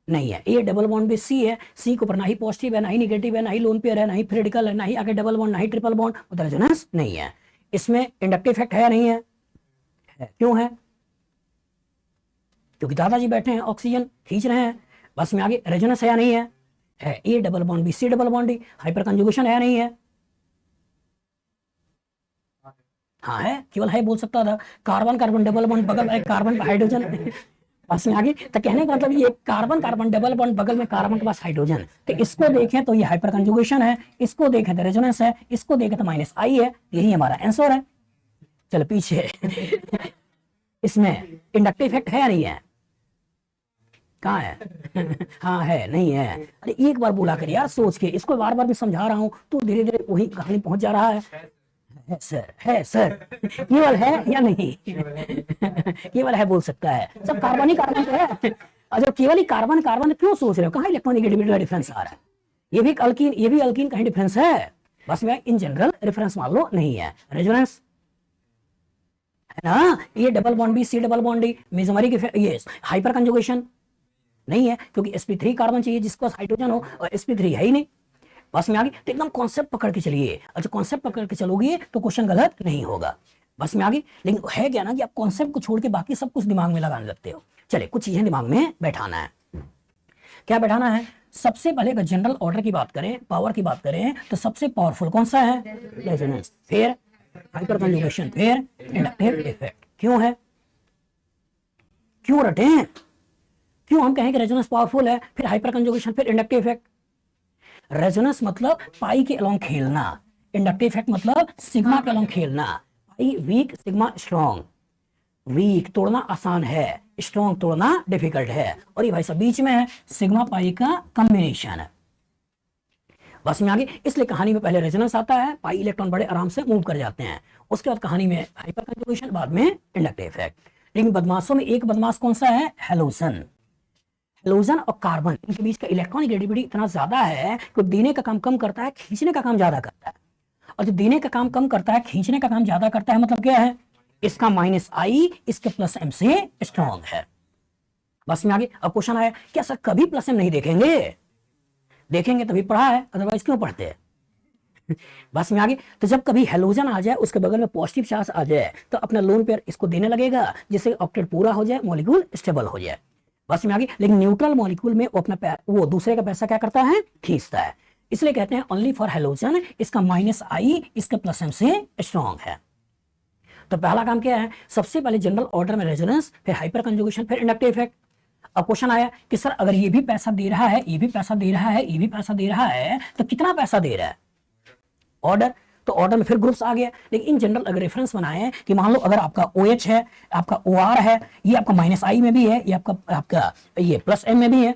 नहीं है। ये डबल बॉन्ड भी C है, C के ऊपर ना ही पॉजिटिव है, ना ही नेगेटिव है, ना ही लोन पेयर है, ना ही रेडिकल है, ना ही आगे डबल बॉन्ड, ना ही ट्रिपल बॉन्ड, तो रेजोनेंस नहीं है। इसमें इंडक्टिव इफेक्ट है या नहीं है? है। क्यों है? क्योंकि दादाजी बैठे हैं, ऑक्सीजन खींच रहे हैं। बस में आगे। रेजोनेंस है या नहीं है? है। ए डबल बॉन्ड भी, C डबल बॉन्ड भी। हाइपर कंजुगेशन है या नहीं है? हाँ है, केवल है बोल सकता था। कार्बन कार्बन डबल बॉन्ड, बगल में कार्बन हाइड्रोजन। बस में आगे। तो कहने का मतलब ये कार्बन कार्बन डबल बॉन्ड, बगल में कार्बन के पास हाइड्रोजन, तो इसको देखें तो ये हाइपर कंजुगेशन है, इसको देखें तो रेजोनेंस है, इसको देखें तो -I है। यही हमारा आंसर है। चलो पीछे। इसमें इंडक्टिव इफेक्ट है या नहीं है? कहाँ है? हाँ है, नहीं है? अरे एक बार बोला कर यार सोच के, इसको बार बार भी समझा रहा हूँ तो धीरे धीरे वही कहानी पहुंच जा रहा है। सर, है सर, केवल है या नहीं? केवल है बोल सकता है, सब कार्बन ही कार्बन तो है। और जब केवल ही कार्बन कार्बन क्यों सोच रहे हो? कहाँ इलेक्ट्रॉनिगेटिविटी का डिफरेंस आ रहा है? ये भी अल्कीन, ये भी अल्कीन, कहीं डिफरेंस है? बस में इन जनरल रेफरेंस मान लो नहीं है। रेजोनेंस है ना, ये double bond B C double bond D, mesomeric effect, ये हाइपर कंजुगेशन नहीं है क्योंकि sp3 कार्बन चाहिए जिसके पास हाइड्रोजन हो और sp3 है ही नहीं। बस में आ गई। तो एकदम कॉन्सेप्ट पकड़ के चलिए, अच्छा कॉन्सेप्ट पकड़ के चलोगे तो क्वेश्चन गलत नहीं होगा। बस में आ गई। लेकिन है क्या ना कि आप कॉन्सेप्ट को छोड़ के बाकी सब कुछ दिमाग में लगाने लगते हो। चले कुछ चीजें दिमाग में बैठाना है। क्या बैठाना है? सबसे पहले अगर जनरल ऑर्डर की बात करें, पावर की बात करें, तो सबसे पावरफुल कौन सा है? रेजोनेंस, फिर हाइपर कंजुगेशन, फिर इंडक्टिव इफेक्ट। क्यों है? क्यों रटे हैं? क्यों हम कहें कि रेजोनेंस पावरफुल है, फिर हाइपर कंजुगेशन, फिर इंडक्टिव इफेक्ट? रेजोनेंस मतलब पाई के अलोंग खेलना, इंडक्टिव इफेक्ट मतलब सिग्मा के अलोंग खेलना। पाई वीक, सिग्मा स्ट्रॉन्ग। वीक तोड़ना आसान है, स्ट्रॉन्ग तोड़ना डिफिकल्ट है, और ये भाई सब बीच में है, सिग्मा पाई का कॉम्बिनेशन है। बस में आगे। इसलिए कहानी में पहले रेजोनेंस आता है, पाई इलेक्ट्रॉन बड़े आराम से मूव कर जाते हैं, उसके बाद कहानी में हाइपर कंजुगेशन, बाद में इंडक्टिव इफेक्ट। लेकिन बदमाशों में एक बदमाश कौन सा है? हैलोजन। हैलोजन और कार्बन, इनके बीच का इलेक्ट्रॉनिक नेगेटिविटी इतना ज्यादा है कि देने का काम कम करता है, खींचने का काम ज्यादा करता है। और जो देने का काम कम करता है, खींचने का काम ज्यादा करता है, मतलब क्या है? इसका माइनस आई इसके प्लस एम से स्ट्रॉन्ग है। बस में आगे। अब क्वेश्चन आया, क्या सर कभी प्लस एम नहीं देखेंगे? देखेंगे तभी पढ़ा है, अदरवाइज क्यों पढ़ते हैं? बस में आगे। तो जब कभी हैलोजन आ जाए, उसके बगल में पॉजिटिव चार्ज आ जाए, तो अपना लोन पेयर इसको देने लगेगा, जिससे ऑक्टेट पूरा हो जाए, मॉलिक्यूल स्टेबल हो जाए। बस में आगे। लेकिन न्यूट्रल मॉलिक्यूल में वो दूसरे का पैसा क्या करता है? खींचता है। इसलिए कहते हैं ओनली फॉर हैलोजन इसका माइनस आई इसके प्लस एम से स्ट्रॉन्ग है। तो पहला काम क्या है? सबसे पहले जनरल ऑर्डर में रेजोनेंस, फिर हाइपर कंजुगेशन, फिर इंडक्टिव इफेक्ट। अब क्वेश्चन आया कि सर अगर ये भी पैसा दे रहा है, ये भी पैसा दे रहा है, ये भी पैसा दे रहा है, तो कितना पैसा दे रहा है? ऑर्डर। तो ऑर्डर में फिर ग्रुप्स आ गया। लेकिन इन जनरल अगर रेफरेंस बनाए कि मान लो अगर आपका OH है, आपका OR है, ये आपका माइनस आई में भी है, ये आपका ये प्लस एम में भी है,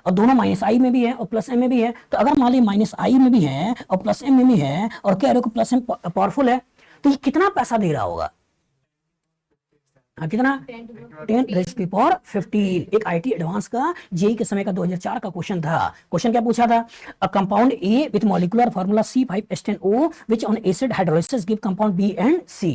और दोनों माइनस आई में भी है और प्लस एम में भी है। तो अगर मान ली माइनस आई में भी है और प्लस एम में भी है, और कह रहे हो कि प्लस एम पावरफुल है, तो ये कितना पैसा दे रहा होगा? कितना? 10⁻15। एक IT एडवांस का जेई के समय का 2004 का क्वेश्चन था। क्वेश्चन क्या पूछा था? A compound A with molecular formula C5H10O which on acid hydrolysis give compound B and C,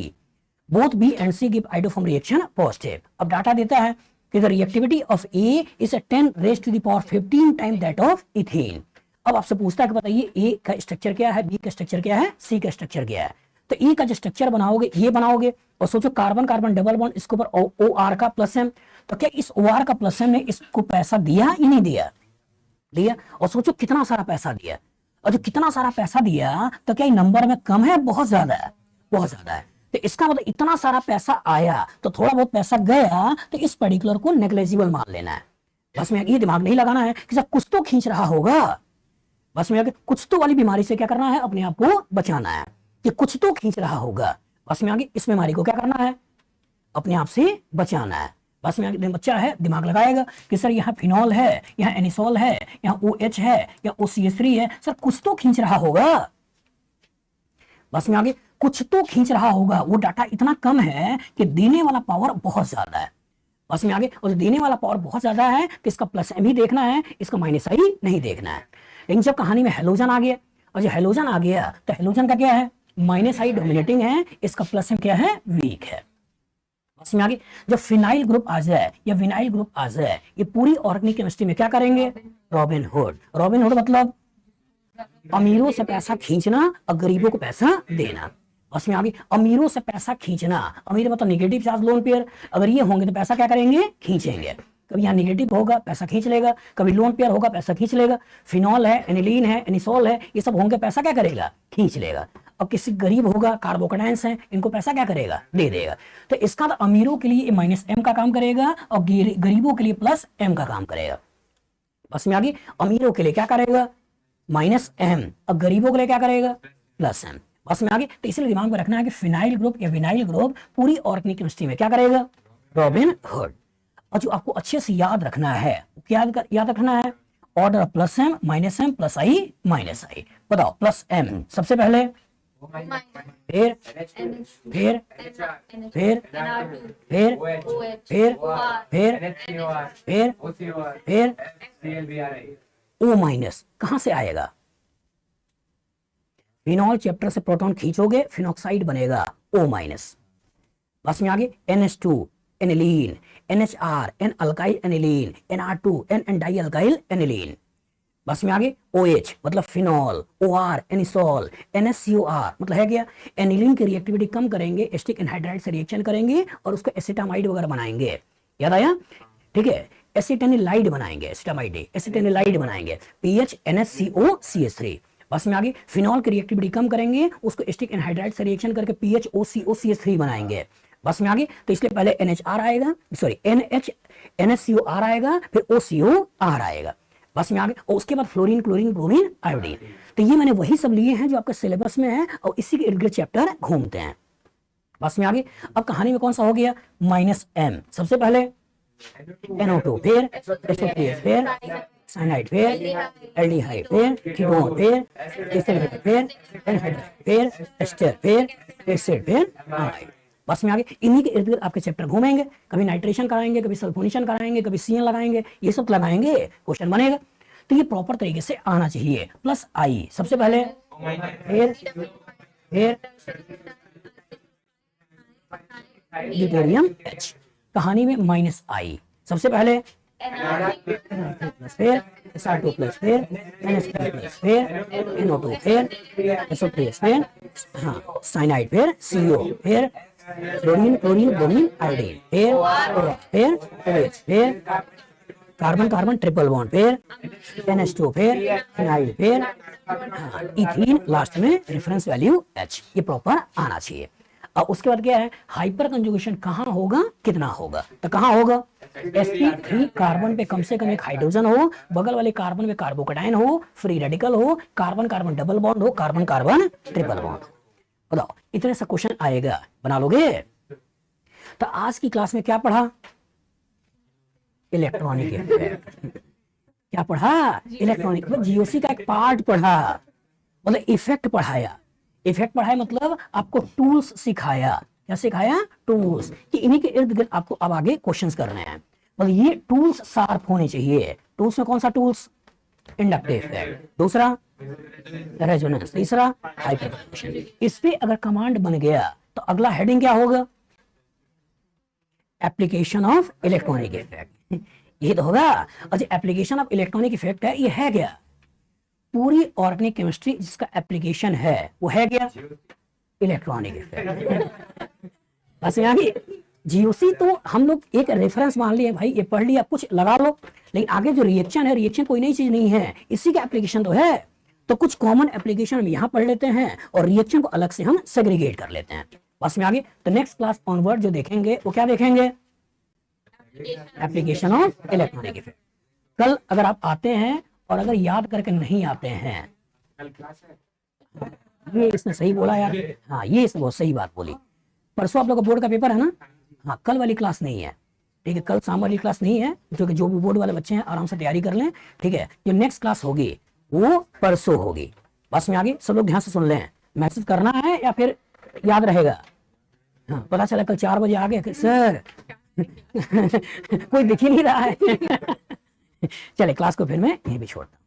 both B and C give iodoform reaction positive. अब डाटा देता है कि the reactivity of A is 10⁻15 time that of ethane. अब आपसे पूछता है कि बताइए A का स्ट्रक्चर क्या है, B का स्ट्रक्चर क्या है, C का स्ट्रक्चर क्या है? तो E का जो स्ट्रक्चर बनाओगे ये बनाओगे, और सोचो कार्बन कार्बन डबल बॉन्ड, इसके ऊपर OR का प्लस एम। तो क्या इस OR का प्लस एम ने इसको पैसा दिया या नहीं दिया? दिया। और सोचो कितना सारा पैसा दिया, और जो कितना सारा पैसा दिया, तो क्या नंबर में कम है, बहुत ज्यादा है? बहुत ज्यादा है। तो इसका मतलब इतना सारा पैसा आया तो थोड़ा बहुत पैसा गया, तो इस पर्टिकुलर को नेग्लिजिबल मान लेना है। बस में ये दिमाग नहीं लगाना है कि सब कुछ तो खींच रहा होगा। बस में कुछ तो वाली बीमारी से क्या करना है? अपने आप को बचाना है कि कुछ तो खींच रहा होगा। बस में आगे इस बीमारी को क्या करना है? अपने आप से बचाना है। बस में आगे बच्चा है दिमाग लगाएगा कि सर यहाँ फिनॉल है, यहाँ एनिसोल है, यहाँ OH है, या OCH3 है, सर कुछ तो खींच रहा होगा। बस में आगे कुछ तो खींच रहा होगा। वो डाटा इतना कम है कि देने वाला पावर बहुत ज्यादा है। बस में आगे। और देने वाला पावर बहुत ज्यादा है कि इसका प्लस एम ही देखना है, इसका माइनस आई नहीं देखना है। लेकिन जब कहानी में हैलोजन आ गया, और जो हैलोजन आ गया, तो हैलोजन का क्या है? माइनस आई डोमिनेटिंग है, इसका प्लस एम क्या है? वीक है। बस में आगे। जब फिनाइल ग्रुप आ जाए या विनाइल ग्रुप आ जाए, ये पूरी ऑर्गेनिक केमिस्ट्री में क्या करेंगे? Robin hood. रॉबिन हुड मतलब अमीरों से पैसा खींचना और गरीबों को पैसा देना। बस में आगे। अमीरों से पैसा खींचना, अमीर मतलब निगेटिव चार्ज लोन पेयर, अगर ये होंगे तो पैसा क्या करेंगे? खींचेंगे। कभी यहाँ निगेटिव होगा पैसा खींच लेगा, कभी लोन पेयर होगा पैसा खींच लेगा। फिनॉल है, एनिलीन है, एनिसोल है, ये सब होंगे पैसा क्या करेगा? खींच लेगा। अब किसी गरीब होगा, कार्बोकेटाइंस है, इनको पैसा क्या करेगा? दे देगा। तो इसका तो अमीरों के लिए माइनस एम का काम करेगा और गरीबों के लिए प्लस एम का काम करेगा। बस में आगे। अमीरों के लिए क्या करेगा? माइनस एम, और गरीबों के लिए क्या करेगा? Plus M. बस में आगे। तो इसलिए दिमाग में रखना है कि फिनाइल ग्रुप या विनाइल ग्रुप पूरी ऑर्गेनिक केमिस्ट्री में क्या करेगा? Robin hood. और जो आपको अच्छे से याद रखना है, क्या याद रखना है? Order plus M minus M plus I minus I. बताओ प्लस एम सबसे पहले, फिर फिर फिर फिर फिर फिर फिर O माइनस कहां से आएगा? फिनॉल चैप्टर से प्रोटॉन खींचोगे फिनॉक्साइड बनेगा O-। बस में आगे NH2 aniline, NHR N alkyl aniline, NR2 N dialkyl aniline. बस में आगे OH मतलब फिनॉल, OR एनिसोल, NaCOR मतलब है क्या, एनिलीन की रिएक्टिविटी कम करेंगे, एसिटिक एनहाइड्राइड से रिएक्शन करेंगे और उसको एसिटामाइड वगैरह बनाएंगे। याद आया? ठीक है, एसिटेनिलाइड बनाएंगे, एसिटेनिलाइड बनाएंगे, पीएच NaCO-CH3। बस में आगे फिनॉल की रिएक्टिविटी कम करेंगे, उसको एसिटिक एनहाइड्राइड से रिएक्शन करके PHOCO-CH3 बनाएंगे। बस में आगे तो इसलिए पहले NHR आएगा, सॉरी NaCOR आएगा, फिर OCOR आएगा। बस में आगे और उसके बाद फ्लोरीन, क्लोरीन, ब्रोमीन, आयोडीन। तो ये मैंने वही सब लिए हैं जो आपके सिलेबस में है और इसी के इर्द गिर्द चैप्टर घूमते हैं। बस में आगे अब कहानी में कौन सा हो गया, -M। सबसे पहले NO2, फिर SO3, फिर साइनाइड, फिर एल्डिहाइड, फिर कीटोन, फिर एसिड, फिर एनहाइड्राइड, फिर एस्टर, फिर एसिड, फिर अमाइड। बस में आगे इन्हीं के इर्द गिर्द आपके चैप्टर घूमेंगे, कभी नाइट्रेशन कराएंगे, कभी सल्फोनेशन कराएंगे, कभी CN लगाएंगे, ये सब लगाएंगे, क्वेश्चन बनेगा। तो ये प्रॉपर तरीके से आना चाहिए। प्लस आई सबसे पहले, फिर ड्यूटेरियम H। कहानी में -I सबसे पहले, फिर SR2 प्लस, फिर NH3 प्लस, फिर NO2, फिर SO3, फिर हाँ साइनाइड, फिर CO, फिर फ्लोरीन, क्लोरीन, ब्रोमीन, आयोडीन, फिर OH, फिर कार्बन कार्बन ट्रिपल बॉन्ड, फिर NH2, फिर फिनाइल, फिर हाँ इथीन, लास्ट में रेफरेंस वैल्यू H। ये प्रॉपर आना चाहिए। अब उसके बाद क्या है, हाइपर कंजुगेशन कहाँ होगा, कितना होगा, तो कहाँ होगा, sp3 कार्बन पे कम से कम एक हाइड्रोजन हो, बगल वाले कार्बन पे कार्बोकेटाइन हो, फ्री रेडिकल हो, कार्बन कार्बन डबल बॉन्ड हो, कार्बन कार्बन ट्रिपल बॉन्ड। बताओ इतने सा क्वेश्चन आएगा, बना लोगे? तो आज की क्लास में क्या पढ़ा, इलेक्ट्रॉनिक इफेक्ट। क्या पढ़ा, इलेक्ट्रॉनिक, GOC का एक पार्ट पढ़ा, मतलब इफेक्ट पढ़ाया। इफेक्ट पढ़ाया मतलब आपको टूल्स सिखाया। क्या सिखाया, टूल्स, कि इन्हीं के इर्द गिर्द आपको अब आगे क्वेश्चंस करने हैं। मतलब ये टूल्स शार्प होने चाहिए। टूल्स में कौन सा टूल्स, इंडक्टिव इफेक्ट, दूसरा रेजोनेंस, तीसरा हाइपरकंडक्शन। इस पे अगर कमांड बन गया तो अगला हेडिंग क्या होगा, एप्लीकेशन ऑफ इलेक्ट्रॉनिक इफेक्ट। ये तो होगा। अच्छा एप्लीकेशन ऑफ इलेक्ट्रॉनिक इफेक्ट है, ये है क्या, पूरी ऑर्गेनिक केमिस्ट्री जिसका एप्लीकेशन है वो है क्या, इलेक्ट्रॉनिक इफेक्ट। बस यहाँ की GOC तो हम लोग एक रेफरेंस मान लिए भाई, ये पढ़ लिया, कुछ लगा लो, लेकिन आगे जो रिएक्शन है, रिएक्शन कोई नई चीज नहीं है, इसी का एप्लीकेशन तो है। तो कुछ कॉमन एप्लीकेशन हम यहाँ पढ़ लेते हैं और रिएक्शन को अलग से हम सेग्रीगेट कर लेते हैं। बस में आगे तो नेक्स्ट क्लास ऑनवर्ड जो देखेंगे वो क्या देखेंगे, एप्लीकेशन ऑफ इलेक्ट्रॉनिक इफेक्ट। कल अगर आप आते हैं और अगर याद करके नहीं आते हैं, कल क्लास है, ये इसने सही बोला यार, हाँ ये इसने बहुत सही बात बोली। परसों आप लोग का बोर्ड का पेपर है ना, हाँ कल वाली क्लास नहीं है, ठीक है, कल शाम वाली क्लास नहीं है, जो कि जो भी बोर्ड वाले बच्चे हैं आराम से तैयारी कर लें, ठीक है। जो नेक्स्ट क्लास होगी वो परसों होगी। बस में आगे सब लोग ध्यान से सुन लें, मैसेज करना है या फिर याद रहेगा। हाँ पता चला कल 4 बजे आ गए सर कोई दिख ही नहीं रहा है चले क्लास को फिर मैं यहीं भी छोड़ता हूँ।